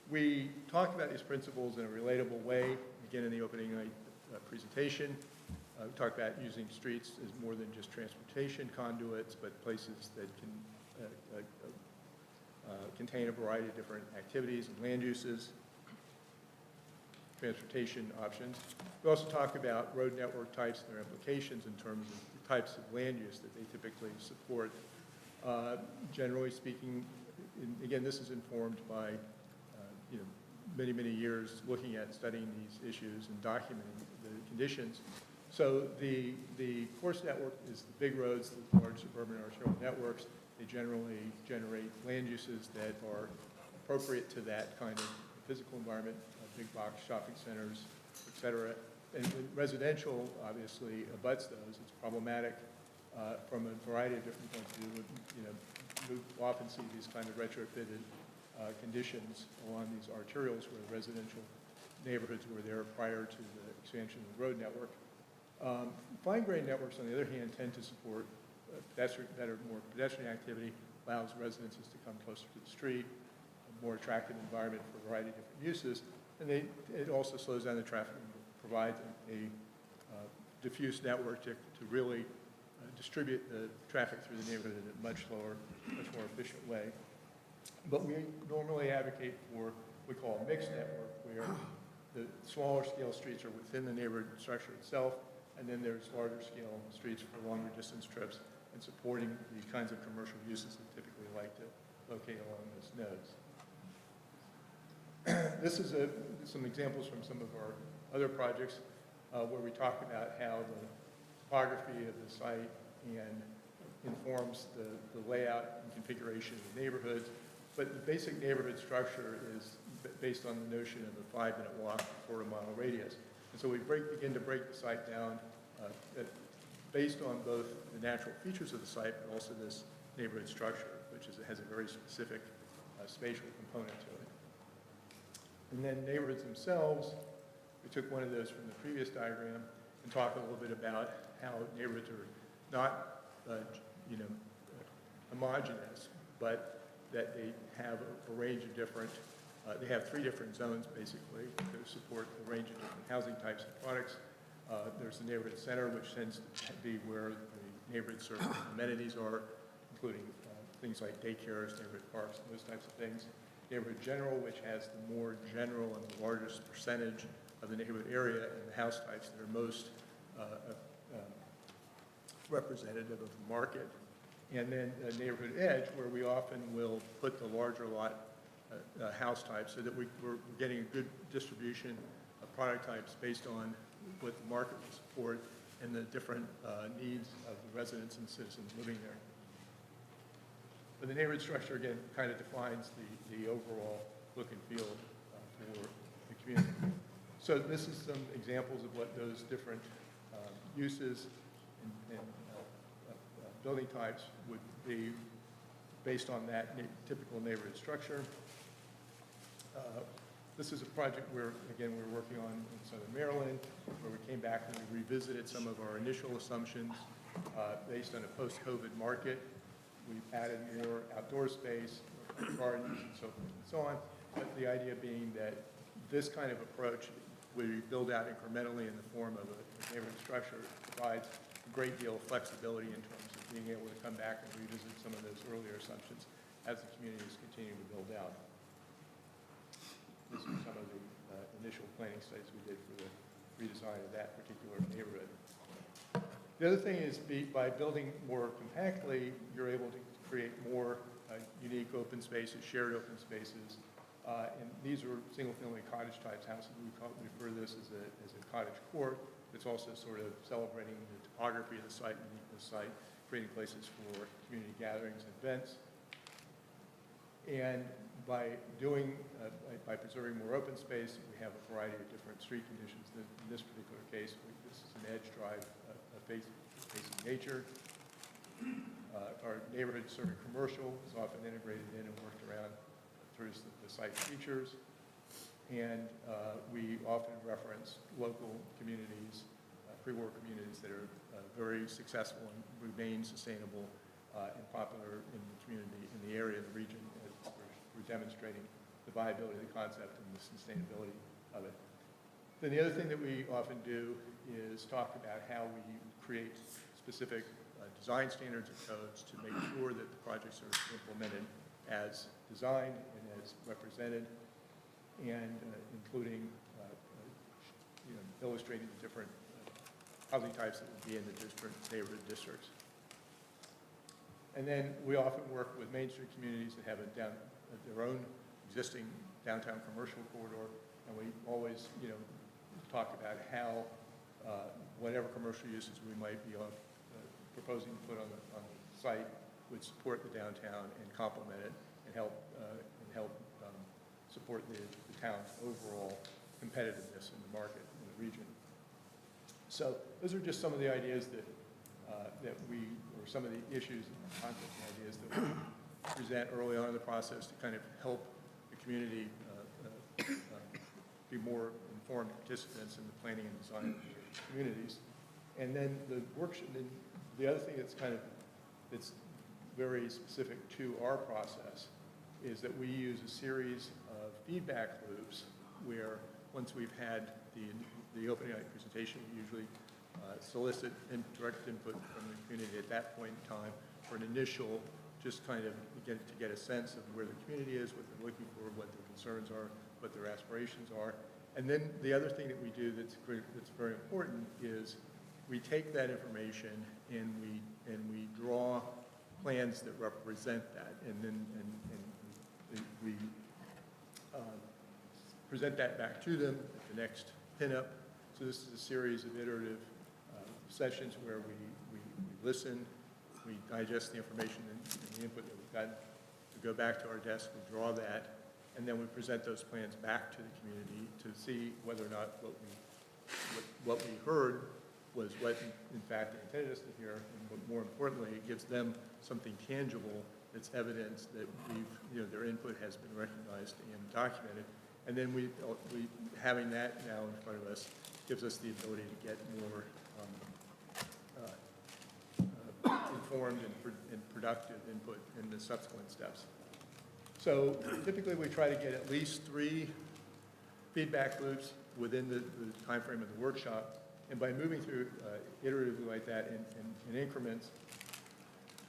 We talked about these principles in a relatable way, again in the opening night presentation. We talked about using streets as more than just transportation conduits, but places that can contain a variety of different activities and land uses, transportation options. We also talk about road network types and their implications in terms of the types of land use that they typically support. Generally speaking, again, this is informed by many, many years looking at studying these issues and documenting the conditions. So the course network is the big roads, the large suburban arterial networks. They generally generate land uses that are appropriate to that kind of physical environment, big box shopping centers, et cetera. And residential obviously abuts those. It's problematic from a variety of different points of view. You know, we often see these kind of retrofitted conditions along these arterials where the residential neighborhoods were there prior to the expansion of the road network. Fine-grained networks, on the other hand, tend to support more pedestrian activity, allows residences to come closer to the street, a more attractive environment for a variety of different uses, and it also slows down the traffic and provides a diffuse network to really distribute the traffic through the neighborhood in a much more efficient way. But we normally advocate for what we call a mixed network, where the smaller scale streets are within the neighborhood structure itself, and then there's larger scale streets for longer distance trips and supporting the kinds of commercial uses that typically like to locate along those nodes. This is some examples from some of our other projects where we talk about how the topography of the site and informs the layout and configuration of the neighborhoods. But the basic neighborhood structure is based on the notion of a 5-minute walk, quarter-mile radius. And so we begin to break the site down based on both the natural features of the site, but also this neighborhood structure, which has a very specific spatial component to it. And then neighborhoods themselves, we took one of those from the previous diagram and talked a little bit about how neighborhoods are not, homogeneous, but that they have a range of different, they have 3 different zones basically to support a range of different housing types and products. There's the neighborhood center, which tends to be where the neighborhood service amenities are, including things like daycares, neighborhood parks, and those types of things. Neighborhood general, which has the more general and the largest percentage of the neighborhood area and the house types that are most representative of the market. And then a neighborhood edge, where we often will put the larger lot house types so that we're getting a good distribution of product types based on what the market will support and the different needs of the residents and citizens living there. But the neighborhood structure, again, kind of defines the overall look and feel for the community. So this is some examples of what those different uses and building types would be based on that typical neighborhood structure. This is a project where, again, we're working on in Southern Maryland, where we came back and we revisited some of our initial assumptions based on a post-COVID market. We've added more outdoor space, gardens, and so forth and so on. But the idea being that this kind of approach, we build out incrementally in the form of a neighborhood structure, provides a great deal of flexibility in terms of being able to come back and revisit some of those earlier assumptions as the community is continuing to build out. These are some of the initial planning studies we did for the redesign of that particular neighborhood. The other thing is by building more compactly, you're able to create more unique open spaces, shared open spaces. And these are single-family cottage type houses. We refer to this as a cottage court. It's also sort of celebrating the topography of the site and the site, creating places for community gatherings and events. And by preserving more open space, we have a variety of different street conditions. In this particular case, this is an edge drive facing nature. Our neighborhood sort of commercial is often integrated in and worked around through the site features. And we often reference local communities, pre-war communities that are very successful and remain sustainable and popular in the community, in the area, the region. We're demonstrating the viability of the concept and the sustainability of it. Then the other thing that we often do is talk about how we create specific design standards and codes to make sure that the projects are implemented as designed and as represented, and including illustrating the different housing types that would be in the different neighborhood districts. And then we often work with Main Street communities that have their own existing downtown commercial corridor, and we always talk about how whatever commercial uses we might be proposing to put on the site would support the downtown and complement it and help support the town's overall competitiveness in the market in the region. So those are just some of the ideas or some of the issues and concepts and ideas that we present early on in the process to kind of help the community be more informed participants in the planning and design of their communities. And then the other thing that's very specific to our process is that we use a series of feedback loops where once we've had the opening night presentation, we usually solicit direct input from the community at that point in time for an initial, just kind of to get a sense of where the community is, what they're looking for, what their concerns are, what their aspirations are. And then the other thing that we do that's very important is we take that information and we draw plans that represent that, and we present that back to them at the next pinup. So this is a series of iterative sessions where we listen, we digest the information and the input that we've got, to go back to our desk, we draw that, and then we present those plans back to the community to see whether or not what we heard was what in fact they intended us to hear, and more importantly, it gives them something tangible that's evidence that their input has been recognized and documented. And then having that now in front of us gives us the ability to get more informed and productive input in the subsequent steps. So typically we try to get at least 3 feedback loops within the time frame of the workshop. And by moving through iteratively like that in increments,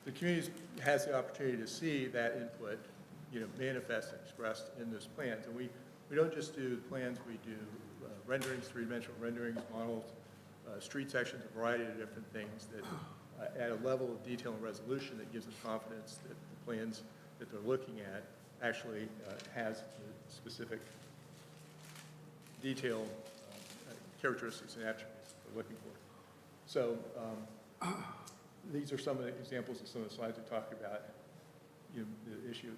the community has the opportunity to see that input, manifest and expressed in those plans. And we don't just do plans, we do renderings, 3-dimensional renderings, models, street sections, a variety of different things that at a level of detail and resolution that gives them confidence that the plans that they're looking at actually has the specific detail characteristics and attributes that we're looking for. So these are some of the examples of some of the slides we talked about. The issue,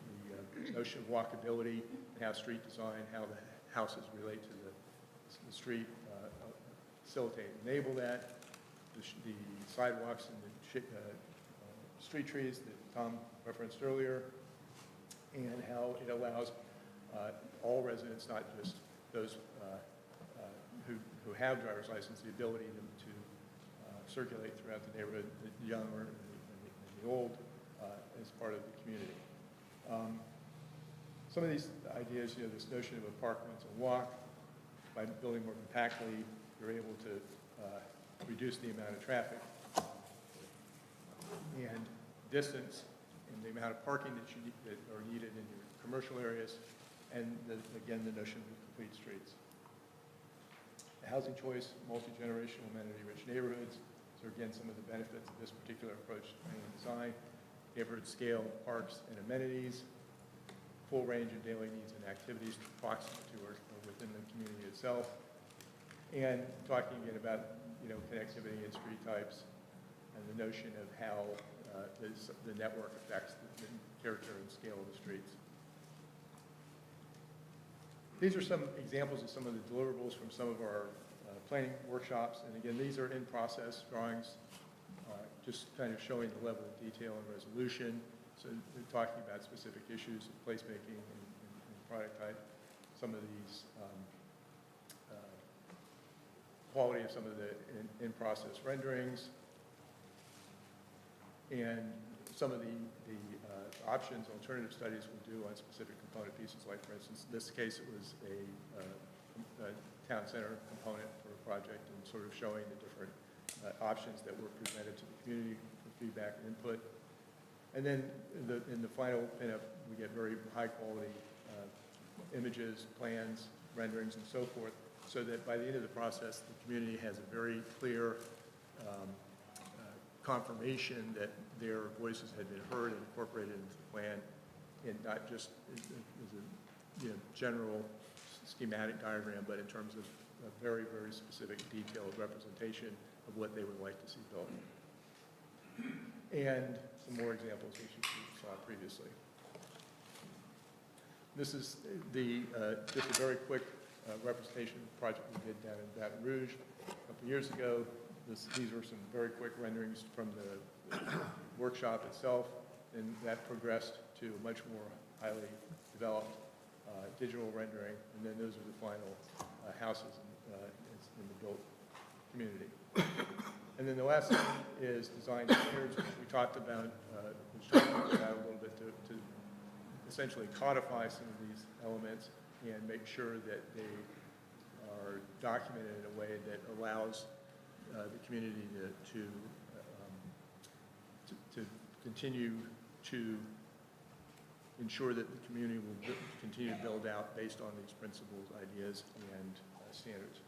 the notion of walkability, and how street design, how the houses relate to the street, facilitate and enable that. The sidewalks and the street trees that Tom referenced earlier, and how it allows all residents, not just those who have driver's license, the ability to circulate throughout the neighborhood, the young and the old, as part of the community. Some of these ideas, this notion of a park once a walk, by building more compactly, you're able to reduce the amount of traffic and distance and the amount of parking that are needed in your commercial areas, and again, the notion of complete streets. The housing choice, multi-generational, amenity-rich neighborhoods. So again, some of the benefits of this particular approach to planning and design. Neighborhood scale, parks and amenities. Full range of daily needs and activities proximate to or within the community itself. And talking again about connectivity and street types, and the notion of how the network affects the character and scale of the streets. These are some examples of some of the deliverables from some of our planning workshops. And again, these are in-process drawings, just kind of showing the level of detail and resolution. So we're talking about specific issues of placemaking and product type. Some of these quality of some of the in-process renderings, and some of the options, alternative studies we'll do on specific component pieces. Like, for instance, in this case, it was a town center component for a project, and sort of showing the different options that were presented to the community for feedback and input. And then in the final pinup, we get very high-quality images, plans, renderings, and so forth, so that by the end of the process, the community has a very clear confirmation that their voices had been heard and incorporated into the plan, and not just as a general schematic diagram, but in terms of a very, very specific detailed representation of what they would like to see built. And some more examples which you saw previously. This is just a very quick representation of the project we did down in Baton Rouge a couple years ago. These were some very quick renderings from the workshop itself, and that progressed to a much more highly developed digital rendering, and then those are the final houses in the built community. And then the last thing is design standards, which we talked about, a little bit to essentially codify some of these elements and make sure that they are documented in a way that allows the community to continue to ensure that the community will continue to build out based on these principles, ideas, and standards.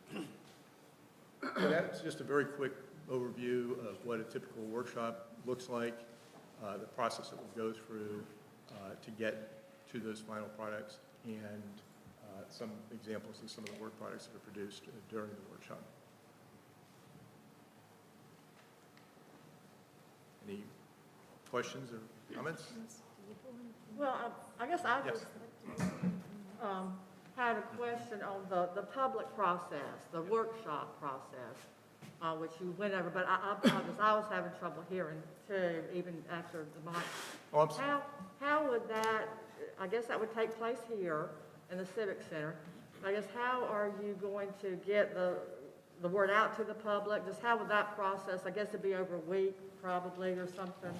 So that's just a very quick overview of what a typical workshop looks like, the process that we'll go through to get to those final products, and some examples of some of the work products that are produced during the workshop. Any questions or comments? Well, I guess I Yes. just had a question on the public process, the workshop process, which you went over, but I apologize, I was having trouble hearing too, even after the mic. Oh, I'm sorry. How would that, I guess that would take place here in the Civic Center. I guess how are you going to get the word out to the public? Just how would that process, I guess it'd be over a week probably or something?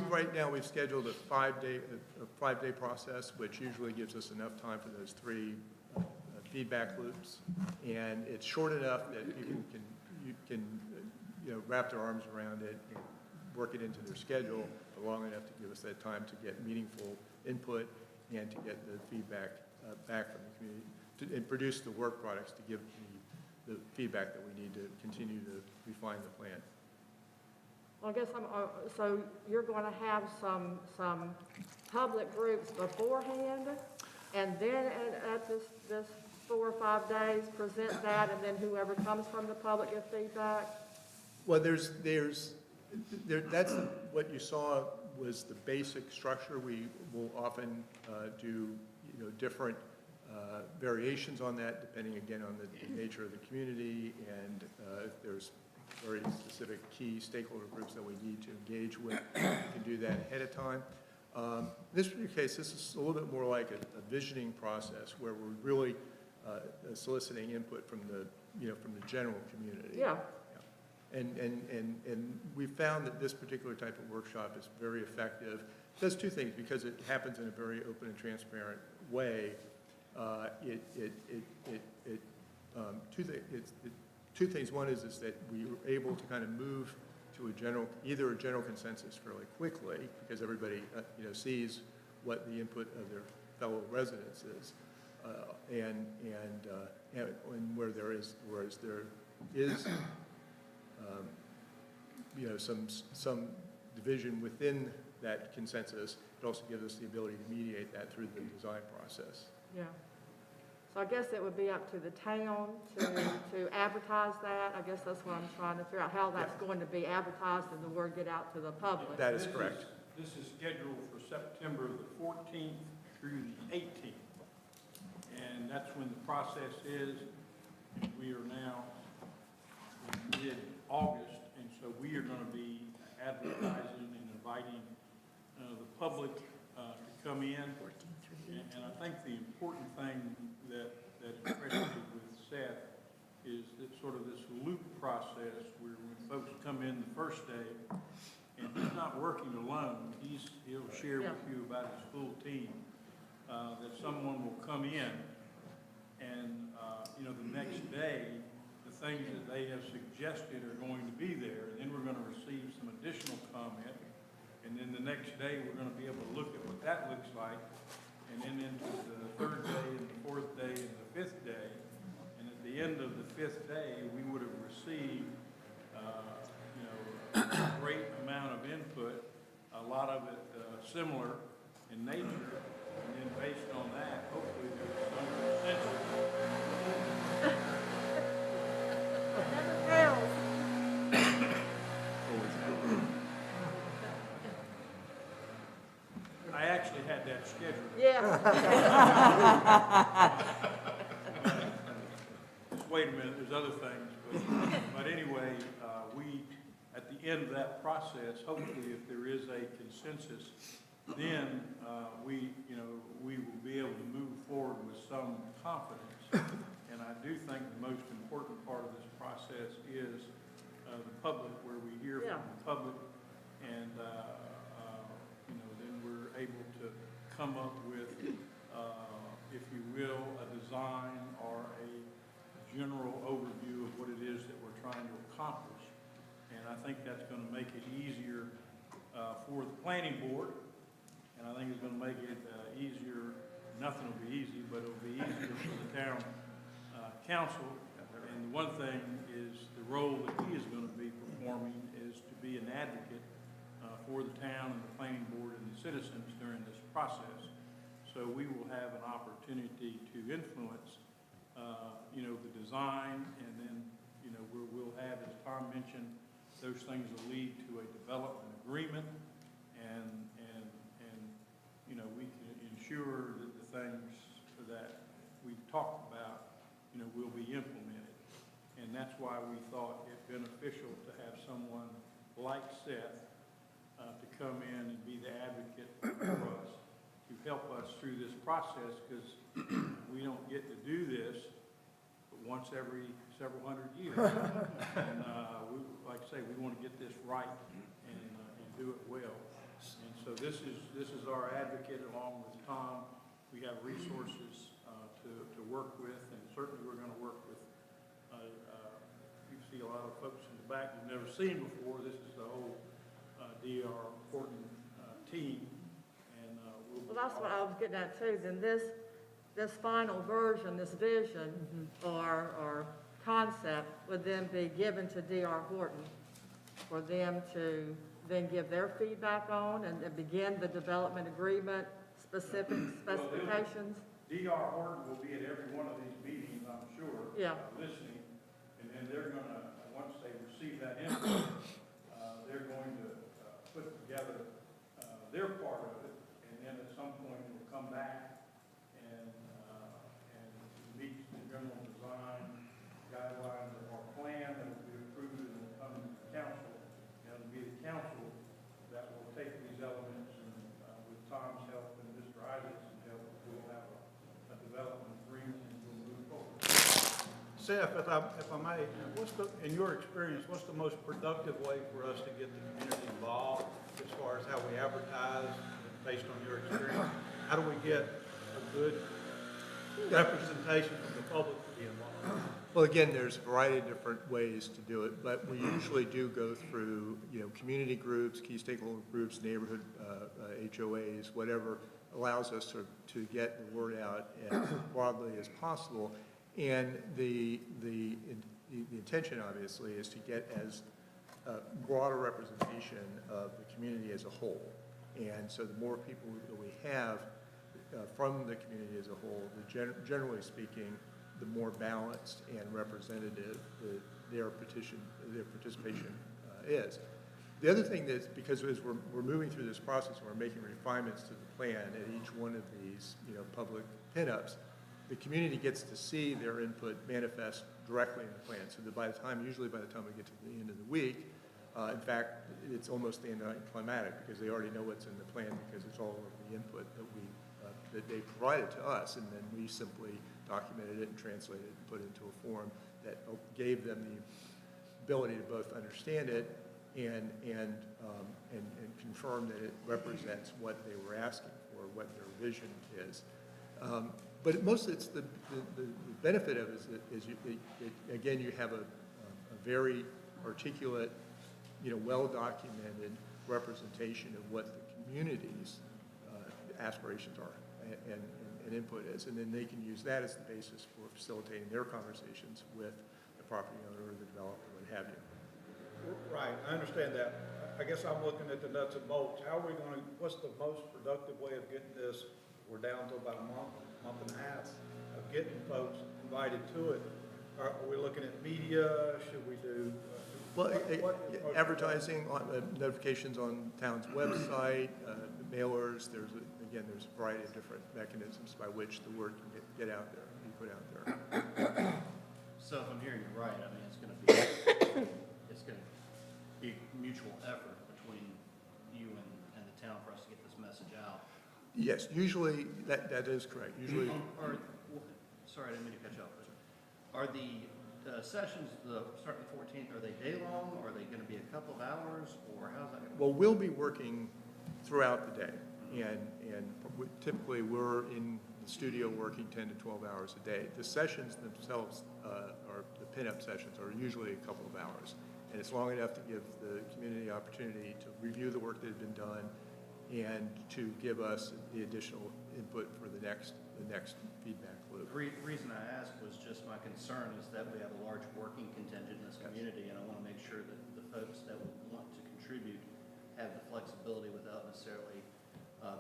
Right now, we've scheduled a five-day process, which usually gives us enough time for those three feedback loops. And it's short enough that people can wrap their arms around it and work it into their schedule, but long enough to give us that time to get meaningful input and to get the feedback back from the community, and produce the work products to give the feedback that we need to continue to refine the plan. Well, I guess so you're going to have some public groups beforehand, and then at this 4 or 5 days, present that, and then whoever comes from the public give feedback? Well, that's what you saw was the basic structure. We will often do, different variations on that, depending again on the nature of the community, and if there's very specific key stakeholder groups that we need to engage with, we can do that ahead of time. In this particular case, this is a little bit more like a visioning process where we're really soliciting input from the general community. Yeah. And we found that this particular type of workshop is very effective. It does two things, because it happens in a very open and transparent way. Two things. One is that we were able to kind of move to either a general consensus fairly quickly, because everybody sees what the input of their fellow residents is, and whereas there is some division within that consensus, it also gives us the ability to mediate that through the design process. Yeah. So I guess it would be up to the town to advertise that. I guess that's what I'm trying to figure out, how that's going to be advertised and the word get out to the public. That is correct. This is scheduled for September the 14th through the 18th. And that's when the process is. We are now in mid-August, and so we are going to be advertising and inviting the public to come in. And I think the important thing that impressed me with Seth is that sort of this loop process where when folks come in the first day, and he's not working alone, he'll share with you about his full team, that someone will come in and, the next day, the things that they have suggested are going to be there, and then we're going to receive some additional comment, and then the next day, we're going to be able to look at what that looks like, and then into the third day, and the fourth day, and the fifth day, and at the end of the fifth day, we would have received, a great amount of input, a lot of it similar in nature, and then based on that, hopefully there's some consensus. I actually had that scheduled. Yeah. Just wait a minute, there's other things, but anyway, we, at the end of that process, hopefully if there is a consensus, then, we will be able to move forward with some confidence. And I do think the most important part of this process is, the public, where we hear from the public, and, then we're able to come up with, if you will, a design or a general overview of what it is that we're trying to accomplish. And I think that's going to make it easier for the planning board, and I think it's going to make it easier. Nothing will be easy, but it'll be easier for the town council. And the one thing is the role that he is going to be performing is to be an advocate for the town and the planning board and the citizens during this process. So we will have an opportunity to influence, the design, and then, we'll have, as Tom mentioned, those things will lead to a development agreement, and we can ensure that the things that we've talked about, will be implemented. And that's why we thought it beneficial to have someone like Seth to come in and be the advocate for us, to help us through this process, because we don't get to do this but once every several hundred years. And like I say, we want to get this right and do it well. And so this is our advocate along with Tom. We have resources to work with, and certainly we're going to work with, you see a lot of folks in the back you've never seen before. This is the whole DR Horton team, and Well, that's what I was getting at too, then this final version, this vision or concept would then be given to DR Horton for them to then give their feedback on and begin the development agreement, specific specifications. DR Horton will be at every one of these meetings, I'm sure. Yeah. Listening, and then they're gonna, once they receive that input, they're going to put together their part of it, and then at some point we'll come back and meet the general design guidelines of our plan that will be approved and will come to the council. And it'll be the council that will take these elements and with Tom's help and Mr. Isaacson's help, we'll have a development agreement and we'll move forward. Seth, if I may, in your experience, what's the most productive way for us to get the community involved as far as how we advertise, based on your experience? How do we get a good representation from the public to be involved? Well, again, there's a variety of different ways to do it, but we usually do go through, community groups, key stakeholder groups, neighborhood HOAs, whatever allows us to get the word out as broadly as possible. And the intention, obviously, is to get as broader representation of the community as a whole. And so the more people that we have from the community as a whole, generally speaking, the more balanced and representative their participation is. The other thing that's, because as we're moving through this process, we're making refinements to the plan at each one of these, public pinups, the community gets to see their input manifest directly in the plan. So that usually by the time we get to the end of the week, in fact, it's almost anticlimactic because they already know what's in the plan because it's all of the input that they provided to us, and then we simply documented it and translated it and put it into a form that gave them the ability to both understand it and confirm that it represents what they were asking for, what their vision is. But mostly it's the benefit of it is again, you have a very articulate, well-documented representation of what the community's aspirations are and input is. And then they can use that as the basis for facilitating their conversations with the property owner or the developer, what have you. Right, I understand that. I guess I'm looking at the nuts and bolts. What's the most productive way of getting this? We're down to about a month and a half of getting folks invited to it. Are we looking at media? Should we do? Well, what- advertising, on notifications on town's website, mailers, there's a variety of different mechanisms by which the word can get out there, be put out there. So if I'm hearing you right, I mean, it's gonna be mutual effort between you and the town for us to get this message out. Yes, usually, that is correct. Usually, Sorry, I didn't mean to cut you off. But are the sessions, starting the 14th, are they day-long? Are they gonna be a couple of hours, or how's that gonna be? well, we'll be working throughout the day, and typically, we're in the studio working 10 to 12 hours a day. The sessions themselves, or the pinup sessions, are usually a couple of hours, and it's long enough to give the community opportunity to review the work that had been done and to give us the additional input for the next feedback loop. The reason I asked was just my concern is that we have a large working contingent in this community, and I want to make sure that the folks that would want to contribute have the flexibility without necessarily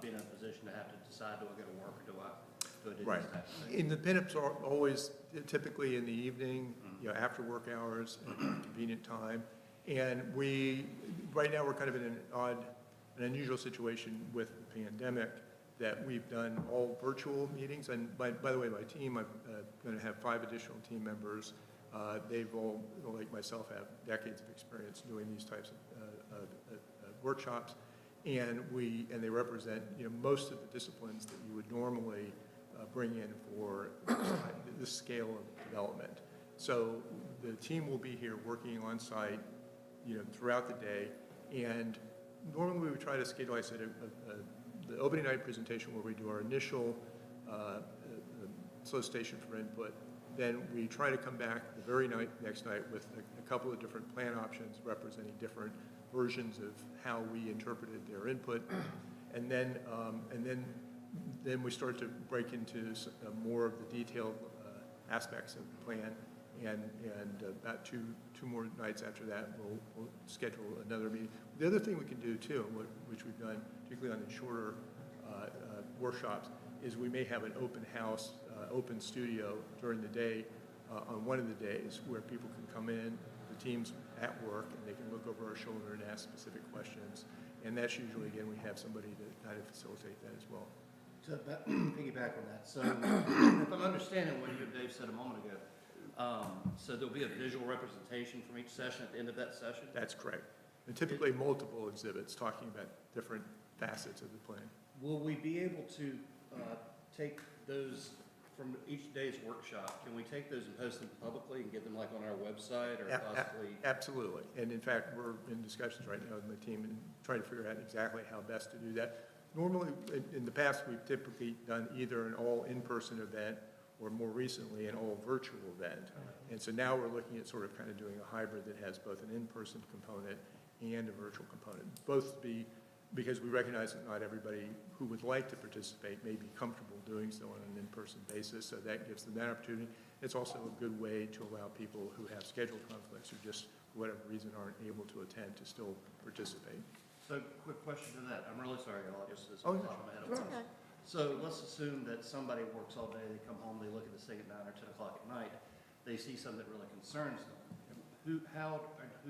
being in a position to have to decide, do I go to work or do I do Right. this type of thing? And the pinups are always typically in the evening, after work hours, at a convenient time. And right now, we're kind of in an unusual situation with the pandemic, that we've done all virtual meetings. And by the way, my team, I'm going to have 5 additional team members. They've all, like myself, have decades of experience doing these types of workshops. And they represent, most of the disciplines that you would normally bring in for this scale of development. So the team will be here working on site, throughout the day. And normally we would try to schedule, I said, the opening night presentation where we do our initial solicitation for input. Then we try to come back the very next night with a couple of different plan options representing different versions of how we interpreted their input. And then we start to break into more of the detailed aspects of the plan. And about two more nights after that, we'll schedule another meeting. The other thing we can do too, which we've done, particularly on the shorter workshops, is we may have an open house, open studio during the day on one of the days where people can come in, the team's at work, and they can look over our shoulder and ask specific questions. And that's usually, again, we have somebody to kind of facilitate that as well. To piggyback on that, so if I'm understanding what you and Dave said a moment ago, so there'll be a visual representation from each session at the end of that session? That's correct. And typically multiple exhibits talking about different facets of the plan. Will we be able to take those from each day's workshop? Can we take those and post them publicly and get them like on our website or possibly? Absolutely. And in fact, we're in discussions right now with my team and trying to figure out exactly how best to do that. Normally, in the past, we've typically done either an all in-person event or more recently an all virtual event. And so now we're looking at sort of kind of doing a hybrid that has both an in-person component and a virtual component. Both because we recognize that not everybody who would like to participate may be comfortable doing so on an in-person basis, so that gives them that opportunity. It's also a good way to allow people who have schedule conflicts or just for whatever reason aren't able to attend to still participate. So, quick question to that. I'm really sorry, y'all. Just this Oh, off my head at once. Okay. So let's assume that somebody works all day, they come home, they look at this thing at 9 or 10 o'clock at night, they see something that really concerns them. Who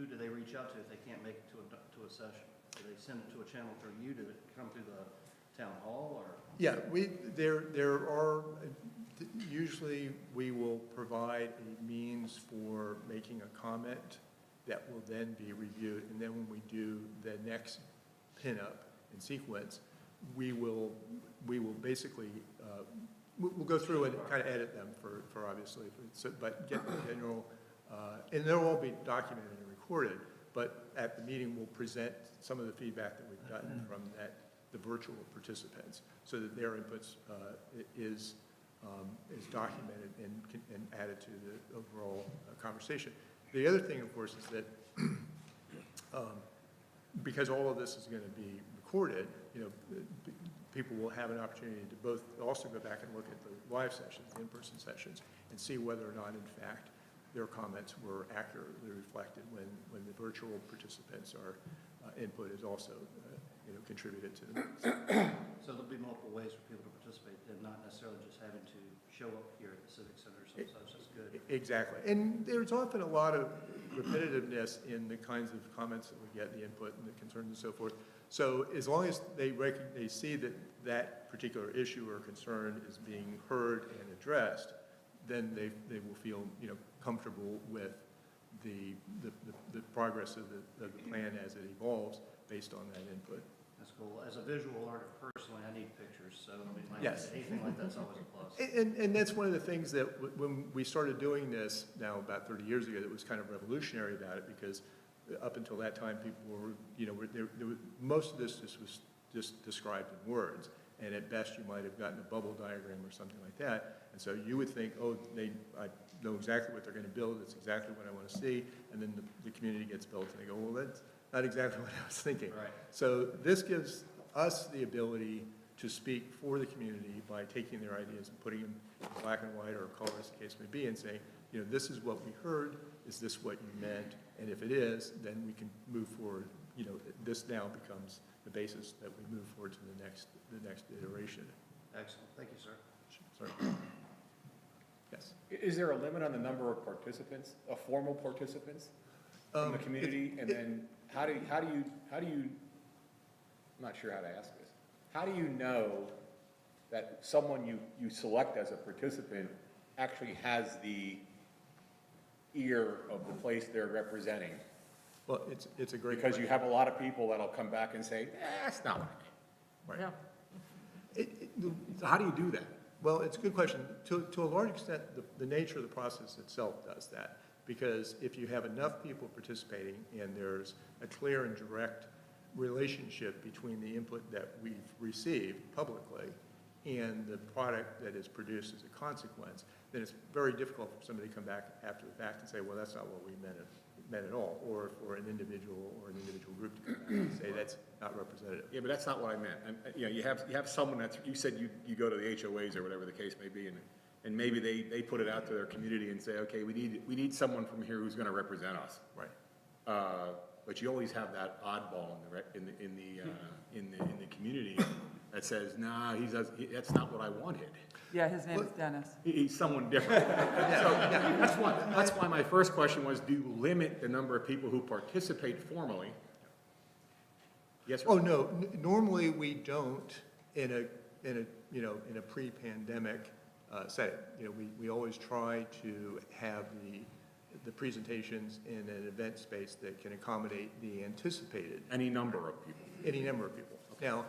do they reach out to if they can't make it to a session? Do they send it to a channel through you? Do it come through the town hall or? Yeah, usually we will provide a means for making a comment that will then be reviewed, and then when we do the next pinup in sequence, we will basically, we'll go through and kind of edit them for obviously, but get the general, and they'll all be documented and recorded, but at the meeting, we'll present some of the feedback that we've gotten from the virtual participants, so that their inputs is documented and added to the overall conversation. The other thing, of course, is that because all of this is going to be recorded, people will have an opportunity to also go back and look at the live sessions, the in-person sessions, and see whether or not, in fact, their comments were accurately reflected when the virtual participants' input is also contributed to them. So there'll be multiple ways for people to participate, and not necessarily just having to show up here at the Civic Center or something such. That's good. Exactly. And there's often a lot of repetitiveness in the kinds of comments that we get, the input and the concerns and so forth. So as long as they see that that particular issue or concern is being heard and addressed, then they will feel, you know, comfortable with the progress of the plan as it evolves based on that input. That's cool. As a visual artist personally, I need pictures, so I mean, like, Yes. anything like that's always a plus. And that's one of the things that when we started doing this now about 30 years ago, that was kind of revolutionary about it, because up until that time, people were, you know, most of this was just described in words. And at best, you might have gotten a bubble diagram or something like that. And so you would think, oh, I know exactly what they're going to build. That's exactly what I want to see. And then the community gets built, and they go, well, that's not exactly what I was thinking. Right. So this gives us the ability to speak for the community by taking their ideas and putting them in black and white or color, as the case may be, and saying, you know, this is what we heard. Is this what you meant? And if it is, then we can move forward. You know, this now becomes the basis that we move forward to the next iteration. Excellent. Thank you, sir. Sorry. Yes. Is there a limit on the number of participants, formal participants from the community? And then how do you, I'm not sure how to ask this. How do you know that someone you select as a participant actually has the ear of the place they're representing? Well, it's a great Because question. you have a lot of people that'll come back and say, that's not what I mean. Right. So how do you do that? Well, it's a good question. To a large extent, the nature of the process itself does that. Because if you have enough people participating and there's a clear and direct relationship between the input that we've received publicly and the product that is produced as a consequence, then it's very difficult for somebody to come back after the fact and say, well, that's not what we meant at all, or for an individual group to come back and say that's not representative. Yeah, but that's not what I meant. You know, you have someone that's, you said you go to the HOAs or whatever the case may be, and maybe they put it out to their community and say, okay, we need someone from here who's gonna represent us. Right. But you always have that oddball in the community that says, nah, that's not what I wanted. Yeah, his name is Dennis. He's someone different. So that's why my first question was, do you limit the number of people who participate formally? Yes or Oh, no, normally we don't in a pre-pandemic setting. You know, we always try to have the presentations in an event space that can accommodate the anticipated. Any number of people. Any number of people. Now,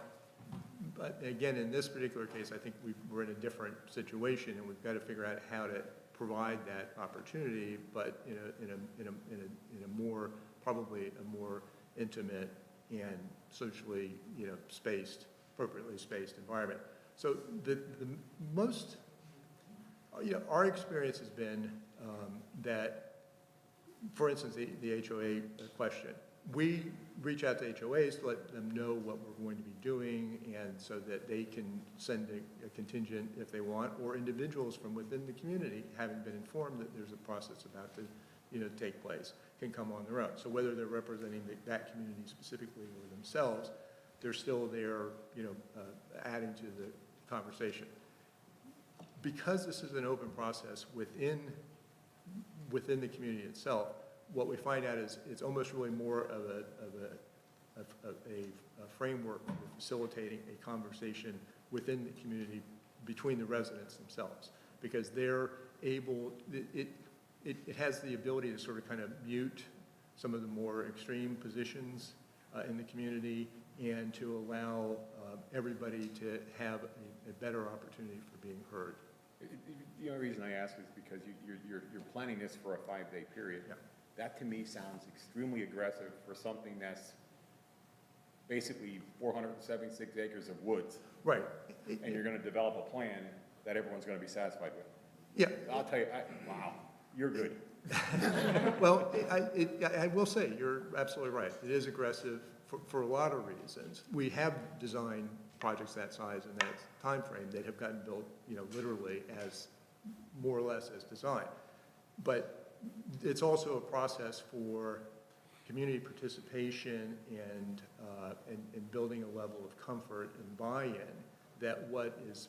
but again, in this particular case, I think we're in a different situation, and we've got to figure out how to provide that opportunity, but in a more, probably a more intimate and socially, appropriately spaced environment. So the most, our experience has been that, for instance, the HOA question, we reach out to HOAs to let them know what we're going to be doing, and so that they can send a contingent if they want, or individuals from within the community, having been informed that there's a process about to take place, can come on their own. So whether they're representing that community specifically or themselves, they're still there, adding to the conversation. Because this is an open process within the community itself, what we find out is it's almost really more of a framework for facilitating a conversation within the community between the residents themselves, because they're able, it has the ability to sort of kind of mute some of the more extreme positions in the community, and to allow everybody to have a better opportunity for being heard. The only reason I ask is because you're planning this for a 5-day period. Yeah. That to me sounds extremely aggressive for something that's basically 476 acres of woods. Right. And you're gonna develop a plan that everyone's gonna be satisfied with. Yeah. I'll tell you, wow, you're good. Well, I will say, you're absolutely right. It is aggressive for a lot of reasons. We have designed projects that size and that time frame that have gotten built, literally as more or less as designed. But it's also a process for community participation and building a level of comfort and buy-in that what is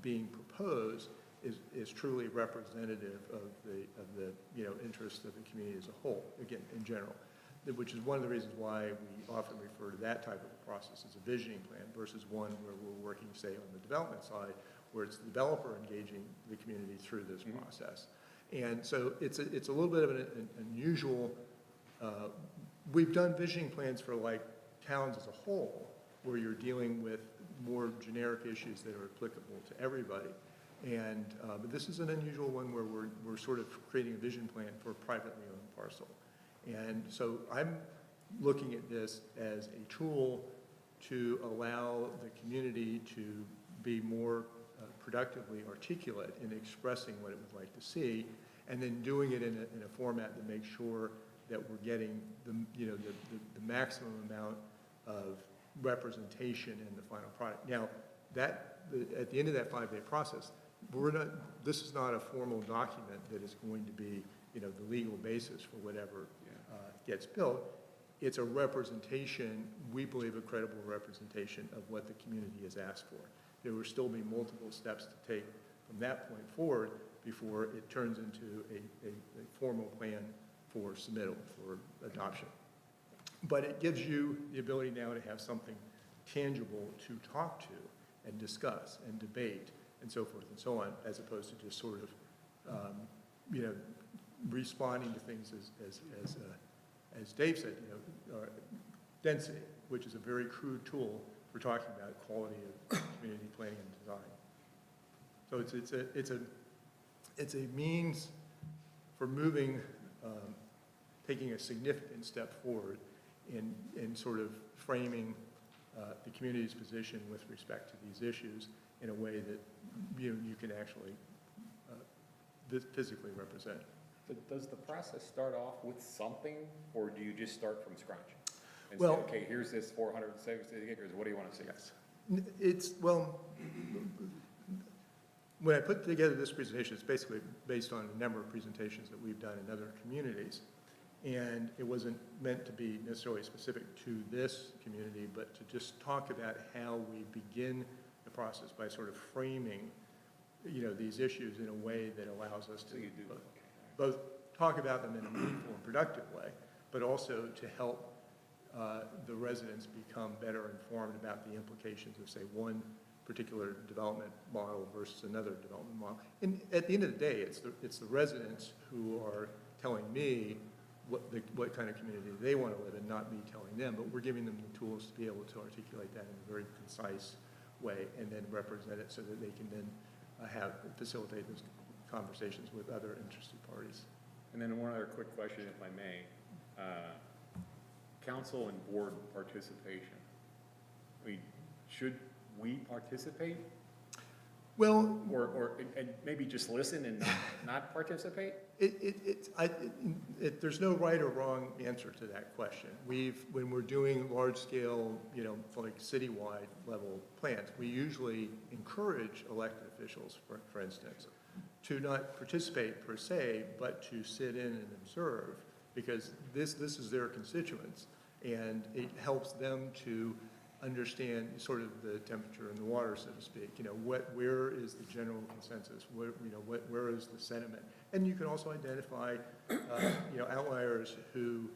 being proposed is truly representative of the interest of the community as a whole, again, in general. Which is one of the reasons why we often refer to that type of a process as a visioning plan versus one where we're working, say, on the development side, where it's the developer engaging the community through this process. And so it's a little bit of an unusual, we've done visioning plans for like towns as a whole, where you're dealing with more generic issues that are applicable to everybody. And, but this is an unusual one where we're sort of creating a vision plan for a privately owned parcel. And so I'm looking at this as a tool to allow the community to be more productively articulate in expressing what it would like to see, and then doing it in a format that makes sure that we're getting the maximum amount of representation in the final product. Now, at the end of that 5-day process, this is not a formal document that is going to be the legal basis for whatever gets built. It's a representation, we believe a credible representation of what the community has asked for. There will still be multiple steps to take from that point forward before it turns into a formal plan for submittal, for adoption. But it gives you the ability now to have something tangible to talk to and discuss and debate and so forth and so on, as opposed to just sort of, responding to things as Dave said, density, which is a very crude tool for talking about quality of community planning and design. So it's a means for moving, taking a significant step forward in sort of framing the community's position with respect to these issues in a way that you can actually physically represent. Does the process start off with something, or do you just start from scratch? And Well, say, okay, here's this 470 acres, what do you want to see? Yes. When I put together this presentation, it's basically based on a number of presentations that we've done in other communities. And it wasn't meant to be necessarily specific to this community, but to just talk about how we begin the process by sort of framing, these issues in a way that allows us to both talk about them in a meaningful and productive way, but also to help the residents become better informed about the implications of, say, one particular development model versus another development model. And at the end of the day, it's the residents who are telling me what kind of community they want to live in, not me telling them, but we're giving them the tools to be able to articulate that in a very concise way and then represent it so that they can then facilitate those conversations with other interested parties. And then one other quick question, if I may. Council and board participation. Should we participate? Well, and maybe just listen and not participate? There's no right or wrong answer to that question. When we're doing large scale, like citywide level plans, we usually encourage elected officials, for instance, to not participate per se, but to sit in and observe, because this is their constituents, and it helps them to understand sort of the temperature in the water, so to speak. Where is the general consensus? Where is the sentiment? And you can also identify, outliers who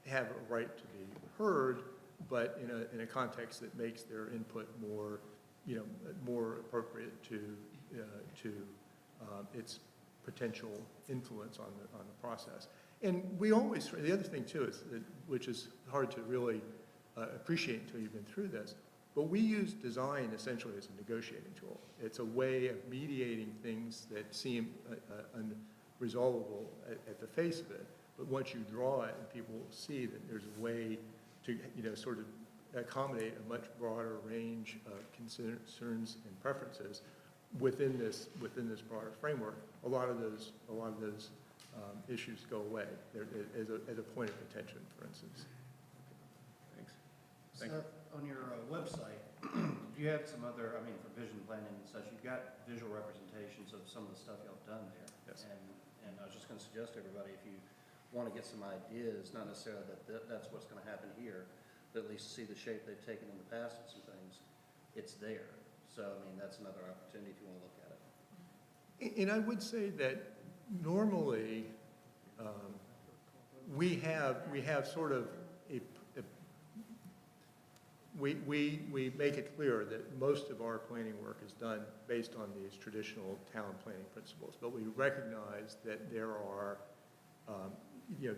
have a right to be heard, but in a context that makes their input more, more appropriate to its potential influence on the process. And we always, the other thing too is, which is hard to really appreciate until you've been through this, but we use design essentially as a negotiating tool. It's a way of mediating things that seem unresolvable at the face of it, but once you draw it and people see that there's a way to, sort of accommodate a much broader range of concerns and preferences within this broader framework, a lot of those issues go away as a point of contention, for instance. Seth, on your website, you have some other, for vision planning and such, you've got visual representations of some of the stuff y'all have done there. Yes. And I was just going to suggest to everybody, if you want to get some ideas, not necessarily that that's what's going to happen here, but at least see the shape they've taken in the past and some things, it's there. So, I mean, that's another opportunity if you want to look at it. And I would say that normally, we have sort of we make it clear that most of our planning work is done based on these traditional town planning principles, but we recognize that there are,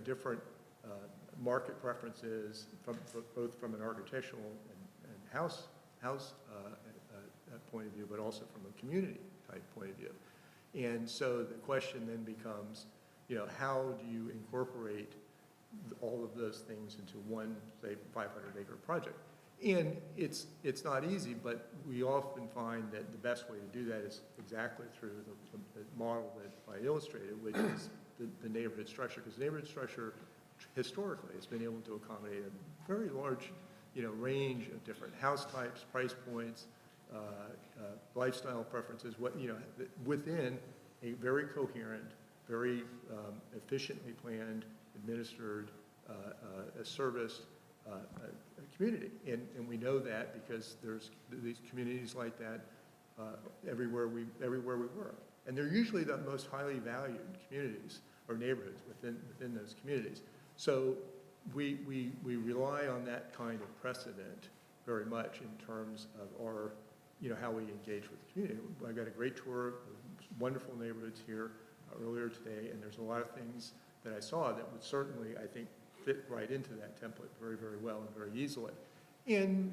different market preferences both from an architectural and house point of view, but also from a community type point of view. And so the question then becomes, how do you incorporate all of those things into one, say, 500-acre project? And it's not easy, but we often find that the best way to do that is exactly through the model that I illustrated, which is the neighborhood structure, because neighborhood structure historically has been able to accommodate a very large, range of different house types, price points, lifestyle preferences, within a very coherent, very efficiently planned, administered, serviced community. And we know that because there's these communities like that everywhere we work. And they're usually the most highly valued communities or neighborhoods within those communities. So we rely on that kind of precedent very much in terms of our, how we engage with the community. I got a great tour of wonderful neighborhoods here earlier today, and there's a lot of things that I saw that would certainly, I think, fit right into that template very, very well and very easily. And,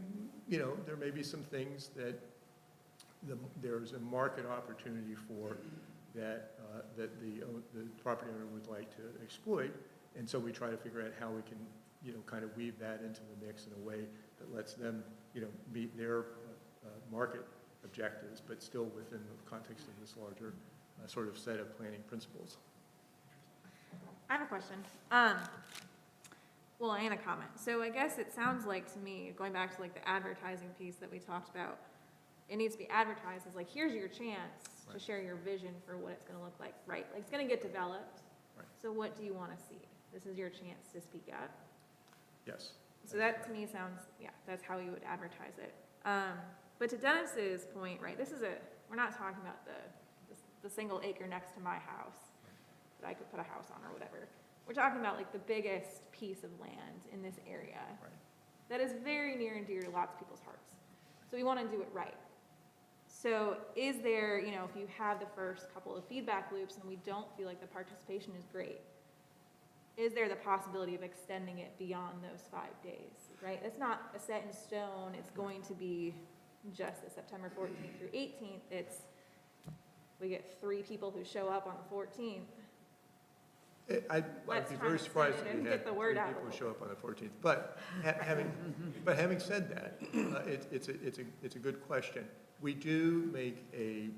there may be some things that there's a market opportunity for that the property owner would like to exploit. And so we try to figure out how we can, kind of weave that into the mix in a way that lets them, meet their market objectives, but still within the context of this larger sort of set of planning principles. I have a question. Well, and a comment. So I guess it sounds like to me, going back to like the advertising piece that we talked about, it needs to be advertised as like, here's your chance to share your vision for what it's going to look like, right? Like it's going to get developed. Right. So what do you want to see? This is your chance to speak up. Yes. So that to me sounds, that's how you would advertise it. But to Dennis's point, right, we're not talking about the single acre next to my house that I could put a house on or whatever. We're talking about like the biggest piece of land in this area that is very near and dear to lots of people's hearts. So we want to do it right. So is there, if you have the first couple of feedback loops and we don't feel like the participation is great, is there the possibility of extending it beyond those 5 days, right? It's not a set in stone. It's going to be just the September 14th through 18th. We get 3 people who show up on the 14th. I'd be very surprised if we had 3 people show up on the 14th. But having said that, it's a good question. We do make a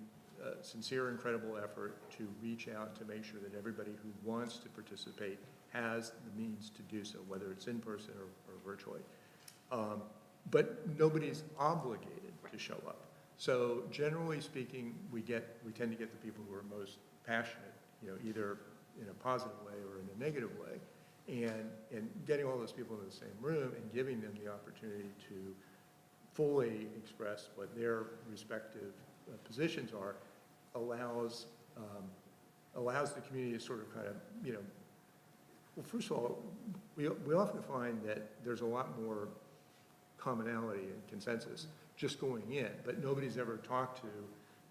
sincere and credible effort to reach out to make sure that everybody who wants to participate has the means to do so, whether it's in person or virtually. But nobody's obligated to show up. So generally speaking, we tend to get the people who are most passionate, either in a positive way or in a negative way, and getting all those people in the same room and giving them the opportunity to fully express what their respective positions are allows the community to sort of kind of, well, first of all, we often find that there's a lot more commonality and consensus just going in, but nobody's ever talked to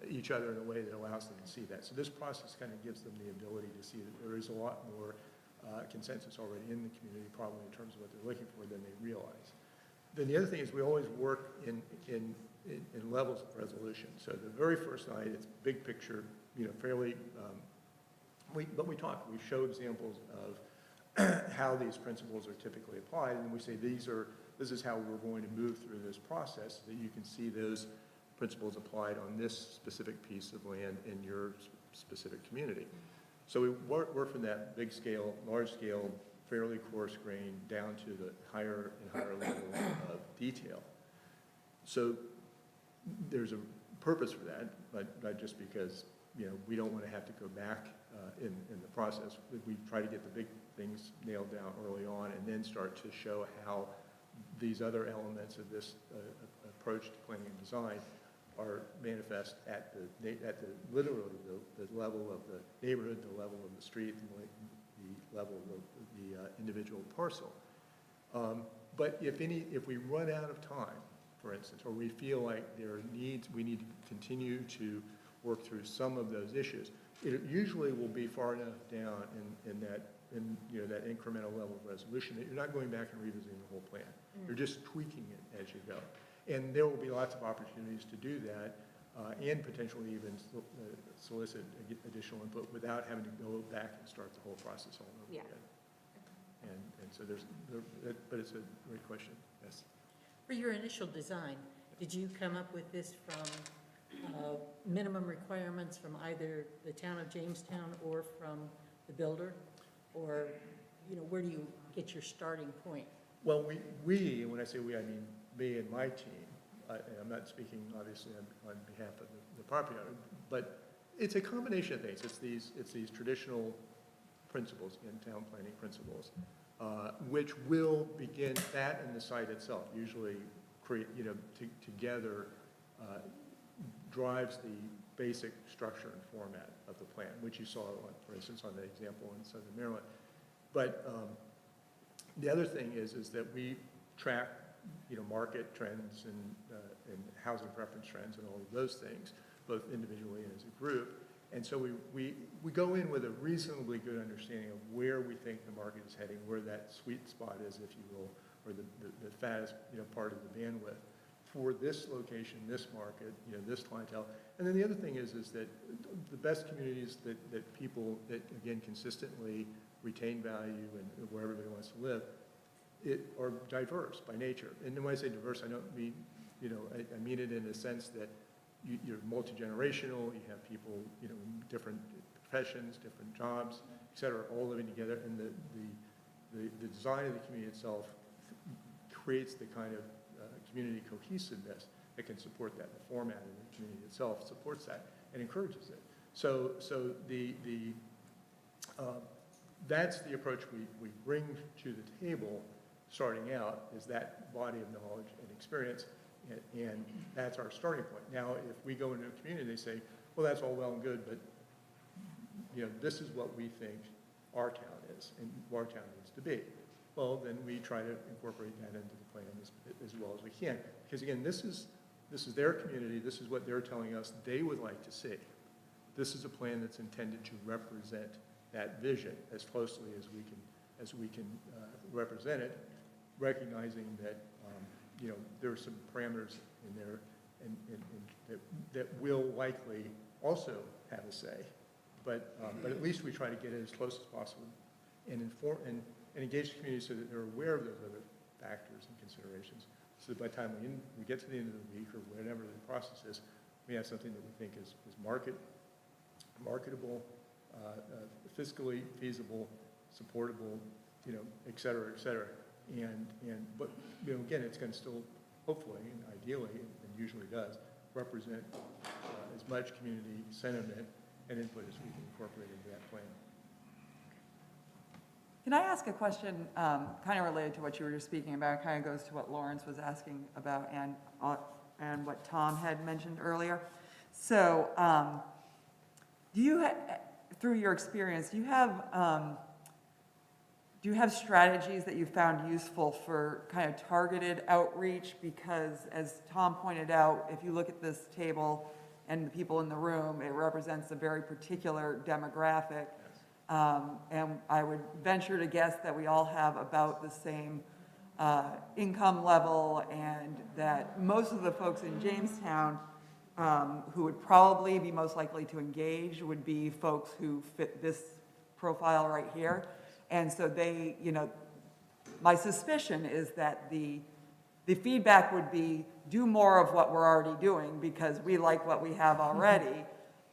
each other in a way that allows them to see that. So this process kind of gives them the ability to see that there is a lot more consensus already in the community, probably in terms of what they're looking for, than they realize. Then the other thing is we always work in levels of resolution. So the very first night, it's big picture, fairly, but we talk, we show examples of how these principles are typically applied, and then we say this is how we're going to move through this process, so that you can see those principles applied on this specific piece of land in your specific community. So we work from that big scale, large scale, fairly coarse grain down to the higher and higher level of detail. So there's a purpose for that, but not just because we don't want to have to go back in the process. We try to get the big things nailed down early on and then start to show how these other elements of this approach to planning and design are manifest at literally the level of the neighborhood, the level of the street, the level of the individual parcel. But if we run out of time, for instance, or we feel like we need to continue to work through some of those issues, it usually will be far enough down in that incremental level of resolution that you're not going back and revisiting the whole plan. You're just tweaking it as you go. And there will be lots of opportunities to do that and potentially even solicit additional input without having to go back and start the whole process all over again. And so but it's a great question, yes. For your initial design, did you come up with this from minimum requirements from either the town of Jamestown or from the builder? Or, where do you get your starting point? Well, when I say we, I mean me and my team. I'm not speaking obviously on behalf of the property owner, but it's a combination of things. It's these traditional principles, again, town planning principles, which will begin that and the site itself usually create, together drives the basic structure and format of the plan, which you saw, for instance, on the example in Southern Maryland. But the other thing is that we track, market trends and housing preference trends and all of those things, both individually and as a group. And so we go in with a reasonably good understanding of where we think the market is heading, where that sweet spot is, if you will, or the fattest, part of the bandwidth for this location, this market, this clientele. And then the other thing is that the best communities that people that, again, consistently retain value and where everybody wants to live, are diverse by nature. And when I say diverse, I don't mean, I mean it in the sense that you're multi-generational, you have people, different professions, different jobs, et cetera, all living together, and the design of the community itself creates the kind of community cohesiveness that can support that. The format of the community itself supports that and encourages it. So that's the approach we bring to the table starting out, is that body of knowledge and experience, and that's our starting point. Now, if we go into a community and they say, well, that's all well and good, but this is what we think our town is and our town needs to be. Well, then we try to incorporate that into the plan as well as we can. Because again, this is their community, this is what they're telling us they would like to see. This is a plan that's intended to represent that vision as closely as we can represent it, recognizing that there are some parameters in there and that will likely also have a say. But at least we try to get it as close as possible and inform and engage the community so that they're aware of those other factors and considerations. So that by the time we get to the end of the week or whatever the process is, we have something that we think is marketable, fiscally feasible, supportable, et cetera, et cetera. But again, it's going to still, hopefully and ideally, and usually does, represent as much community sentiment and input as we can incorporate into that plan. Can I ask a question kind of related to what you were just speaking about? It kind of goes to what Lawrence was asking about and what Tom had mentioned earlier. So do you, through your experience, do you have strategies that you found useful for kind of targeted outreach? Because as Tom pointed out, if you look at this table and the people in the room, it represents a very particular demographic. And I would venture to guess that we all have about the same income level, and that most of the folks in Jamestown who would probably be most likely to engage would be folks who fit this profile right here. And so they, my suspicion is that the feedback would be, do more of what we're already doing because we like what we have already,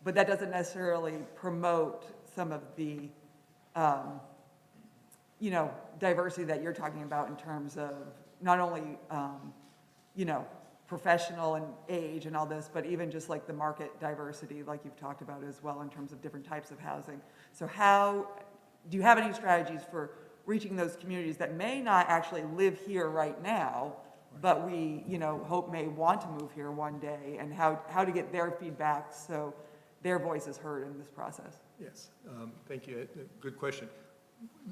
but that doesn't necessarily promote some of the, diversity that you're talking about in terms of not only, professional and age and all this, but even just like the market diversity, like you've talked about as well, in terms of different types of housing. So do you have any strategies for reaching those communities that may not actually live here right now, but we, hope may want to move here one day, and how to get their feedback so their voice is heard in this process? Yes, thank you. Good question.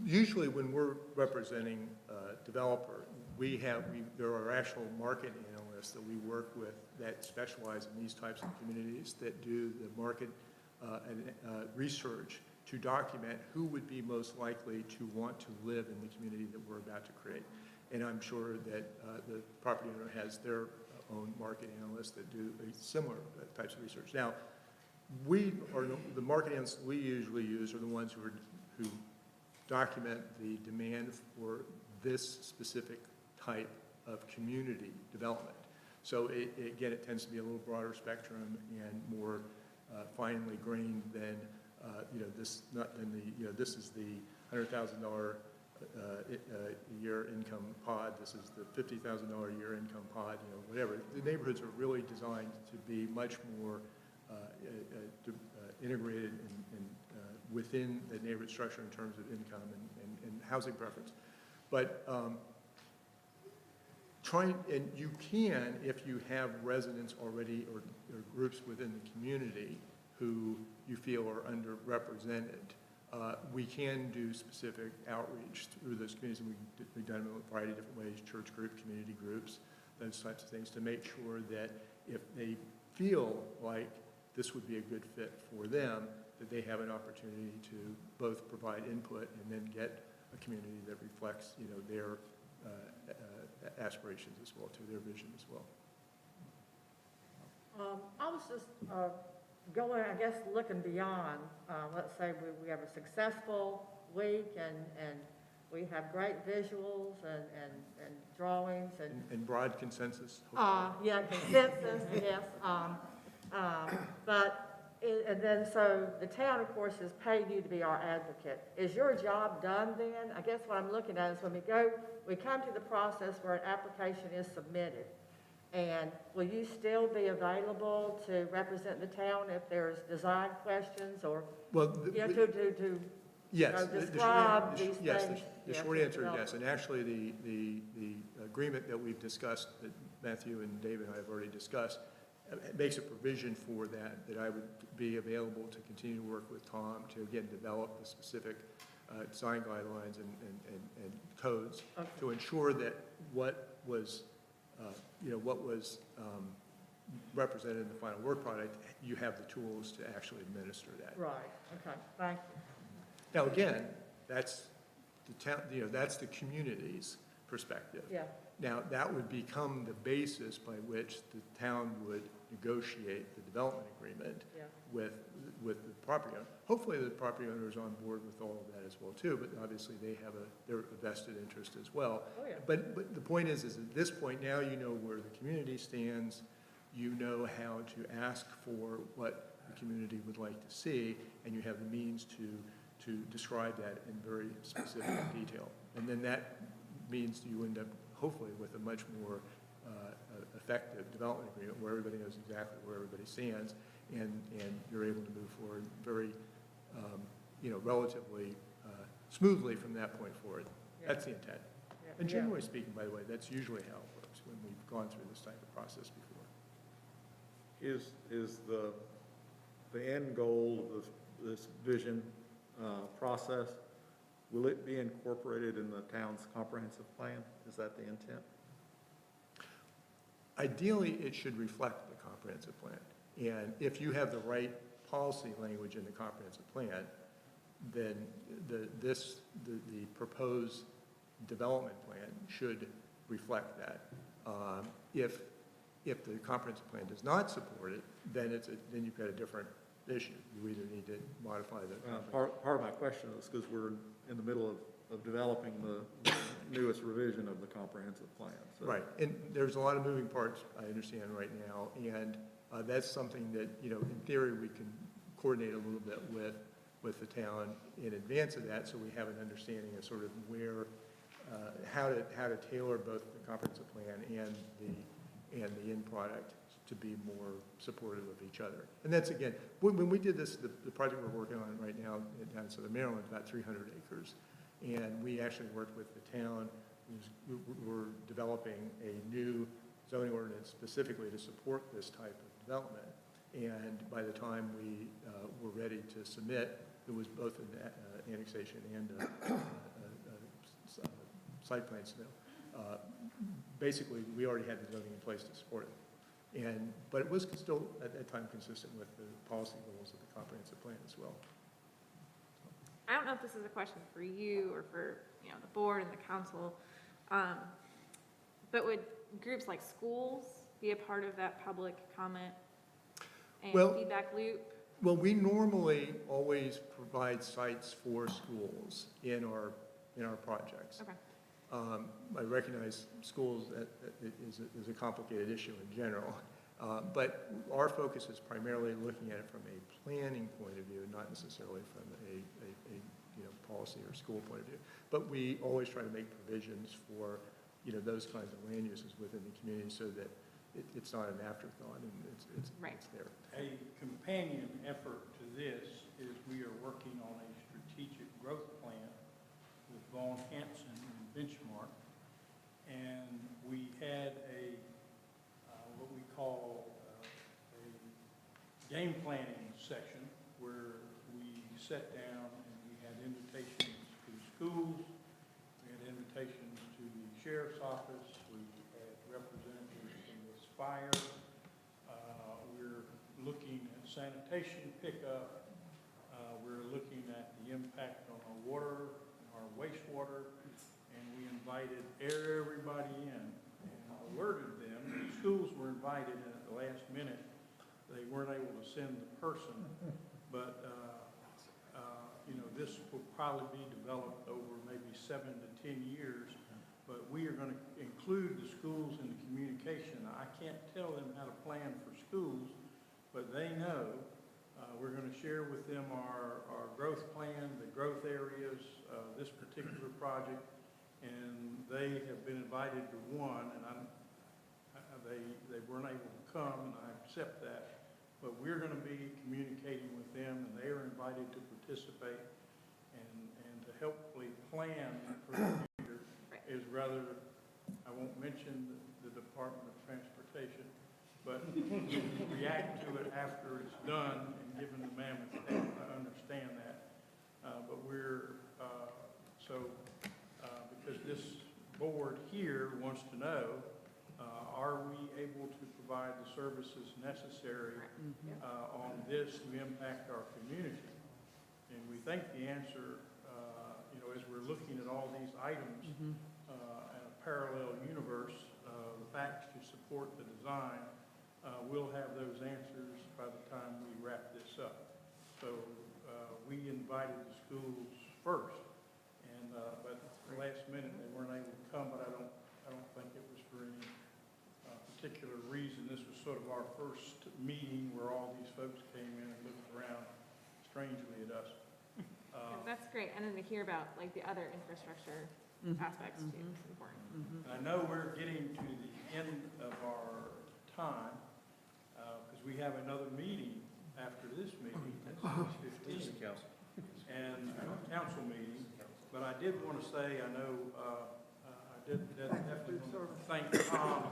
Usually when we're representing a developer, there are actual market analysts that we work with that specialize in these types of communities that do the market research to document who would be most likely to want to live in the community that we're about to create. And I'm sure that the property owner has their own market analysts that do similar types of research. Now, the market analysts we usually use are the ones who document the demand for this specific type of community development. So again, it tends to be a little broader spectrum and more finely grained than this is the $100,000 a year income pod. This is the $50,000 a year income pod. Whatever. The neighborhoods are really designed to be much more integrated and within the neighborhood structure in terms of income and housing preference. But and you can, if you have residents already or groups within the community who you feel are underrepresented, we can do specific outreach through those communities, and we've done it in a variety of different ways, church groups, community groups, those types of things, to make sure that if they feel like this would be a good fit for them, that they have an opportunity to both provide input and then get a community that reflects, their aspirations as well, to their vision as well. I was just looking beyond. Let's say we have a successful week and we have great visuals and drawings and broad consensus. Yeah, consensus, yes. And then so the town, of course, is paying you to be our advocate. Is your job done then? I guess what I'm looking at is when we come to the process where an application is submitted. And will you still be available to represent the town if there's design questions or, yes, describe these things? The short answer is yes. And actually, the agreement that we've discussed, that Matthew and David and I have already discussed, it makes a provision for that I would be available to continue to work with Tom to, again, develop the specific design guidelines and codes to ensure that what was represented in the final work product, you have the tools to actually administer that. Right, okay, thank you. Now, again, that's the town, that's the community's perspective. Yeah. Now, that would become the basis by which the town would negotiate the development agreement with the property owner. Hopefully, the property owner is on board with all of that as well, too, but obviously they have their vested interest as well. Oh, yeah. But the point is at this point, now you know where the community stands, you know how to ask for what the community would like to see, and you have the means to describe that in very specific detail. And then that means you end up, hopefully, with a much more effective development agreement where everybody knows exactly where everybody stands, and you're able to move forward very, relatively smoothly from that point forward. Yeah. That's the intent. Yeah. And generally speaking, by the way, that's usually how it works when we've gone through this type of process before. Is the end goal of this vision process, will it be incorporated in the town's comprehensive plan? Is that the intent? Ideally, it should reflect the comprehensive plan. And if you have the right policy language in the comprehensive plan, then the proposed development plan should reflect that. If the comprehensive plan does not support it, then then you've got a different issue. You either need to modify the part of my question is because we're in the middle of developing the newest revision of the comprehensive plan. So. Right, and there's a lot of moving parts, I understand right now, and that's something that, in theory, we can coordinate a little bit with the town in advance of that, so we have an understanding of sort of where, how to tailor both the comprehensive plan and the end product to be more supportive of each other. And that's, again, when we did this, the project we're working on right now down in Southern Maryland, about 300 acres. And we actually worked with the town. We're developing a new zoning ordinance specifically to support this type of development. And by the time we were ready to submit, it was both an annexation and a site plan submittal. Basically, we already had the zoning in place to support it. But it was still, at that time, consistent with the policy goals of the comprehensive plan as well. I don't know if this is a question for you or for, you know, the board and the council, but would groups like schools be a part of that public comment and feedback loop? Well, we normally always provide sites for schools in our projects. Okay. I recognize schools is a complicated issue in general, but our focus is primarily looking at it from a planning point of view, not necessarily from a policy or school point of view. But we always try to make provisions for those kinds of land uses within the community so that it's not an afterthought and it's there. A companion effort to this is we are working on a strategic growth plan with Vaughn Hanson and Benchmark, and we had what we call a game planning section where we sat down and we had invitations to schools, we had invitations to the sheriff's office, we had representatives from the Spire. We're looking at sanitation pickup. We're looking at the impact on our water and our wastewater, and we invited everybody in and alerted them. The schools were invited, and at the last minute, they weren't able to send the person, but this will probably be developed over maybe 7 to 10 years, but we are going to include the schools in the communication. I can't tell them how to plan for schools, but they know. We're going to share with them our growth plan, the growth areas, this particular project, and they have been invited to one, and they weren't able to come, and I accept that. But we're going to be communicating with them, and they are invited to participate and to helpfully plan for the future. Is rather, I won't mention the Department of Transportation, but react to it after it's done and given the mammoth staff. I understand that. But we're, because this board here wants to know, are we able to provide the services necessary on this to impact our community? And we think the answer, as we're looking at all these items in a parallel universe, the facts to support the design, we'll have those answers by the time we wrap this up. So we invited the schools first, and but at the last minute they weren't able to come. But I don't think it was for any particular reason. This was sort of our first meeting where all these folks came in and looked around strangely at us. That's great, and then to hear about like the other infrastructure aspects too is important. I know we're getting to the end of our time, because we have another meeting after this meeting at 6:15. And a council meeting, but I did want to say, I know, I did definitely want to thank Tom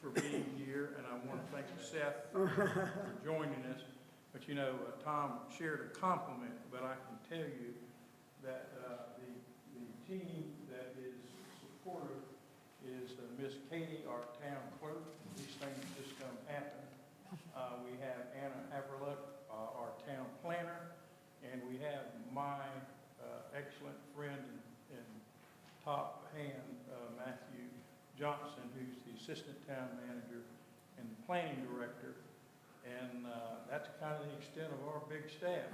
for being here, and I want to thank Seth for joining us. But Tom shared a compliment, but I can tell you that the team that is supportive is Miss Katie, our town clerk. These things just don't happen. We have Anna Haverluck, our town planner, and we have my excellent friend and top hand, Matthew Johnson, who's the assistant town manager and the planning director. And that's kind of the extent of our big staff.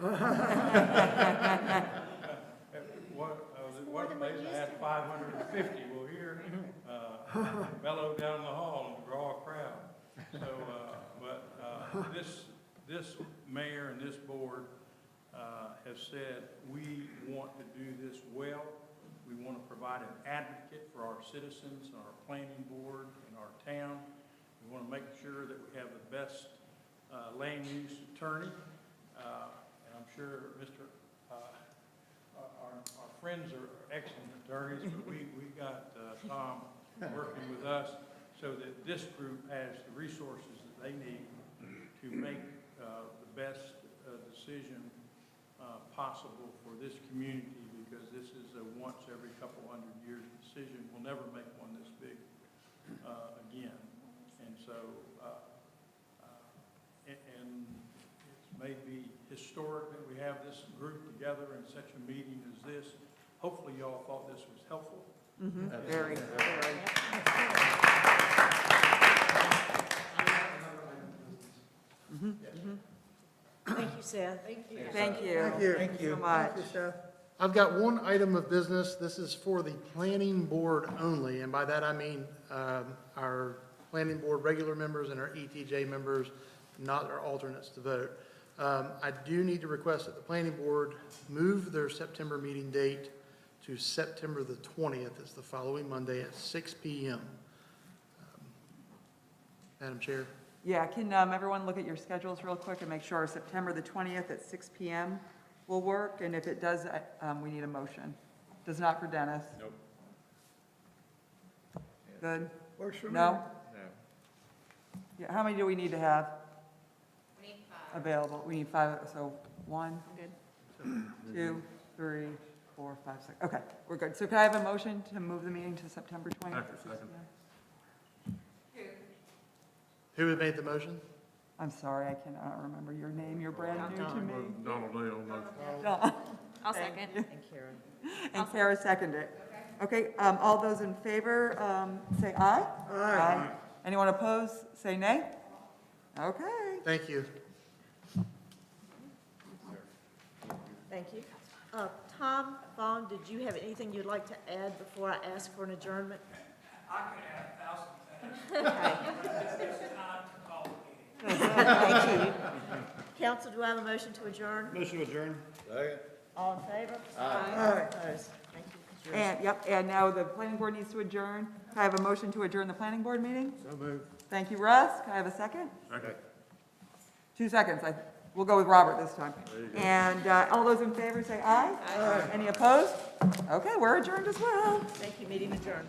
One place I had 550. Well, here, bellow down the hall and draw a crowd. So, but this mayor and this board have said we want to do this well. We want to provide an advocate for our citizens, our planning board, and our town. We We want to make sure that we have the best land use attorney. And I'm sure our friends are excellent attorneys, but we got Tom working with us so that this group has the resources that they need to make the best decision possible for this community, because this is a once every couple hundred years decision. We'll never make one this big again. And so, and it's maybe historic that we have this group together in such a meeting as this. Hopefully y'all thought this was helpful. Very, very. Thank you, Seth. Thank you. Thank you. So much. Thank you, Seth. I've got one item of business. This is for the planning board only, and by that I mean our planning board regular members and our ETJ members, not our alternates to vote. I do need to request that the planning board move their September meeting date to September the 20th. It's the following Monday at 6 p.m. Madam Chair. Yeah, can everyone look at your schedules real quick and make sure September the 20th at 6 p.m. will work? And if it does, we need a motion. Does not for Dennis? Nope. Good? Works for me. No? Yeah, how many do we need to have? We need 5. Available, we need 5, so 1, 2, 3, 4, 5, 6. Okay, we're good. So can I have a motion to move the meeting to September 20th at 6 p.m.? Who had made the motion? I'm sorry, I cannot remember your name. You're brand new to me. Donald Dale, motion. Dawn. I'll second. And Karen. And Kara seconded it. Okay, all those in favor, say aye. Aye. Anyone opposed, say nay. Okay. Thank you. Thank you. Tom, Vaughn, did you have anything you'd like to add before I ask for an adjournment? I could add 1,000 things. Okay. It's time to call a meeting. Thank you. Council, do I have a motion to adjourn? Motion to adjourn. Second. All in favor? Aye. Opposed? Thank you. And, yep, and now the planning board needs to adjourn. Can I have a motion to adjourn the planning board meeting? So moved. Thank you, Russ. Can I have a second? Second. 2 seconds. We'll go with Robert this time. And all those in favor say aye. Aye. Any opposed? Okay, we're adjourned as well. Thank you. Meeting adjourned.